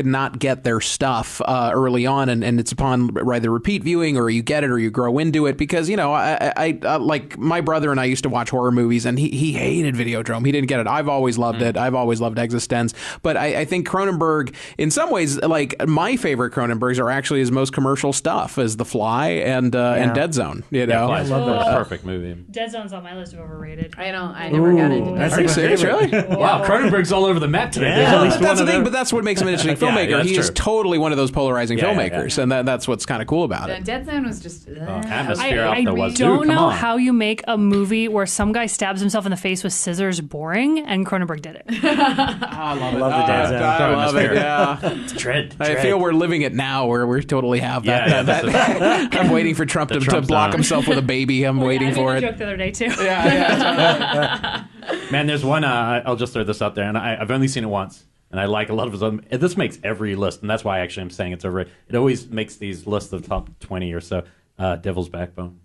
not get their stuff early on, and it's upon either repeat viewing or you get it or you grow into it because I like my brother and I used to watch horror movies and he hated Videodrome. He didn't get it. I've always loved it. I've always loved Existence, but I think Cronenberg, in some ways, like my favorite Cronenbergs are actually his most commercial stuff, as The Fly and Dead Zone. You know. I love that. Perfect movie. Dead Zone's on my list of overrated. I never got into that. Are you serious, really? Wow, Cronenberg's all over the map today. Yeah. There's at least But that's one the of thing. them. But that's what makes him an interesting Yeah, filmmaker. that's He is true. totally one of those polarizing Yeah, filmmakers, and that's what's kind of cool about it. Dead Zone was just... Atmosphere I out the wazoo. don't Come know on. how you make a movie where some guy stabs himself in the face with scissors boring, and Cronenberg did it. I love love the Dead Zone. I love it. Atmosphere. Yeah. It's dread. I feel we're living it now, where we totally have that. Yeah, this is- I'm waiting for Trump to Trump block zone. himself with a baby. I'm waiting for it. Joke the other day too. Man, there's one. I'll just throw this out there, and I've only seen it once, and I like a lot of his other. This makes every list, and that's why actually I'm saying it's over. It always makes these lists of top 20 or so. Devil's Backbone.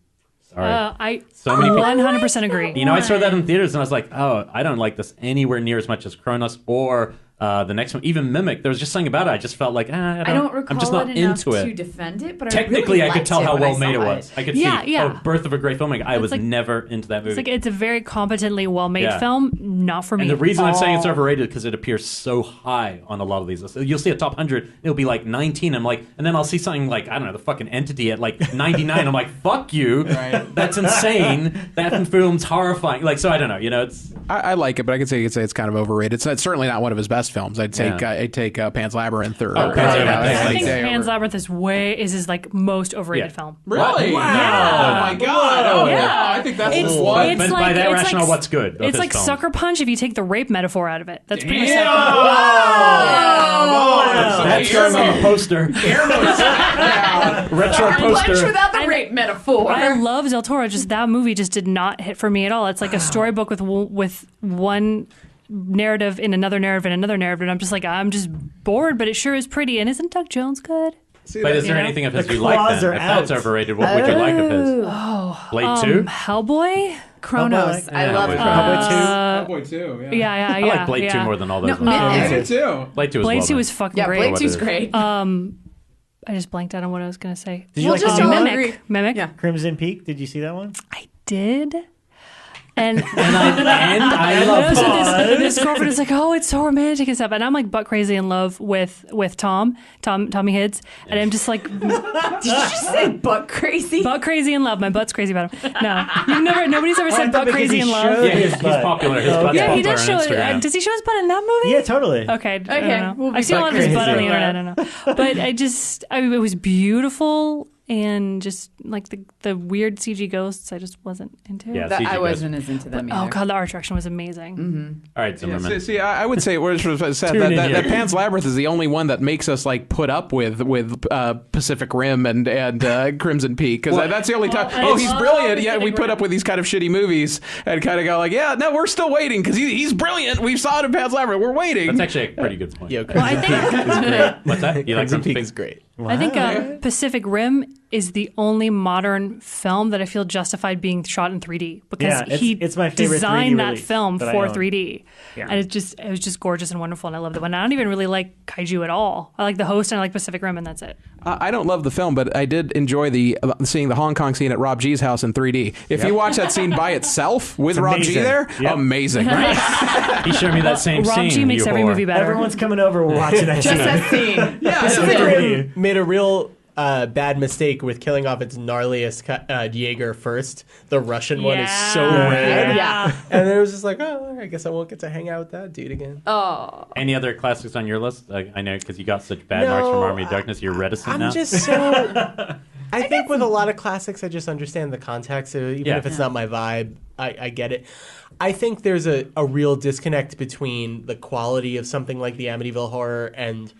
Sorry, I so many people. 100% agree. You know, I saw that in theaters, and I was like, oh, I don't like this anywhere near as much as Kronos or the next one, even Mimic. There was just something about it. I just felt like, I don't recall I'm just not it enough into to it. defend it, but Technically, I I really could tell liked how it when well made it saw was. I could Yeah, see, yeah. Birth of a Great Filmmaker. I was like- never into that movie. It's like it's a very competently well-made Yeah. film. Not for me. And the reason I'm saying it's at all. overrated because it appears so high on a lot of these lists. You'll see a top 100, it'll be like 19. I'm like, and then I'll see something like, I don't know, the fucking Entity at like 99. I'm like, fuck you. That's insane. That film's horrifying. Like, so I don't know. You know, it's. I like it, but I could say it's kind of overrated. It's certainly not one of his best films. I'd take Pan's Labyrinth or Pan's Labyrinth. I think day Pan's over. Labyrinth is his like most overrated film. Really? Wow. Oh my god! Oh Yeah. I think that's It's what. it's But like by that it's rationale, like, what's good of It's his like films? Sucker Punch if you take the rape metaphor out of it. That's pretty much That's going on the poster. Retro Punch poster. without the rape metaphor. I love Del Toro. Just that movie just did not hit for me at all. It's like a storybook with one narrative in another narrative in another narrative, and I'm just bored. But it sure is pretty. And isn't Doug Jones good? But is there You know? anything of his The you like claws then? are If that's out. overrated, what would you like of his? Blade 2? Hellboy. Chronos. I love Hellboy Chronos. Hellboy 2. Yeah. I like Blade 2 more than all those. No, ones. Mimic. too. Blade 2 is Blade well 2 done. was fucking Yeah, great. Blade What 2's is it? great. I just blanked out on what I was going to say. Did you We'll like just all Mimic. agree. Mimic. Yeah. Crimson Peak? Did you see that one? I did. And I love this girlfriend is like, oh, it's so romantic and stuff. And I'm like butt crazy in love with Tommy Hids. And I'm just like, Did you just say butt crazy? butt crazy in love. My butt's crazy about him. No, nobody's ever said I thought butt crazy in because he love. showed Yeah, he's his butt. popular. His butt's Yeah, he popular does show on it. Instagram. Does he show his butt in that movie? Yeah, totally. Okay. I don't know. we'll be I've seen a lot of his crazy. butt on the internet. I don't know. But it was beautiful. And just like the weird CG ghosts, I just wasn't into. Yeah, That, CG I goes. wasn't as into them either. Oh god, the art direction was amazing. All right, Zimmerman. See, I would say what was said Tune in that here. Pan's Labyrinth is the only one that makes us like put up with Pacific Rim and Crimson Peak because that's the only time. Oh, he's brilliant. Yeah, we put up with these kind of shitty movies and kind of go like, yeah, no, we're still waiting because he's brilliant. We saw it in Pan's Labyrinth. We're waiting. That's actually a pretty good point. Yo, Well, I think What's that? You like Crimson something Peak is great. I think Pacific Rim is the only modern film that I feel justified being shot in 3D because it's my favorite designed 3D that film that for 3D. Yeah. And it was just gorgeous and wonderful, and I loved it. And I don't even really like kaiju at all. I like The Host and I like Pacific Rim, and that's it. I don't love the film, but I did enjoy seeing the Hong Kong scene at Rob G's house in 3D. If you watch that scene by itself with Rob G there, amazing. He showed me that same scene. Rob G makes every movie better. Everyone's coming over watching that scene. Just that scene. Yeah, made a real bad mistake with killing off its gnarliest Jaeger first. The Russian one is so rad. Yeah. And then it was just like, oh, I guess I won't get to hang out with that dude again. Oh. Any other classics on your list? I know because you got such bad marks from Army of Darkness, you're reticent now. I'm just so... I think with a lot of classics, I just understand the context. So even if it's not my vibe, I get it. I think there's a real disconnect between the quality of something like the Amityville Horror and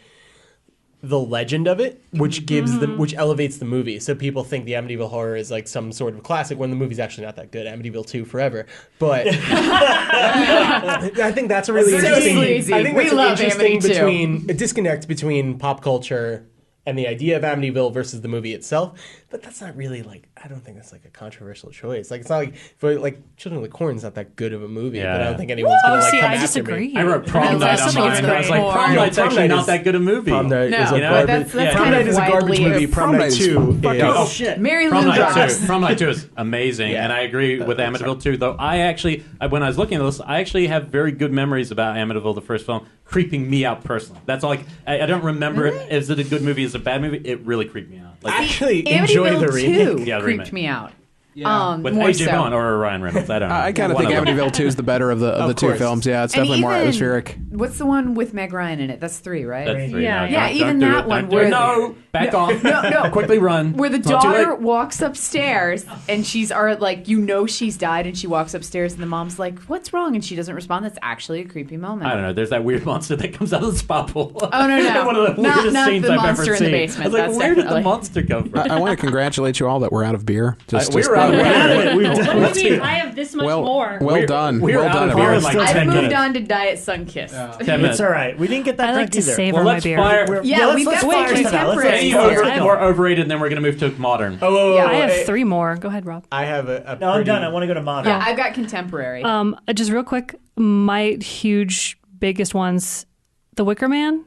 the legend of it, which gives them, which elevates the movie. So people think the Amityville Horror is like some sort of classic when the movie's actually not that good. Amityville 2 forever. But I think that's a really interesting. I think that's an interesting a disconnect between pop culture and the idea of Amityville versus the movie itself. But that's not really like, I don't think that's like a controversial choice. Like, it's not like Children of the Corn is not that good of a movie, but I don't think anyone's going to like come I after disagree. me. I wrote Prom Night on mine, and I was like, Prom Night's actually not that good a movie. Prom Night is a garbage. Prom Night is a garbage movie. Prom Night 2 Oh shit! Mary Prom Lou Night Jones. 2. Prom Night 2 is amazing, and I agree with Amityville 2. Though I actually, when I was looking at this, I actually have very good memories about Amityville, the first film, creeping me out personally. That's all. I don't remember it. Is it a good movie? Is it a bad movie? It really creeped me out. Like, actually enjoy the remake. Yeah, the creeped remake. me out. Yeah. With AJ Vaughn or Ryan Reynolds. I don't know. I kind of think Amityville 2 is the better of the two films. Yeah, it's definitely more atmospheric. What's the one with Meg Ryan in it? That's 3, right? That's 3. Yeah. No, Even don't that one. Where back off. No. Quickly run. Where the daughter walks upstairs and she's she's died and she walks upstairs and the mom's like, "What's wrong?" and she doesn't respond. That's actually a creepy moment. I don't know. There's that weird monster that comes out of the spa pool. Oh no! One of the weirdest not scenes the I've monster ever in the seen. basement. I was like, That's where did the definitely- monster come from? I want to congratulate you all that we're out of beer. We're out of it. What do you mean? I have this much more. Well done. We're Well out done, of beer in everyone. like I've 10 moved minutes. on to Diet Sunkissed. 10 minutes. It's all right. We didn't get that I like drunk to either. savor Well, my let's beer. fire. We've got fire some stuff out. contemporary. More overrated, and then we're going to move to modern. I have 3 more. Go ahead, Rob. I have a No, I'm done. I want to go to modern. Yeah, I've got contemporary. Just real quick, my biggest ones: The Wicker Man,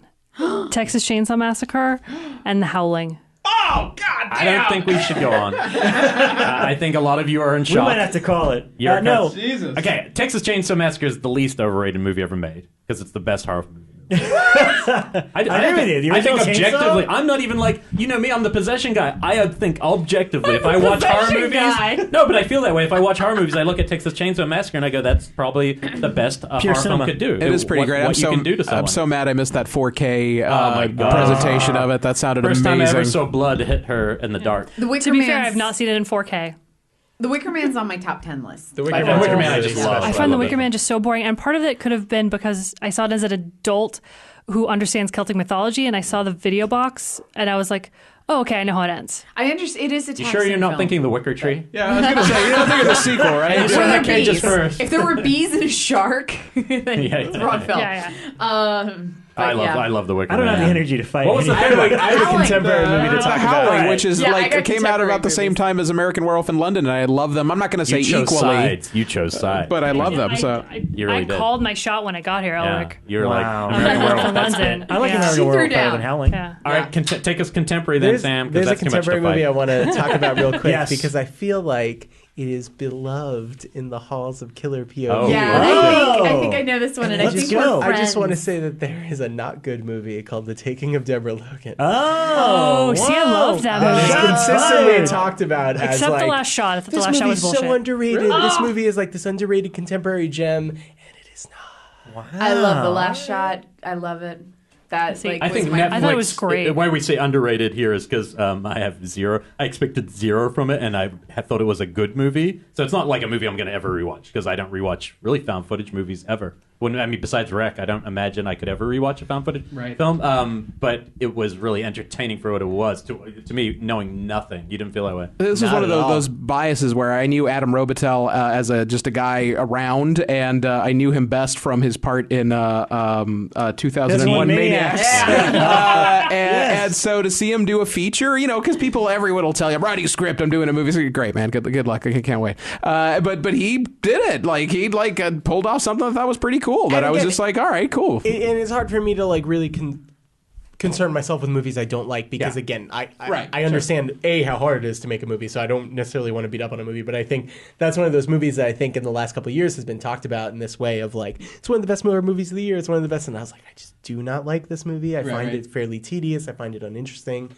Texas Chainsaw Massacre, and The Howling. Oh, God damn! I don't think we should go on. I think a lot of you are in We shock. might have to call it. No. Jesus. Okay, Texas Chainsaw Massacre is the least overrated movie ever made because it's the best horror movie. I agree with you. The I think original objectively, Chainsaw? I'm not even like, you know me, I'm the possession guy. I think objectively, if I watch horror possession movies, guy. no, but I feel that way. If I watch horror movies, I look at Texas Chainsaw Massacre and I go, that's probably the best horror film could do. It is pretty great. What you can do to someone. I'm so mad I missed that 4K my God. presentation of it. That sounded First amazing. time I ever saw blood hit her in the dark. The Wicker To be Man's- fair, I've not seen it in 4K. The Wicker Man's on my top 10 list. The Wicker Wicker Man I just love. I find The love Wicker it. Man just so boring, and part of it could have been because I saw it as an adult who understands Celtic mythology, and I saw the video box, and I was like, "Oh, okay, I know how it ends." I understand. It is a You sure you're not thinking The Wicker Tree? Yeah, I was going to say, you don't think of the sequel, right? You saw that Cage's first. If there were bees and a shark, then it's the wrong film. Yeah. I love The Wicker I don't Man. have the energy to fight. What was the anything. third one? I have a contemporary movie to talk about. Howling, Right. which is Yeah, I got came out about the contemporary same movies. time as American Werewolf in London, and I love them. I'm not going to say You chose equally, sides. You chose sides. but I love them. So You really I did. called my shot when I got here, Yeah. Elric. You're Wow. like I'm American like Werewolf. from That's London. it. I like Yeah. American She threw Werewolf better down. than Howling. Yeah. All right, take us contemporary then, Sam, because There's that's a too much to contemporary movie I fight. want to talk about real quick Yes. because I feel like it is beloved in the halls of killer POV. Oh. Yeah, and I think I know this one, and Let's I think go. we're I just want to friends. say that there is a not good movie called The Taking of Deborah Logan. Oh, see, I loved that That is movie. consistently fired. talkot about as Except like the last shot. I thought the this last shot movie was is so bullshit. underrated. This movie is like this underrated contemporary gem, and it is not. I love the last shot. I love it. That See, like I think was my Netflix. I thought it was great. Why we say underrated here is because I have 0. I expected 0 from it, and I thought it was a good movie. So it's not like a movie I'm going to ever rewatch because I don't rewatch really found footage movies ever. besides Rec, I don't imagine I could ever rewatch a found footage film. But it was really entertaining for what it was. To me, knowing nothing, you didn't feel that way. This was one of those biases where I knew Adam Robitel as just a guy around, and I knew him best from his part in 2001 Maniacs. And so to see him do a feature, because everyone will tell you, I'm writing a script, I'm doing a movie. So great, man. Good luck. I can't wait. But he did it. Like he pulled off something I thought was pretty cool. That I was just like, all right, cool. And it's hard for me to really concern myself with movies I don't like because again, I understand how hard it is to make a movie, so I don't necessarily want to beat up on a movie. But I think that's one of those movies that I think in the last couple of years has been talked about in this way of it's one of the best movies of the year. It's one of the best, and I was like, I just do not like this movie. I find it fairly tedious. I find it uninteresting.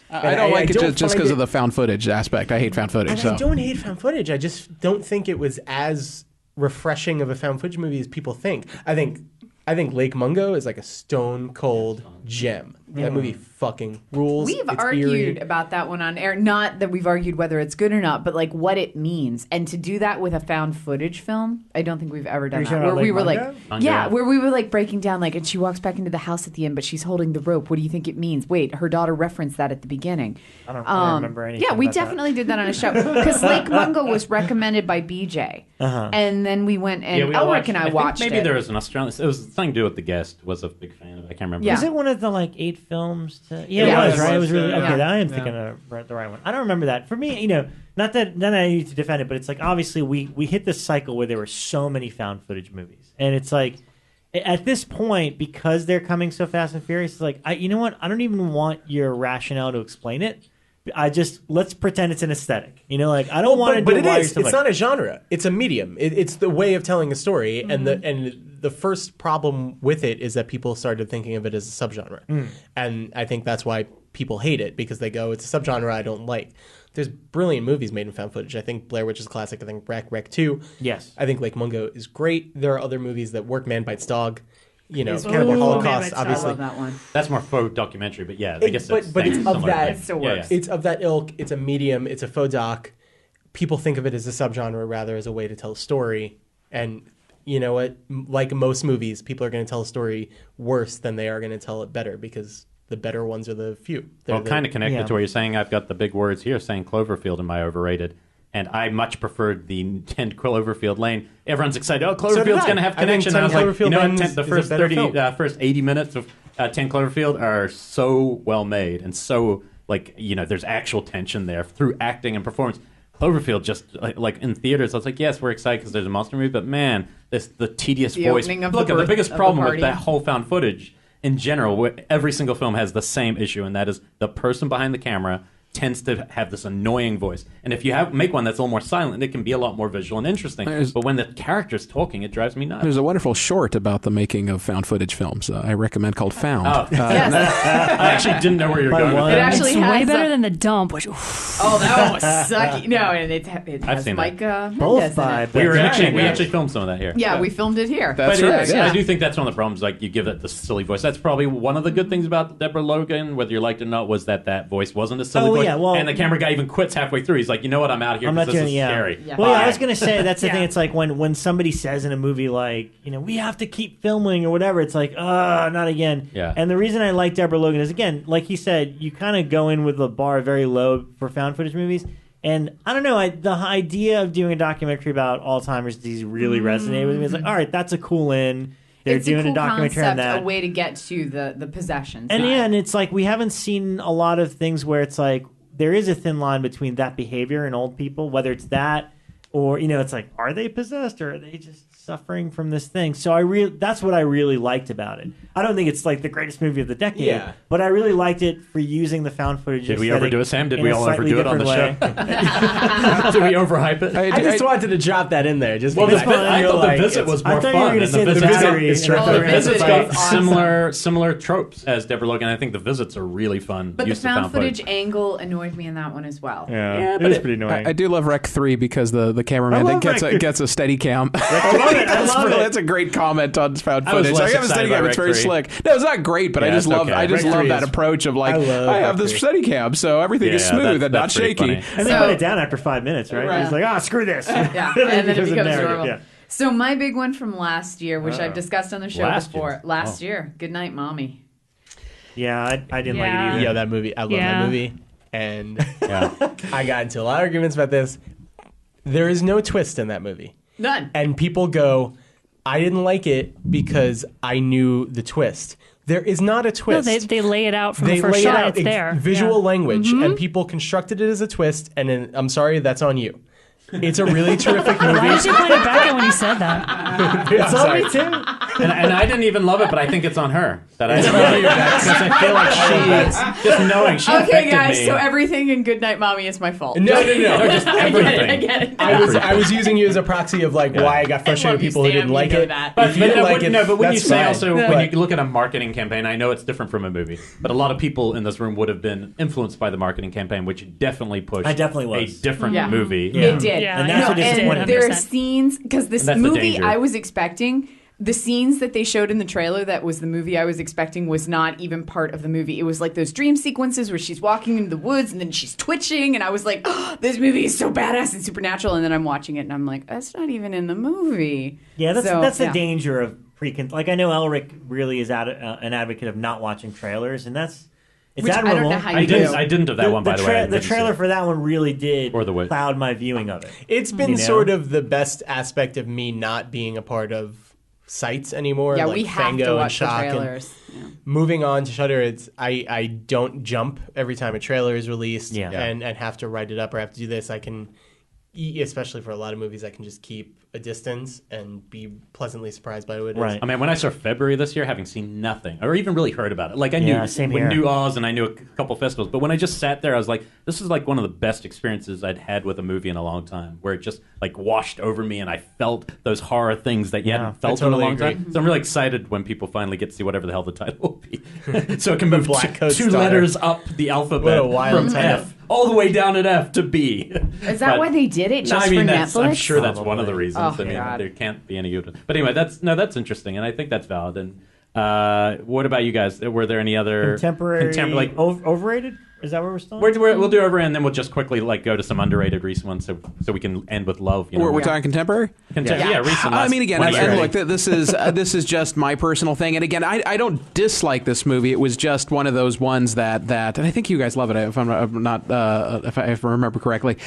I don't like it just because of the found footage aspect. I hate found footage. I don't hate found footage. I just don't think it was as refreshing of a found footage movie as people think. I think Lake Mungo is like a stone cold gem. That movie fucking rules. We've argued about that one on air. Not that we've argued whether it's good or not, but what it means. And to do that with a found footage film, I don't think we've ever done that. Where we were where we were breaking down and she walks back into the house at the end, but she's holding the rope. What do you think it means? Wait, her daughter referenced that at the beginning. I don't remember anything. Yeah, we definitely did that on a show because Lake Mungo was recommended by BJ, and then we went and Elric and I watched it. Maybe there was an Australian. It was something to do with The Guest. Was a big fan of it. I can't remember. Was it one of the 8 films? It was right. It was really okay. I am thinking of the right one. I don't remember that. For me, not that I need to defend it, but it's obviously we hit this cycle where there were so many found footage movies, and it's at this point because they're coming so fast and furious. It's you know what? I don't even want your rationale to explain it. Let's pretend it's an aesthetic. I don't want to do it. But it's not a genre. It's a medium. It's the way of telling a story, and the first problem with it is that people started thinking of it as a subgenre, and I think that's why people hate it because they go, it's a subgenre I don't like. There's brilliant movies made in found footage. I think Blair Witch is a classic. I think Rec 2. Yes. I think Lake Mungo is great. There are other movies that work. Man Bites Dog. Cannibal Holocaust, obviously. I love that one. That's more faux documentary, but I guess but it's of that. It still works. It's of that ilk. It's a medium. It's a faux doc. People think of it as a subgenre rather as a way to tell a story. And you know what? Like most movies, people are going to tell a story worse than they are going to tell it better because the better ones are the few. Kind of connected to what you're saying. I've got the big words here saying Cloverfield in my overrated. And I much preferred the 10 Cloverfield Lane. Everyone's excited. Oh, Cloverfield's going to have connection. And I was like, the first 80 minutes of 10 Cloverfield are so well made and so there's actual tension there through acting and performance. Cloverfield just in theaters, I was like, yes, we're excited because there's a monster movie, but man, the tedious voice. Look, the biggest problem with that whole found footage in general, every single film has the same issue, and that is the person behind the camera tends to have this annoying voice. And if you make one that's a little more silent, it can be a lot more visual and interesting. But when the character's talking, it drives me nuts. There's a wonderful short about the making of found footage films I recommend called Found. Yes. I actually didn't know where you were going with that. It's way better than The Dump. Which, that one was sucky. No, and it has Mike Mendez in it. We actually filmed some of that here. Yeah, we filmed it here. That's right. I do think that's one of the problems. You give it the silly voice. That's probably one of the good things about Deborah Logan, whether you liked it or not, was that voice wasn't a silly voice. And the camera guy even quits halfway through. He's like, you know what, I'm out of here because this is scary. Yeah. Well, I was going to say, that's the thing. It's when somebody says in a movie we have to keep filming or whatever, it's not again. Yeah. And the reason I like Deborah Logan is, again, like he said, you kind of go in with the bar very low for found footage movies. And I don't know, the idea of doing a documentary about Alzheimer's disease really resonated with me. It's all right, that's a cool in. They're doing a documentary on that. A way to get to the possessions. And it's we haven't seen a lot of things where it's there is a thin line between that behavior in old people, whether it's that or, it's are they possessed or are they just suffering from this thing? So that's what I really liked about it. I don't think it's the greatest movie of the decade, but I really liked it for using the found footage. Did we overdo it, Sam? Did we all overdo it on the show? Did we overhype it? I just wanted to drop that in there. Just I thought The Visit was more fun. The Visit's got similar tropes as Deborah Logan. I think The Visit's a really fun But use the of found footage angle annoyed me in that one as well. Yeah, it is pretty annoying. I do love Rec 3 because the cameraman that gets a steady cam. That's a great comment on found footage. I have a steady cam. It's very slick. No, it's not great, but I just love that approach of I have this steady cam, so everything is smooth and not shaky. And they put it down after 5 minutes, right? He's like, screw this. Yeah, and then it becomes normal. So my big one from last year, which I've discussed on the show before. Last year, Goodnight Mommy. Yeah, I didn't like it either. Yeah, that movie. I love that movie. And I got into a lot of arguments about this. There is no twist in that movie. None. And people go, I didn't like it because I knew the twist. There is not a twist. No, they lay it out from the first shot. It's there. Visual language. And people constructed it as a twist. And then, I'm sorry, that's on you. It's a really terrific movie. Why did you point it back at when you said that? It's on me too. And I didn't even love it, but I think it's on her. That I because I feel like she just knowing she Okay, guys. me. So everything in Goodnight Mommy is my fault. No. Just everything. I get it. I was using you as a proxy of like why I got frustrated with people who didn't like it. But when you say fine. also when you look at a marketing campaign, I know it's different from a movie, but a lot of people in this room would have been influenced by the marketing campaign, which definitely pushed I definitely was. a different movie. It did. Yeah. And that's what and disappointed me. there are scenes because this And that's the movie danger. I was expecting. The scenes that they showed in the trailer that was the movie I was expecting was not even part of the movie. It was like those dream sequences where she's walking into the woods and then she's twitching. And I was like, oh, this movie is so badass and supernatural. And then I'm watching it and I'm like, that's not even in the movie. Yeah, that's the danger of like I know Elric really is an advocate of not watching trailers, and it's admirable. I don't know how you do. I didn't of that one, by the way. The trailer for that one really did Or the Witch. cloud my viewing of it. It's been sort of the best aspect of me not being a part of sites anymore. Yeah, like we have Fango to watch and Shock the trailers. Moving on to Shudder, I don't jump every time a trailer is released and have to write it up or have to do this. I can, especially for a lot of movies, I can just keep a distance and be pleasantly surprised by what it is. I mean, when I saw February this year, having seen nothing or even really heard about it, like I knew knew Oz and I knew a couple festivals, but when I just sat there, I was like, this is like one of the best experiences I'd had with a movie in a long time, where it just like washed over me and I felt those horror things that you hadn't felt in a long time. So I'm really excited when people finally get to see whatever the hell the title will be. So it can move two letters up the alphabet from F all the way down at F to B. Is that why they did it just for Netflix? I'm sure that's one of the reasons. I mean, God. there can't be any. But anyway, that's interesting, and I think that's valid. And what about you guys? Were there any other contemporary like overrated? Is that where we're still? We'll do over, and then we'll just quickly like go to some underrated recent ones, so we can end with love. You know? We're talking contemporary. Yeah, recent. I mean, again, and look, this is just my personal thing. And again, I don't dislike this movie. It was just one of those ones that, and I think you guys love it. If I'm not, if I remember correctly,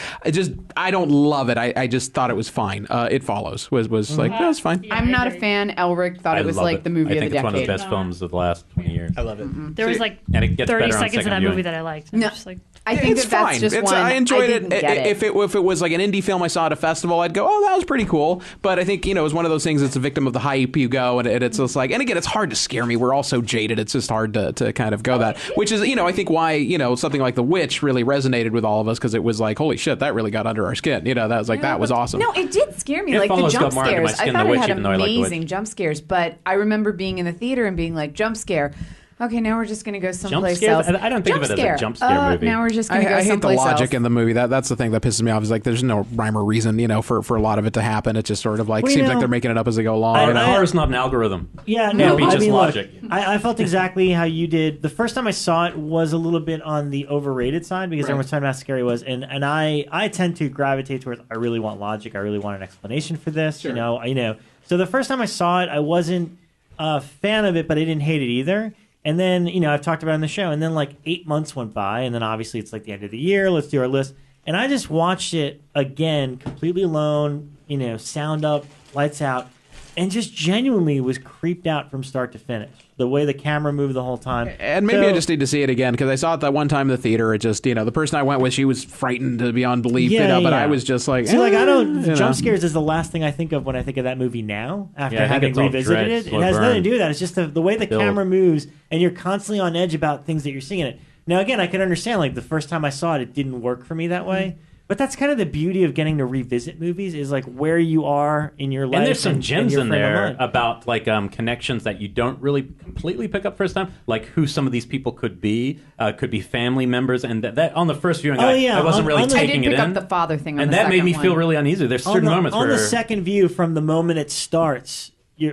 I don't love it. I just thought it was fine. It Follows was like that was fine. Yeah, I'm not a fan. Elric thought it was like the movie of the decade. I think it's one of the best films of the last 20 years. I love it. There was like and it gets 30 better on seconds of second that viewing. movie that I liked. No. Just like, I think it's that's fine. just one. I enjoyed it. Get If it was like an indie film I saw at a festival, I'd go, oh, that was pretty cool. But I think, it was one of those things that's a victim of the hype. You go, and it's just like, and again, it's hard to scare me. We're all so jaded. It's just hard to kind of go that. Which is, I think why, something like The Witch really resonated with all of us, because it was like, holy shit, that really got under our skin. That was like, that was awesome. No, it did scare me. Like the jump scares. I thought it had amazing jump scares. But I remember being in the theater and being like, jump scare. Okay, now we're just going to go someplace else. I don't think of it as a jump scare movie. Now we're just going to go someplace else. I hate the logic in the movie. That's the thing that pisses me off. Is like there's no rhyme or reason, for a lot of it to happen. It just sort of like seems like they're making it up as they go along. Horror's not an algorithm. Yeah, no, I mean, logic. Look, I felt exactly how you did. The first time I saw it was a little bit on the overrated side because everyone's talking about how scary it was, and I tend to gravitate towards I really want logic. I really want an explanation for this. Sure. So the first time I saw it, I wasn't a fan of it, but I didn't hate it either. And then, I've talked about it in the show, and then like 8 months went by, and then obviously it's like the end of the year, let's do our list. And I just watched it again, completely alone, sound up, lights out, and just genuinely was creeped out from start to finish. The way the camera moved the whole time. And maybe I just need to see it again, because I saw it that one time in the theater. It just, the person I went with, she was frightened to beyond belief, but I was just like, I don't, jump scares is the last thing I think of when I think of that movie now, after having revisited it. It has nothing to do with that. It's just the way the camera moves, and you're constantly on edge about things that you're seeing in it. Now, again, I can understand, like, the first time I saw it, it didn't work for me that way. But that's kind of the beauty of getting to revisit movies, is like where you are in your life. And there's some gems in there mind. about like connections that you don't really completely pick up first time, like who some of these people could be family members, and that on the first viewing, I wasn't really taking it in. I did pick up the father thing, on and the that made me one. feel really uneasy. There's certain moments on where the second view, from the moment it starts,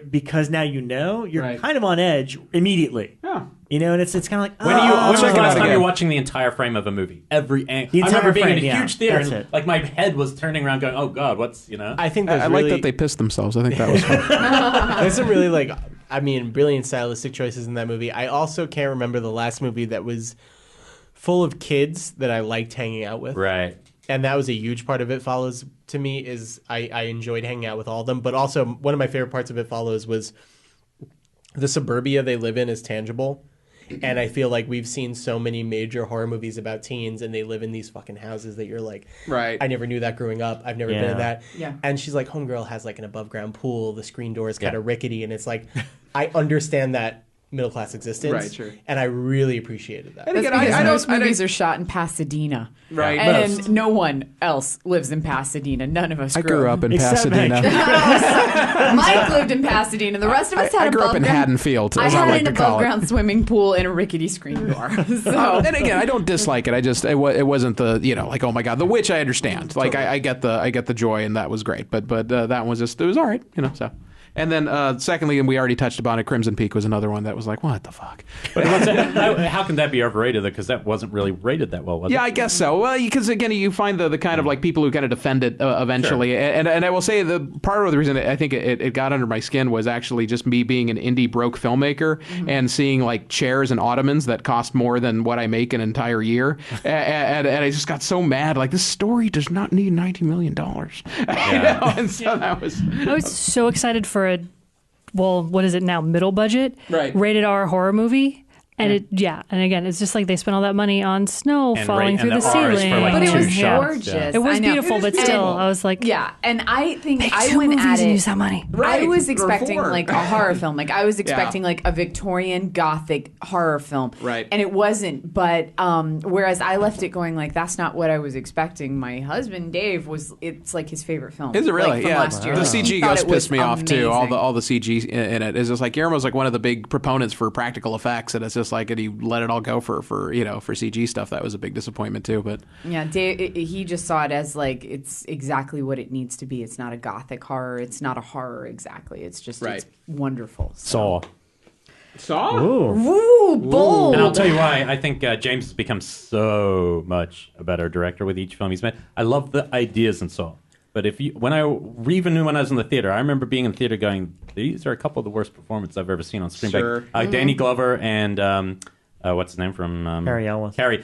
because now you're kind of on edge immediately. Yeah. And it's kind of like, when was the last time you're watching the entire frame of a movie? Every angle. I remember being in a huge theater, and, like my head was turning around, going, "Oh God, what's?" I think I like that they pissed themselves. I think that was fun. There's some really brilliant stylistic choices in that movie. I also can't remember the last movie that was full of kids that I liked hanging out with. Right. And that was a huge part of It Follows to me. Is I enjoyed hanging out with all of them, but also one of my favorite parts of It Follows was the suburbia they live in is tangible. And I feel like we've seen so many major horror movies about teens and they live in these fucking houses that you're like, right. I never knew that growing up. I've never been in that. Yeah. And she's like, homegirl has like an above ground pool. The screen door is kind of rickety. And it's like, I understand that middle class existence. Right, sure. And I really appreciated that. And again, most movies are shot in Pasadena. Right. And no one else lives in Pasadena. None of us grew up in Pasadena. Mike lived in Pasadena. The rest of us had I grew up in Haddonfield. I had an above ground swimming pool and a rickety screen door. So. And again, I don't dislike it. It wasn't the like, oh my God, The Witch. I understand. Like I get the joy, and that was great. But that one was just, it was all right. So. And then, secondly, and we already touched upon it, Crimson Peak was another one that was like, what the fuck? But how can that be overrated, though? Because that wasn't really rated that well, was it? Yeah, I guess so. Well, because, again, you find the kind of, like, people who kind of defend it eventually. Sure. And I will say the part of the reason I think it got under my skin was actually just me being an indie broke filmmaker and seeing, like, chairs and ottomans that cost more than what I make an entire year. and I just got so mad. Like, this story does not need $90 million. Yeah. And so that was... I was so excited for what is it now? Middle budget, right? Rated R horror movie, and and again, it's just like they spent all that money on snow falling through the ceiling, but it was gorgeous. It was beautiful, but still, I was like, and I think I went at it. Use that money. Right. I was expecting like a horror film, like I was expecting like a Victorian Gothic horror film, right? And it wasn't. But whereas I left it going like that's not what I was expecting. My husband Dave it's like his favorite film. Is it really? Like, from last year. The CG ghost pissed me off too. Amazing. All the CG in it is just like Guillermo's like one of the big proponents for practical effects, and it's just like, and he let it all go for CG stuff. That was a big disappointment too. But yeah, Dave, he just saw it as like it's exactly what it needs to be. It's not a Gothic horror. It's not a horror exactly. It's just it's wonderful. Saw. Ooh, bold. And I'll tell you why. I think James has become so much a better director with each film he's made. I love the ideas in Saw. But even when I was in the theater, I remember being in the theater going, these are a couple of the worst performances I've ever seen on screen. Sure. Danny Glover and what's his name from Harry Elwes. Harry,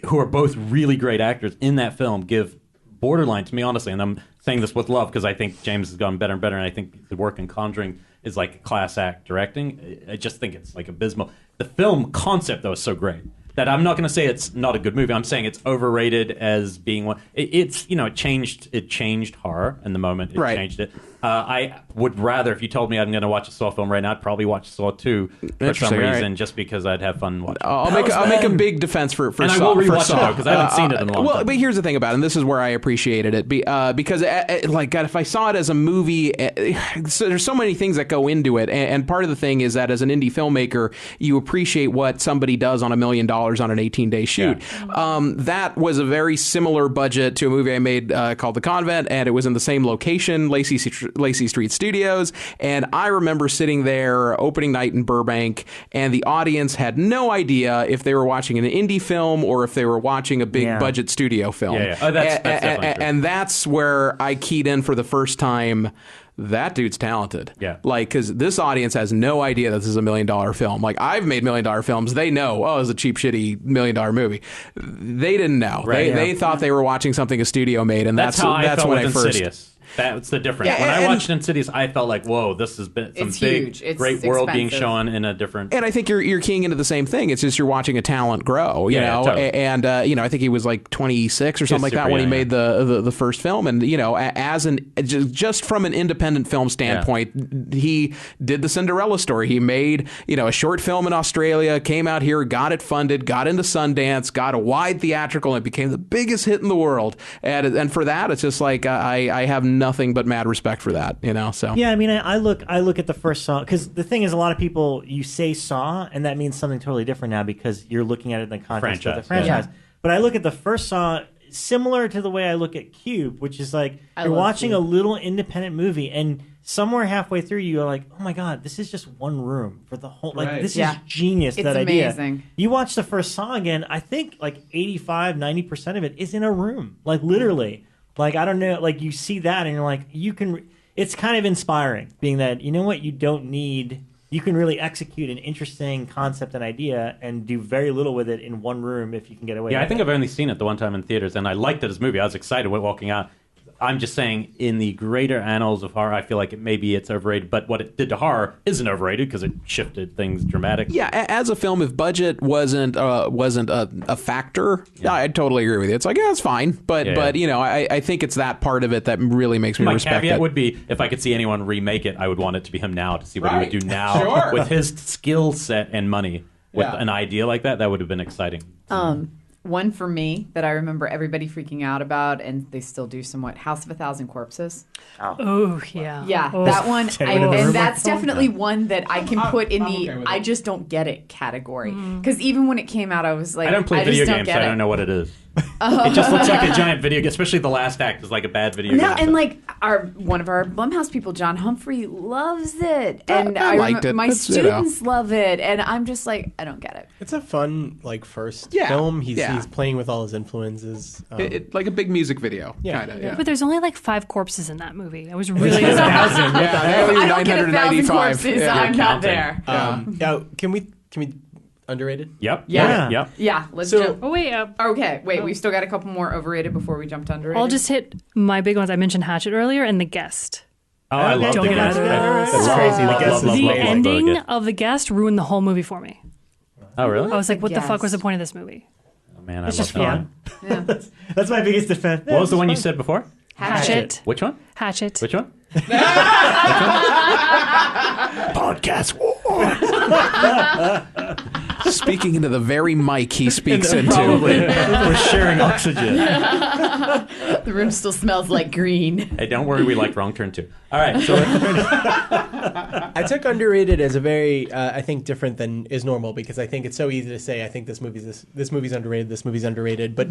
who are both really great actors in that film, give borderline to me, honestly. And I'm saying this with love because I think James has gotten better and better, and I think the work in Conjuring is like class act directing. I just think it's like abysmal. The film concept, though, is so great that I'm not going to say it's not a good movie. I'm saying it's overrated as being one. It changed horror in the moment it changed it. I would rather, if you told me I'm going to watch a Saw film right now, I'd probably watch Saw 2 for some reason, just because I'd have fun watching. I'll make a big defense for and Saw. I will rewatch it though because I haven't seen it in a long time. Well, but here's the thing about it, and this is where I appreciated it, because like God, if I saw it as a movie, so there's so many things that go into it, and part of the thing is that as an indie filmmaker, you appreciate what somebody does on $1 million on an 18-day shoot. Yeah. That was a very similar budget to a movie I made called The Convent, and it was in the same location, Lacey Street Studios, and I remember sitting there opening night in Burbank, and the audience had no idea if they were watching an indie film or if they were watching a big budget studio film. Yeah. Oh, that's definitely true. And that's where I keyed in for the first time. That dude's talented. Yeah. Like, because this audience has no idea that this is $1 million film. Like, I've made $1 million films. They know, it's a cheap, shitty $1 million movie. They didn't know. Right, they thought they were watching something a studio made, and that's how I felt when with Insidious. That's the difference. Yeah, when I watched Insidious, I felt like, whoa, this has been some big, great world being shown in a different... And I think you're keying into the same thing. It's just you're watching a talent grow, you know? Totally. And, I think he was like 26 or something like that when he made the first film. And, just from an independent film standpoint, he did the Cinderella story. He made, a short film in Australia, came out here, got it funded, got into Sundance, got a wide theatrical, and it became the biggest hit in the world. And for that, it's just like, I have nothing but mad respect for that, So yeah, I mean, I look at the first Saw because the thing is, a lot of people you say Saw and that means something totally different now because you're looking at it in the context of the franchise. Yeah. But I look at the first Saw. similar to the way I look at Cube, which is like you're watching a little independent movie and somewhere halfway through you're like, oh my God, this is just one room for the whole, like this is genius, it's that amazing. Idea. You watch the first song again, I think like 85-90% of it is in a room, like literally. Like, I don't know, like you see that and you're like, it's kind of inspiring being that, you know what, you can really execute an interesting concept and idea and do very little with it in one room if you can get away with it. I think I've only seen it the one time in theaters, and I liked it as a movie. I was excited walking out. I'm just saying, in the greater annals of horror, I feel like it's overrated. But what it did to horror isn't overrated because it shifted things dramatically. Yeah, as a film, if budget wasn't a factor, I'd totally agree with you. It's like, it's fine, but you know, I think it's that part of it that really makes me respect it. My caveat would be, if I could see anyone remake it, I would want it to be him now to see what he would do now with his skill set and money. With an idea like that, that would have been exciting. One for me that I remember everybody freaking out about, and they still do somewhat, House of a Thousand Corpses. Oh, yeah. Yeah, that one. And that's definitely one that I can put in the I just don't get it category. Because even when it came out, I was like, I don't play video games, so I don't know what it is. It just looks like a giant video game, especially the last act is like a bad video game. No, and like one of our Blumhouse people, John Humphrey, loves it. And I liked it. My students love it. And I'm just like, I don't get it. It's a fun, like, first film. He's playing with all his influences. Like a big music video. Kind of, But there's only like 5 corpses in that movie. I was really I don't get 1,000 corpses. I'm not there. Can we underrated? Yep. Yeah. Let's jump. Oh, wait. Okay, wait. We've still got a couple more overrated before we jump to underrated. I'll just hit my big ones. I mentioned Hatchet earlier and The Guest. Oh, I love The Guest. That's crazy. The Guest is the ending of The Guest ruined the whole movie for me. Oh, really? I was like, what the fuck was the point of this movie? Oh, man, I it's love just that fun. one. Yeah. That's my biggest defense. What was the one you said before? Hatchet. Which one? Hatchet. Which one? Podcast war. Speaking into the very mic he speaks into. We're sharing oxygen. The room still smells like green. Hey, don't worry, we like Wrong Turn too. All right, so I took underrated as a very, I think, different than is normal because I think it's so easy to say, I think this movie's underrated, this movie's underrated, but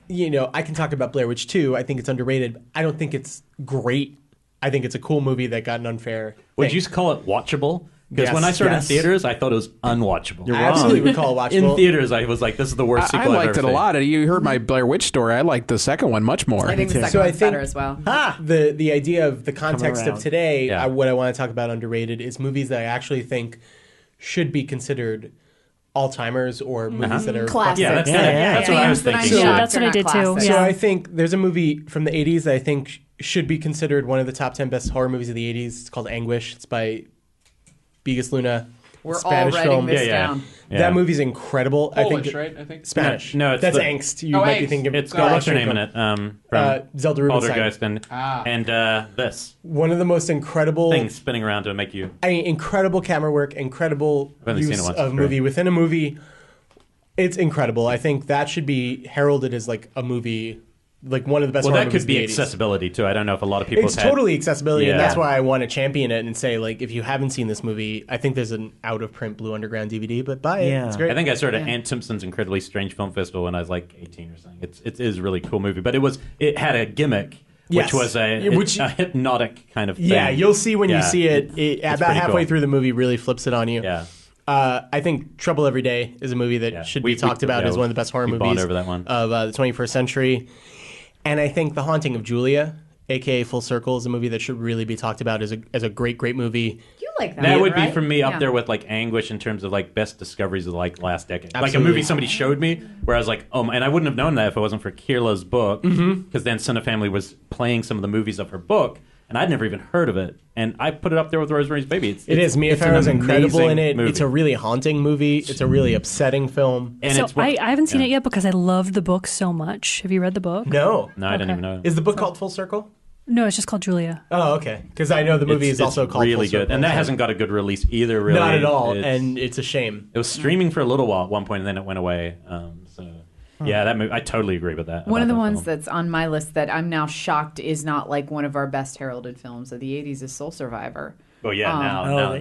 you know, I can talk about Blair Witch 2. I think it's underrated. I don't think it's great. I think it's a cool movie that got an unfair Would thing. you call it watchable? Because when I saw it in theaters, I thought it was unwatchable. I absolutely would call it watchable. In theaters, I was like, this is the worst sequel I I've liked ever it a seen. lot. You heard my Blair Witch story. I liked the second one much more. I think the second one's better as well. The idea of the context of today, Yeah. what I want to talk about underrated is movies that I actually think should be considered all-timers or movies that are Classics. Yeah, that's what I was thinking. So that's what I did too. So Yeah. I think there's a movie from the 80s that I think should be considered one of the top 10 best horror movies of the 80s. It's called Anguish. It's by Bigas Luna. We're Spanish all writing film. this down. Yeah. That movie's incredible. Polish, I think right? I think Spanish. No, it's that's the- angst. You might be thinking of It's got what's her name in it? From Zelda Rubinstein. Poltergeist and this One of the most incredible thing spinning around to make you. incredible camera work, incredible I've only seen it use once, of it's movie great. within a movie. It's incredible. I think that should be heralded as like a movie, like one of the best. Well, horror that movies could be of the 80s. accessibility too. I don't know if a lot of people. It's totally accessibility, and Yeah. that's why I want to champion it and say, like, if you haven't seen this movie, I think there's an out of print Blue Underground DVD, but buy it. Yeah. It's great. I think I saw it at Aunt Simpson's Incredibly Strange Film Festival when I was like 18 or something. It is a really cool movie, but it had a gimmick. Yes. Which was a hypnotic kind of thing. Yeah, you'll see when you Yeah. see it. It about pretty halfway cool. through the movie, really flips it on you. Yeah. I think Trouble Every Day is a movie that Yeah. should We be talked about as one of the best horror we bond movies over that one. of the 21st century. And I think The Haunting of Julia, a.k.a. Full Circle, is a movie that should really be talked about as a great, great movie. You like that? That would be right? for me up Yeah. there with like Anguish in terms of like best discoveries of like last decade. Like a Absolutely. movie somebody showed me where I was like, and I wouldn't have known that if it wasn't for Kirla's book, because then Cinefamily was playing some of the movies of her book, and I'd never even heard of it. And I put it up there with Rosemary's Baby. It is. Mia it's an Farrow's incredible in it. movie. It's a really haunting movie. It's a really upsetting film. And So it's what- I haven't seen it yet because I loved the book so much. Have you read the book? No. No, I didn't even know. Is the book called Full Circle? No, it's just called Julia. Oh, okay. Because I know the movie is also called really Full good, Circle. and that hasn't got a good release either. Really, Not at all, It's- and it's a shame. it was streaming for a little while at one point, and then it went away. Yeah, that movie, I totally agree with that. One of about the that ones film. that's on my list that I'm now shocked is not like one of our best heralded films of the 80s is Soul Survivor. Oh yeah, now.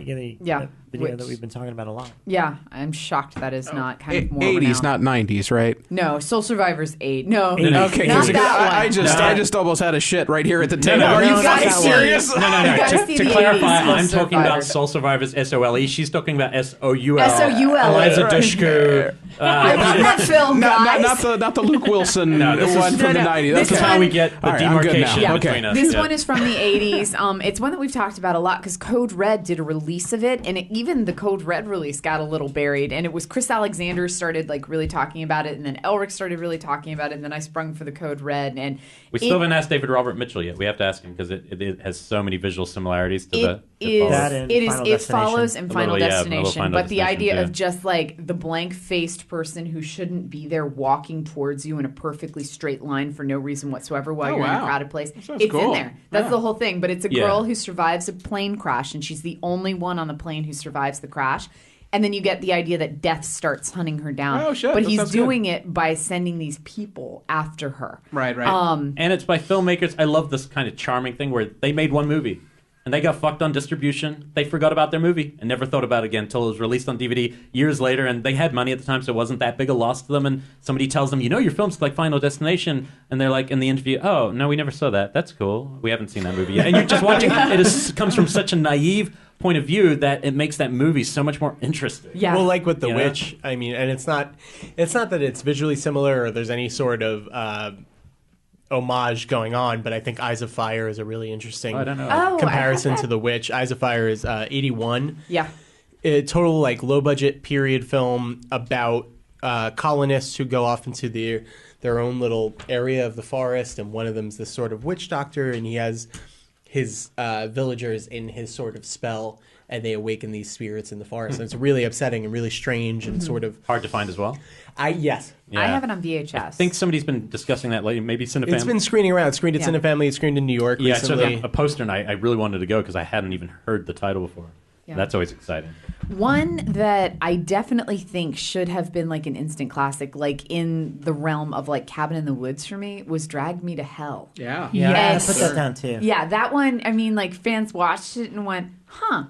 The video that we've been talking about a lot. Yeah, I'm shocked that is not kind of more 80s, renowned. not 90s, right? No, Soul Survivors 8. No, Okay, not that I one. just almost had a shit right here at the table. no, Are you you fucking guys serious? see- No. You guys see To the clarify, 80s I'm Soul talking about Survivors. Soul Survivors SOLE. She's talking about SOUL. SOUL. Eliza Dushku. I love that film, guys. Not the Luke Wilson No, this one is- from the no. 90s. This is Okay. how we get the All right, I'm good demarcation now. between us. This Yeah. one is from the 80s. It's one that we've talked about a lot because Code Red did a release of it, and even the Code Red release got a little buried. And it was Chris Alexander started like really talking about it, and then Elric started really talking about it, and then I sprung for the Code Red. And We still haven't asked David Robert Mitchell yet. We have to ask him because it has so many visual similarities to the. It follows in Final Destination, Final but the Destination, idea yeah. of just like the blank-faced person who shouldn't be there walking towards you in a perfectly straight line for no reason whatsoever while you're in a crowded place. It's cool. in there. That's the whole thing. But it's a Yeah. girl who survives a plane crash, and she's the only one on the plane who survives the crash. And then you get the idea that death starts hunting her down. Oh, shit. But That he's sounds doing it by sending these people after her. Right. And it's by filmmakers. I love this kind of charming thing where they made one movie and they got fucked on distribution. They forgot about their movie and never thought about it again until it was released on DVD years later. And they had money at the time, so it wasn't that big a loss to them. And somebody tells them, your film's like Final Destination. And they're like, in the interview, oh, no, we never saw that. That's cool. We haven't seen that movie yet. And you're just watching. It comes from such a naive point of view that it makes that movie so much more interesting. Yeah. Well, like with The Yeah. Witch, I mean, and it's not that it's visually similar or there's any sort of homage going on, but I think Eyes of Fire is a really interesting I don't know. Oh, comparison I heard to The Witch. Eyes of Fire is 81. Yeah. A total like low budget period film about colonists who go off into their own little area of the forest, and one of them's this sort of witch doctor, and he has his villagers in his sort of spell, and they awaken these spirits in the forest. And it's really upsetting and really strange and sort of Hard to find as well. Yes. Yeah. I have it on VHS. I think somebody's been discussing that lately. Maybe Cinefam. It's been screening around. It's screened at Yeah. Cinefamily. It's screened in New York Yeah, I saw recently. a poster, and I really wanted to go because I hadn't even heard the title before. Yeah. That's always exciting. One that I definitely think should have been like an instant classic, like in the realm of like Cabin in the Woods for me, was Drag Me to Hell. Yeah. Yes. I put that down too. Yeah, that one, I mean, like fans watched it and went, huh.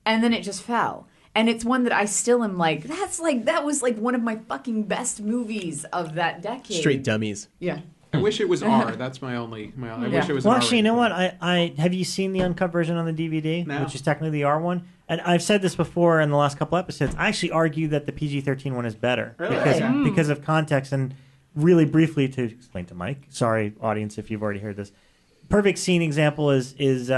And then it just fell. And it's one that I still am like, that was like one of my fucking best movies of that decade. Straight dummies. Yeah. I wish it was R. That's my only. I wish it was. Well, an actually, you know R-rated what? I have you seen the uncut version on the DVD, No. which is technically the R one? And I've said this before in the last couple episodes. I actually argue that the PG-13 one is better because of context. And really briefly to explain to Mike, sorry audience if you've already heard this. Perfect scene example is there's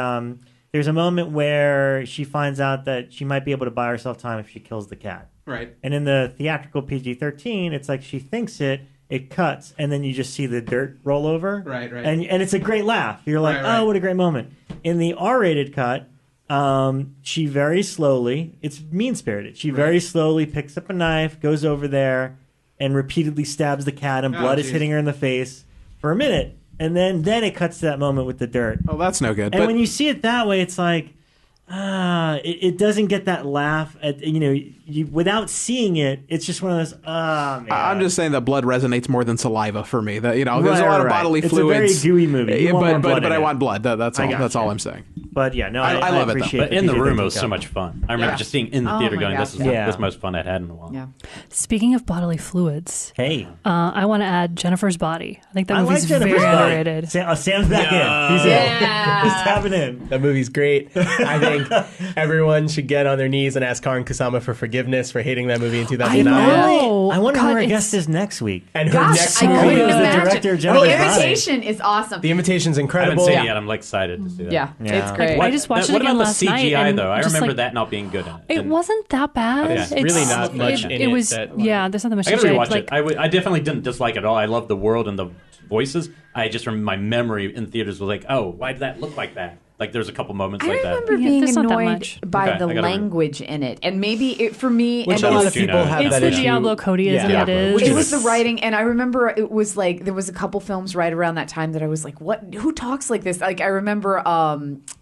a moment where she finds out that she might be able to buy herself time if she kills the cat. Right. And in the theatrical PG-13, it's like she thinks it cuts, and then you just see the dirt roll over. Right. And it's a great laugh. You're like, Right. oh, what a great moment. In the R-rated cut, she very slowly, it's mean-spirited, she very slowly picks up a knife, goes over there, and repeatedly stabs the cat, and blood is hitting her in the face for a minute. And then it cuts to that moment with the dirt. Oh, that's no good. And when you see it that way, it's like, it doesn't get that laugh. Without seeing it, it's just one of those, man. I'm just saying that blood resonates more than saliva for me. That there's a lot of bodily fluids. It's a very gooey movie. You want more blood but in I it. want blood. That's all. That's all I'm saying. But yeah, no, I love it, though. appreciate But in the room, PG-13 it was so cut. much fun. I remember just seeing in the theater my going, gosh, this is yeah. the most fun I'd had in a while. Yeah. Speaking of bodily fluids, Hey, I want to add Jennifer's Body. I think that I like movie's very Jennifer's Body. underrated. Sam's back in. He's in. He's tapping in. That movie's great. I think everyone should get on their knees and ask Karin Kusama for forgiveness for hating that movie in 2009. know. I wonder God, who our it's- guest is next week. And her Gosh, next I movie couldn't is the imagine. director of The Jennifer's Body. Invitation is awesome. The Invitation's I haven't incredible. seen it yet. I'm excited to see that. Yeah, Yeah. it's great. I just watched it What again about last the night, CGI and though? I just, remember like, that not being good in it. It And wasn't that bad. Okay. There's really not much in it it was, that- yeah, there's nothing much I gotta CGI. rewatch Like, it. I definitely didn't dislike it at all. I love the world and the voices. I just remember my memory in theaters was like, oh, why did that look like that? Like there's a couple moments I like remember that. Yeah, being there's not that annoyed much. by Okay, the I gotta language in it, and maybe it for me. Which and a it lot was- of people have it's that the issue. Diablo Codyism Yeah. it is. It was the writing, and I remember it was like there was a couple films right around that time that I was like, "What? Who talks like this?" Like I remember,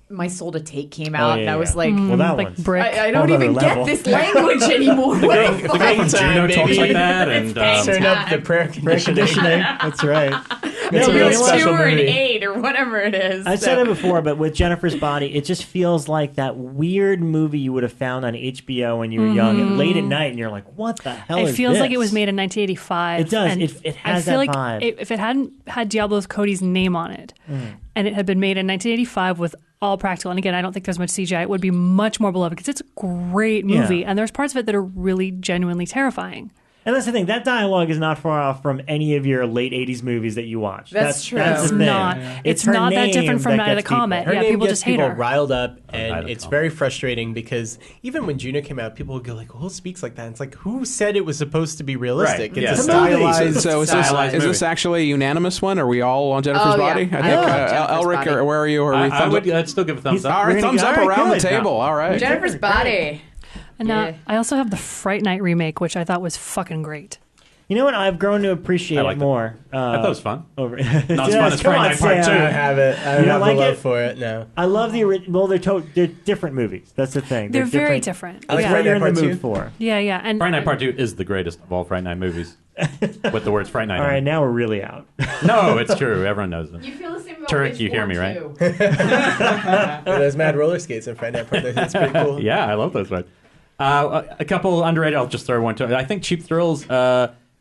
My Soul to Take came out, and I was like, well, that like one's brick. I don't Whole even other get level. this language anymore. The girl from Time, Juno talks baby. like that, and Turn up the prayer conditioning. That's right. It's a really special 2 or an movie. 8 or whatever it is. I've said it before, but with Jennifer's Body, it just feels like that weird movie you would have found on HBO when you were young, late at night, and you're like, "What the hell is this?" It feels like it was made in 1985. It does. And It has I feel that like vibe. if it hadn't had Diablo Cody's name on it, and it had been made in 1985 with all practical, and again, I don't think there's much CGI, it would be much more beloved because it's a great movie, and there's parts of it that are really genuinely terrifying. And that's the thing. That dialogue is not far off from any of your late '80s movies that you watch. That's true. That's the It's thing. not. It's her not that name different from that Night of the gets people. Comet. Her Yeah, name people gets just hate people her. riled up, Night of and the it's Comet. very frustrating because even when Juno came out, people would go like, "Who speaks like that?" And it's like, who said it was supposed to be realistic? Right, It's yeah. a stylized. So is Stylized this movie. actually a unanimous one? Are we all on Jennifer's Oh, yeah. Body? I think love Jennifer's Elric, Body. or where are you? Are we I'd still give a thumbs up. all right, We're gonna thumbs go- up all right, around the good. table. All right. Jennifer's Body. And Yeah. I also have the Fright Night remake, which I thought was fucking great. You know what? I've grown to appreciate I like it that. more. I thought it was fun. Over Not as fun as Come Friday on, Night Part Sam. 2. I have it. I You don't have like a love it? for it. No. I love the original. Well, they're different movies. That's the thing. They're very different. I like It's Friday what you're in Night the Part mood 2. for. Yeah. And Friday Night Part 2 is the greatest of all Friday Night movies. With the words Friday Night. All in right, it. now we're really out. No, it's true. Everyone knows it. You feel the same about Turek, Witch you hear War me, right? too. There's mad roller skates in Friday Night Part 2. That's pretty cool. Yeah, I love those ones. A couple underrated. I'll just throw one to. I think Cheap Thrills,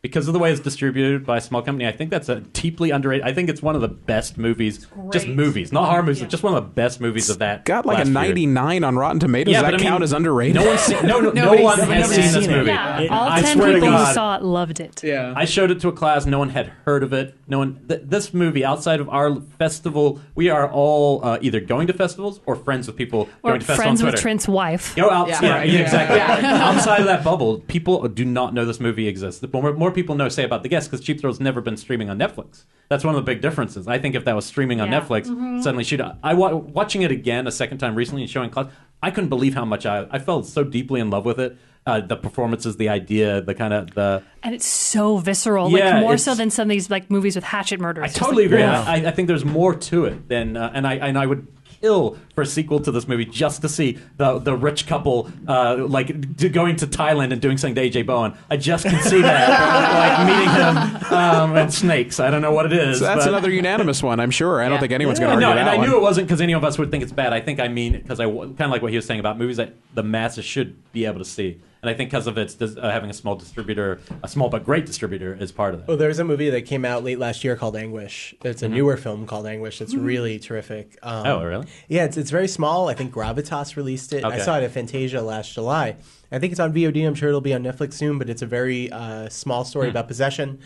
because of the way it's distributed by a small company, I think that's a deeply underrated. I think it's one of the best movies. Just movies, not horror movies. Just one of the best movies of that. Got like last a year. 99 on Rotten Tomatoes. Yeah, Does but that I mean, count as underrated? No one's seen, no Nobody's one never has seen this seen it. movie. yeah, all I 10 swear to people who God. saw it loved it. Yeah. I showed it to a class. No one had heard of it. No one. This movie, outside of our festival, we are all either going to festivals or friends with people Or going to festivals friends on with Twitter. Trent's wife. Go out, Yeah. Right. exactly. Yeah. Outside of that bubble, people do not know this movie exists. More people know, say, about The Guest, because Cheap Thrills never been streaming on Netflix. That's one of the big differences. I think if that was streaming on Yeah. Netflix, suddenly she'd. Watching it again a second time recently and showing class, I couldn't believe how much I fell so deeply in love with it. The performances, the idea, the kind of the. And it's so visceral, Yeah, like more it's- so than some of these like movies with hatchet murders. I Just totally like, agree. ugh. I think there's more to it than, and I would kill for a sequel to this movie just to see the rich couple going to Thailand and doing something to AJ Bowen. I just can see that, like meeting him and snakes. I don't know what it is. So that's but- another unanimous one, I'm sure. I don't think anyone's going to No, argue and that I one. knew it wasn't because any of us would think it's bad. I think I mean because kind of like what he was saying about movies that the masses should be able to see. And I think because of its having a small distributor, a small but great distributor, is part of that. Well, there's a movie that came out late last year called Anguish. It's a newer film called Anguish. It's really terrific. Oh, really? Yeah, it's very small. I think Gravitas released it. I Okay. saw it at Fantasia last July. I think it's on VOD. I'm sure it'll be on Netflix soon, but it's a very small story about possession.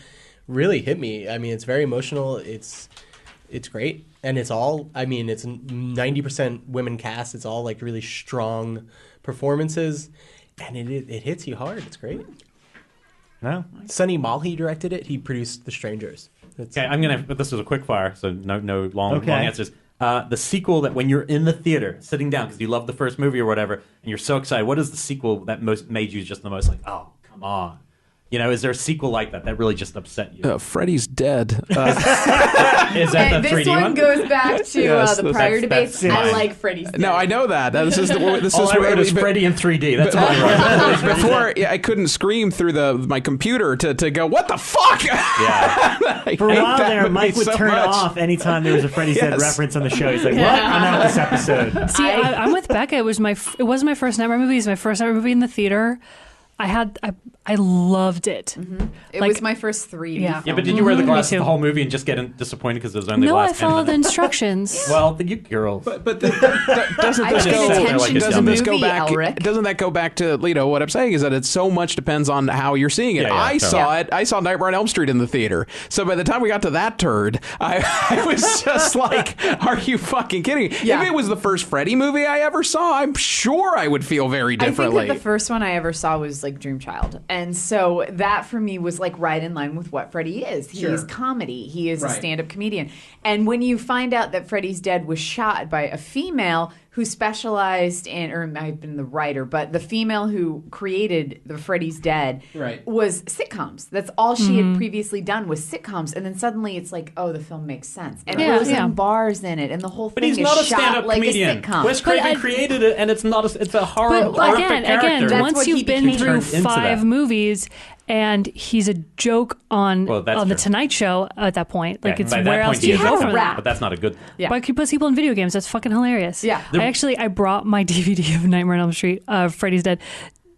Really hit me. I mean, it's very emotional. It's great. And it's all, I mean, it's 90% women cast. It's all like really strong performances. And it hits you hard. It's great. No. Sonny Malhi directed it. He produced The Strangers. Okay, this is a quick fire, so no long Okay. answers. The sequel that when you're in the theater, sitting down because you love the first movie or whatever, and you're so excited, what is the sequel that most made you just the most like, oh, come on? You know, is there a sequel like that really just upset you? Freddy's dead. Is that And the this 3D one goes back to Yes, the that's- prior that's debates. fine. I like Freddy's Dead. No, I know that. This is All I wrote is Freddy in 3D. That's all I wrote. before I couldn't scream through my computer to go, what the fuck? Yeah. I For a hate while that there, movie Mike would so turn much. off anytime there was a Freddy Dead Yes. reference on the show. He's like, "What? I'm out this episode." See, I'm with Becca. It wasn't my first Nightmare movie. It was my first Nightmare movie in the theater. I loved it. It Like- was my first 3D. Yeah. Yeah, but did you wear the Me glasses too. the whole movie and just get disappointed because it was only No, I last 10 followed the minutes? instructions. Well, you girls. But doesn't I this paid go? attention like to it's the Doesn't this movie, go back? Elric. Doesn't that go back to what I'm saying is that it so much depends on how you're seeing it. Yeah, I totally. saw it. I saw Nightmare on Elm Street in the theater. So by the time we got to that turd, I was just like, "Are you fucking kidding?" Yeah. If it was the first Freddy movie I ever saw, I'm sure I would feel very differently. I think that the first one I ever saw was like Dream Child. And so that for me was like right in line with what Freddy is. He is comedy. He is a stand-up comedian. And when you find out that Freddy's Dead was shot by a female who specialized in, or it might have been the writer, but the female who created the Freddy's Dead was sitcoms. That's all she had previously done was sitcoms. And then suddenly it's like, oh, the film makes sense. And Roseanne-Barr's in it. And the whole But thing he's is not a shot stand-up like comedian. a sitcom. Wes Craven created it, and it's a horrible, But horrific again, character. That's once what you've he been became. through Turned into 5 that. movies and he's a joke on the Tonight Show at that point. Like, it's where else do you go from that? But that's not a good thing. Yeah. But he puts people in video games. That's fucking hilarious. Yeah. I brought my DVD of Nightmare on Elm Street, Freddy's Dead,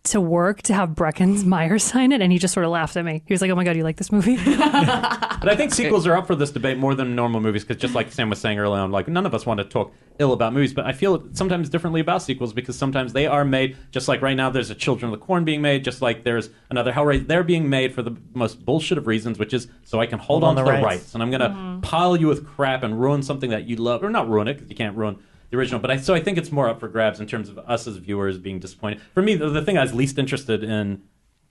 to work to have Brecken's Myers sign it, and he just sort of laughed at me. He was like, "Oh my god, you like this movie?" But I think sequels are up for this debate more than normal movies, because just like Sam was saying earlier on, like, none of us want to talk ill about movies, but I feel sometimes differently about sequels, because sometimes they are made, just like right now there's a Children of the Corn being made, just like there's another Hellraiser. They're being made for the most bullshit of reasons, which is so I can hold on to the rights. And I'm going to pile you with crap and ruin something that you love, or not ruin it, because you can't ruin the original. But I think it's more up for grabs in terms of us as viewers being disappointed. For me, the thing I was least interested in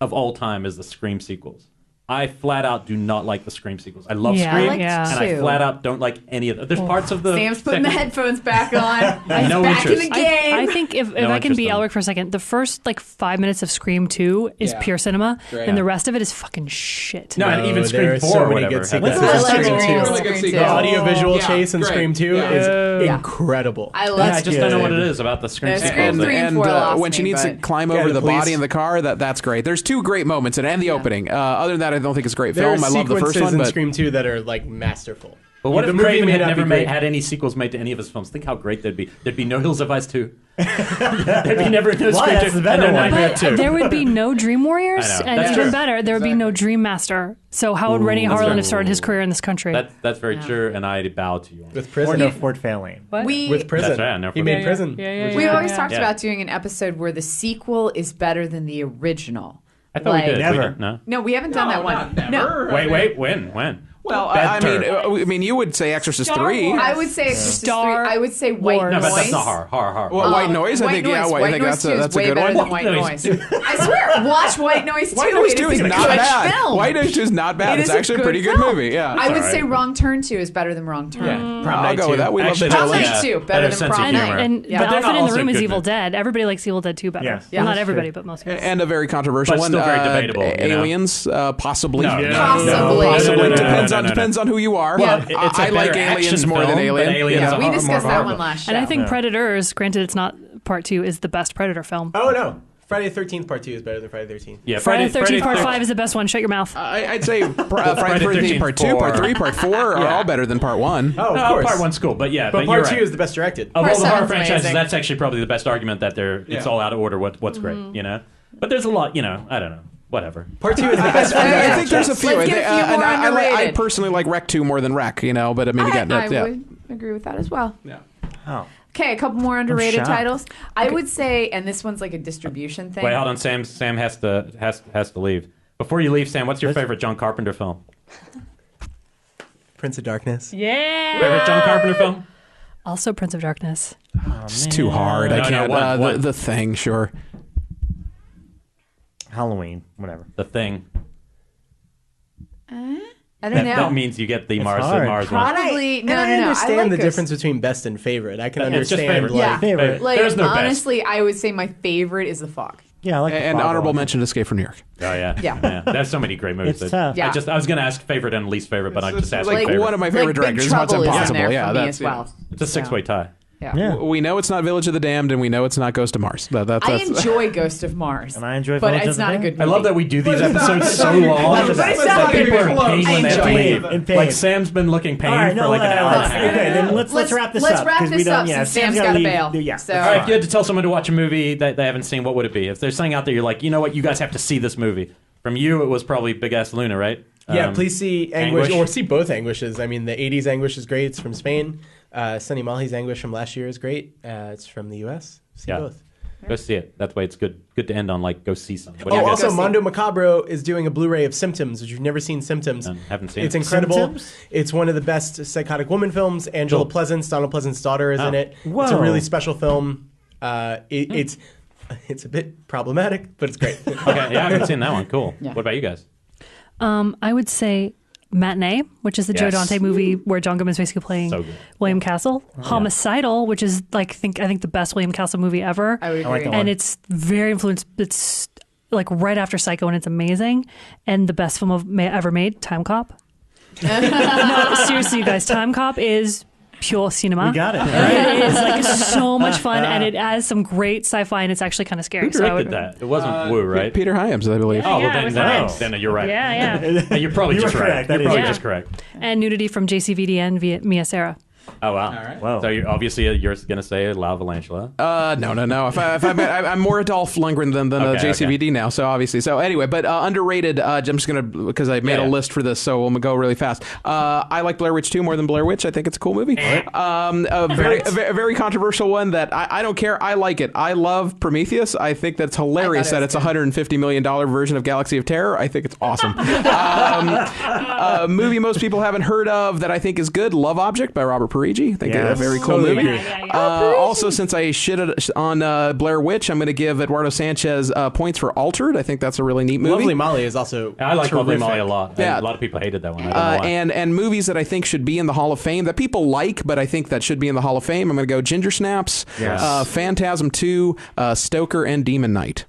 of all time is the Scream sequels. I flat out do not like the Scream sequels. I love Scream, and I flat out don't like any of them. There's parts of the... Sam's putting the headphones back on. No back interest. in the game. I think if I can be Elric for a second, the first 5 minutes of Scream 2 is pure cinema, and the rest of it is fucking shit. No, and even Scream 4 or whatever. The audio-visual chase in Scream 2 is incredible. I love it. I just don't know what it is about the Scream sequels. And when she needs to climb over the body in the car, that's great. There's two great moments in it, and the opening. Other than that, I don't think it's a great film. I love the first one, in but Scream 2 that are masterful. But what if Craven had never had any sequels made to any of his films? Think how great they'd be. There'd be no Hills of Ice 2. There'd be never no Scream 2. There would be no Dream Warriors, and even better, there would be no Dream Master. So how would Rennie Harlan have started his career in this country? That's very true, and I bow to you. With Prison. Or no Fort Fairlane. With Prison. That's right, he made Prison. We always talked about doing an episode where the sequel is better than the original. I thought we did. Never. No, we haven't done that one. No. Wait, when? Well, I mean, you would say Exorcist 3. I would say Exorcist 3. I would say White Noise. No, but that's not horror. Well, White Noise? I think, White that's Noise a good better one. than White Noise. I swear, watch White Noise 2. White Noise 2 is not bad. Film. White Noise 2 is not bad. It's actually a pretty good movie. Yeah. I would say Wrong Turn 2 is better than Wrong Turn. I'll go with that. We love the Prom Night 2 better than Prom Night. And the elephant in the room is Evil Dead. Everybody likes Evil Dead 2 better. Yes. Well, not everybody, but most people. And a very controversial one. Still very debatable. Aliens, possibly. Possibly. Depends on who you are. I like Aliens more than Alien. We discussed that one last show. And I think Predators, granted it's not part 2, is the best Predator film. Oh, no. Friday the 13th Part 2 is better than Friday the 13th. Yeah, Friday the 13th Part 5 is the best one. Shut your mouth. I'd say Friday the 13th Part 2, Part 3, Part 4 are all better than Part 1. Oh, of course. Part 1's cool, but But Part 2 is the best directed. Of all the horror franchises, that's actually probably the best argument that it's all out of order. What's great, you know? But there's a lot, I don't know. Whatever. Part 2 is the best. I think there's a few. Let's get a few more I personally like Rec 2 more than Rec, but I mean, again, I would agree with that as well. Yeah. Oh. Okay, a couple more underrated titles. I would say, and this one's like a distribution thing. Wait, hold on. Sam has to leave. Before you leave, Sam, what's your favorite John Carpenter film? Prince of Darkness. Yeah. Favorite John Carpenter film? Also Prince of Darkness. It's too hard. I can't. The Thing, sure. Halloween, whatever. The Thing. I don't know. That means you get the Mars one. Probably. No. I understand I like the difference between best and favorite. I can understand. Favorite. Like, There's no honestly, I would say my favorite is The Fog. Yeah, I like and honorable mention, Escape from New York. Oh yeah. There's so many great movies. It's tough. Yeah. I was going to ask favorite and least favorite, but I just asked like favorite. one of my favorite directors. Big Trouble What's is in Impossible? there Yeah, for me that's as well. It's a 6-way tie. Yeah. We know it's not Village of the Damned, and we know it's not Ghost of Mars. I enjoy Ghost of Mars, and I enjoy, but Village it's of not the a good Damned. movie. I love that we do these episodes so long. That people are in pain when they have to leave. In pain. Like Sam's been looking pain for like an hour and a half. Okay, then let's wrap this up. Let's wrap this up since Sam's got to bail. Yeah. So. All right, if you had to tell someone to watch a movie that they haven't seen, what would it be? If there's something out there you're like, you know what, you guys have to see this movie. From you, it was probably Big Ass Luna, right? Yeah, please see Anguish, or see both Anguishes. I mean, the 80s Anguish is great. It's from Spain. Sonny Molly's Anguish from last year is great. It's from the U.S. See both. Go see it. That's why it's good to end on, like, go see something. Also, Mondo Macabro is doing a Blu-ray of Symptoms, which you've never seen Symptoms. Haven't seen it. It's incredible. Symptoms? It's one of the best psychotic woman films. Angela Pleasance, Donald Pleasance's daughter, is in it. Whoa. It's a really special film. It's a bit problematic, but it's great. Okay, yeah, I haven't seen that one. Cool. Yeah. What about you guys? I would say Matinee, which is the Joe Dante movie where John Goodman's basically playing William Castle. Homicidal, which is like I think the best William Castle movie ever. I would agree. And it's very influenced. It's like right after Psycho, and it's amazing. And the best film ever made, Time Cop. No, seriously, you guys, Time Cop is pure cinema. We got it. It is like so much fun, and it has some great sci-fi, and it's actually kind of scary. Who directed that? It wasn't Wu, right? Peter Hyams, I believe. Oh, Yeah, well, then you're right. Yeah. You're probably You just were correct. correct. You're probably Yeah. just correct. And nudity from JCVD and Mia Sarah. Oh, wow. All right. Whoa. So obviously you're going to say La Valentula. No. I'm more Adolf Lundgren than JCVD now. So obviously, anyway, but underrated. I'm just gonna because I made a list for this, so I'm gonna go really fast. I like Blair Witch 2 more than Blair Witch. I think it's a cool movie. A very controversial one that I don't care. I like it. I love Prometheus. I think that's hilarious that it's a $150 million version of Galaxy of Terror. I think it's awesome. Movie most people haven't heard of that I think is good. Love Object by Robert Parigi. I think it's a very cool movie. Also, since I shitted on Blair Witch, I'm going to give Eduardo Sanchez points for Altered. I think that's a really neat movie. Lovely Molly is also I like Lovely terrific. Molly a lot. Yeah. A lot of people hated that one. I don't know why. And movies that I think should be in the Hall of Fame that people like, but I think that should be in the Hall of Fame. I'm going to go Ginger Snaps, Phantasm 2, Stoker, and Demon Knight.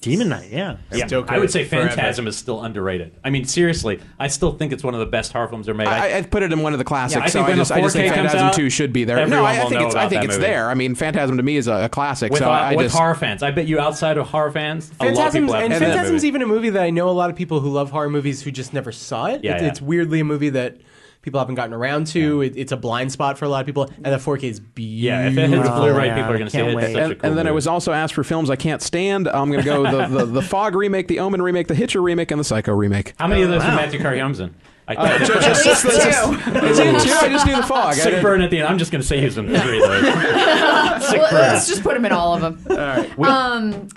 Demon Knight, yeah. Stoker I would say forever. Phantasm is still underrated. I mean, seriously, I still think it's one of the best horror films ever made. I'd put it in one of the classics. Yeah, I think so when I just the 4K think comes Phantasm out, 2 should be there. everyone No, I will think know it's about that movie. there. I mean, Phantasm to me is a classic. with so with horror fans. I bet you outside of horror fans, a lot of people have seen that Phantasm's movie. even a movie that I know a lot of people who love horror movies who just never saw it. It's weirdly a movie that people haven't gotten around to. It's a blind spot for a lot of people, and the 4K is beautiful. Yeah, if it hits Blu-ray, people are going to see can't it. wait. It's such a cool And then I movie. was also asked for films I can't stand. I'm going to go the Fog remake, the Omen remake, the Hitcher remake, and the Psycho remake. How many of those are Matthew Perry Holmes in? Is it two? I just knew the Fog. Sick burn at the end. I'm just going to say he's in 3 of those. Sick burn. Let's just put him in all of them.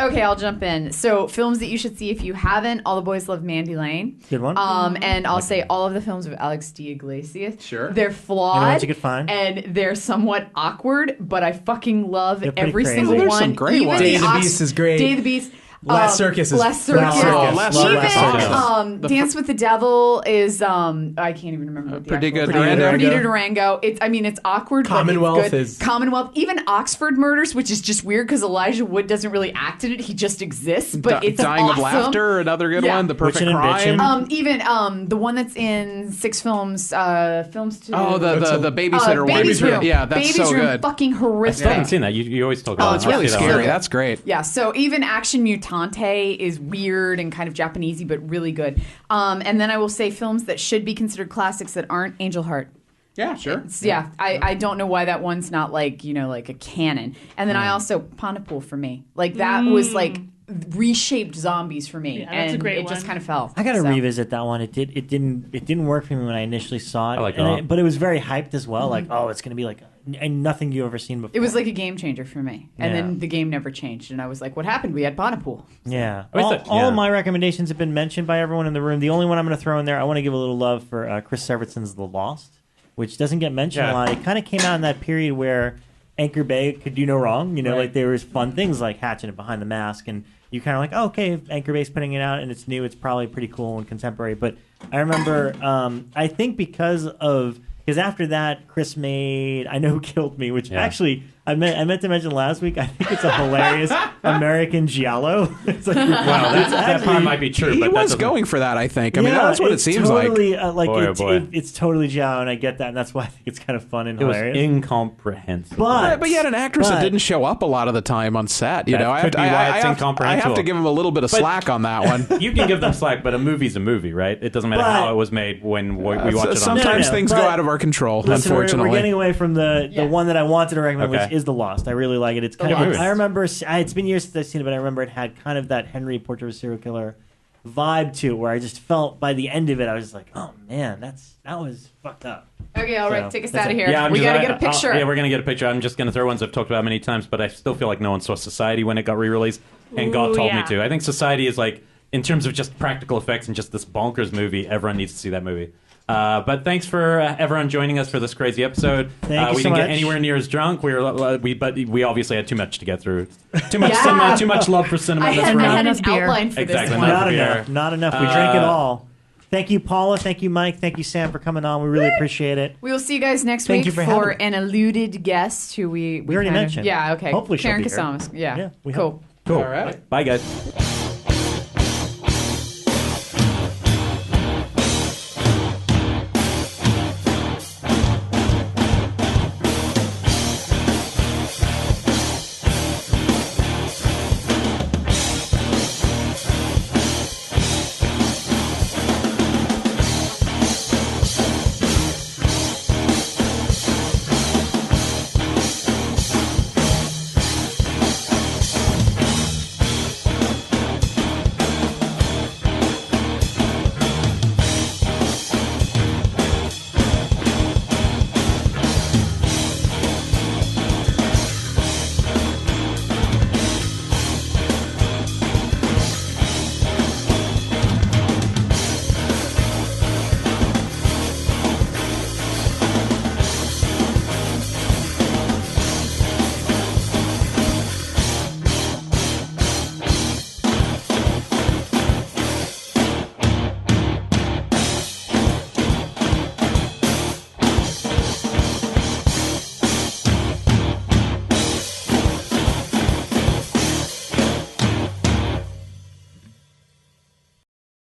Okay, I'll jump in. So, films that you should see if you haven't. All the Boys Love Mandy Lane. Good one. And I'll say all of the films of Alex D. Iglesias. Sure. They're And the flawed. ones you could find. And they're somewhat awkward, but I fucking love They're pretty every crazy. single There's one. some great Even ones. the Day of the Beast is great. Day of the Beast. Last Circus is Last Circus. Last Even Circus. Dance with the Devil is I can't even remember what the Perdita actual Durango. Perdita Durango. It's awkward. Commonwealth but it's good. is- Commonwealth. Even Oxford Murders, which is just weird because Elijah Wood doesn't really act in it. He just exists, but it's Dying awesome. of Laughter, another good Yeah. one. The Perfect Witchin' and Crime. Bitchin'. Even the one that's in 6 films, films to The babysitter one. Baby's Room. Yeah, that's Baby's so Room, good. fucking I still horrific. haven't seen that. You always talk about it. It's really I'll see that one. scary. That's great. Yeah, so even Action Mutante is weird and kind of Japanesey, but really good. And then I will say films that should be considered classics that aren't Angel Heart. Yeah, sure. I don't know why that one's not like a canon. And then I also Pontypool for me. Like that was like reshaped zombies for me. Yeah, that's a and great it just one. kind of fell. I gotta So. revisit that one. It didn't work for me when I initially saw it. I like And that. but it was very hyped as well. Like, oh, it's gonna be like and nothing you ever seen before. It was like a game changer for me. And Yeah. then the game never changed. And I was like, what happened? We had Pontypool. Yeah. I All, thought- all yeah. of my recommendations have been mentioned by everyone in the room. The only one I'm going to throw in there, I want to give a little love for Chris Severtson's The Lost, which doesn't get mentioned a lot. It kind of came out in that period where Anchor Bay could do no wrong. You know, like there was fun things like Hatchet and Behind the Mask, and you kind of like, oh, okay, if Anchor Bay's putting it out and it's new, it's probably pretty cool and contemporary. But I remember, I think because after that, Chris made I Know Who Killed Me, which actually I meant to mention last week. I think it's a hilarious American giallo. It's like, Wow, that part might be true. He but that was doesn't- going for that, I think. I mean, that's what it it's seems totally, like. Boy, oh boy. It's totally giallo, and I get that, and that's why I think it's kind of fun and It was hilarious. incomprehensible. But you had an actress that but- didn't show up a lot of the time on set. You That know, I could be why it's incomprehensible. have to give him a little bit of But- slack on that one. You can give them slack, but a movie's a movie, right? It doesn't matter But- how it was made when we watch it on Sometimes No, things go but- out of our control, Listen, unfortunately. we're getting away from the one that I wanted to recommend, Okay. which is The Lost. I really like it. It's kind Lost. of. I remember it's been years since I've seen it, but I remember it had kind of that Henry Portrait of a Serial Killer vibe to it, where I just felt by the end of it, I was like, oh man, that was fucked up. Okay, all right, So, take us that's out of it. here. Yeah, we got to get a picture. Yeah, we're gonna get a picture. I'm just gonna throw ones I've talked about many times, but I still feel like no one saw Society when it got re-released, and God Ooh, told me yeah. to. I think Society is like, in terms of just practical effects and just this bonkers movie, everyone needs to see that movie. But thanks for everyone joining us for this crazy episode. Thank you we so didn't much. get anywhere near as drunk. But we obviously had too much to get through. Too much cinema, too much love for cinema. I That's had, right. I had an Enough beer. outline for Exactly, this one. enough. Not enough. We drank it all. Thank you, Paula. Thank you, Mike. Thank you, Sam, for coming on. We really appreciate it. We will see you guys next Thank week you for for having an alluded guest who we already kind of- mentioned. Yeah, okay. Hopefully she'll Karen be here. Kasamas. Yeah, Yeah, we cool. hope. Cool. All right. Bye, guys.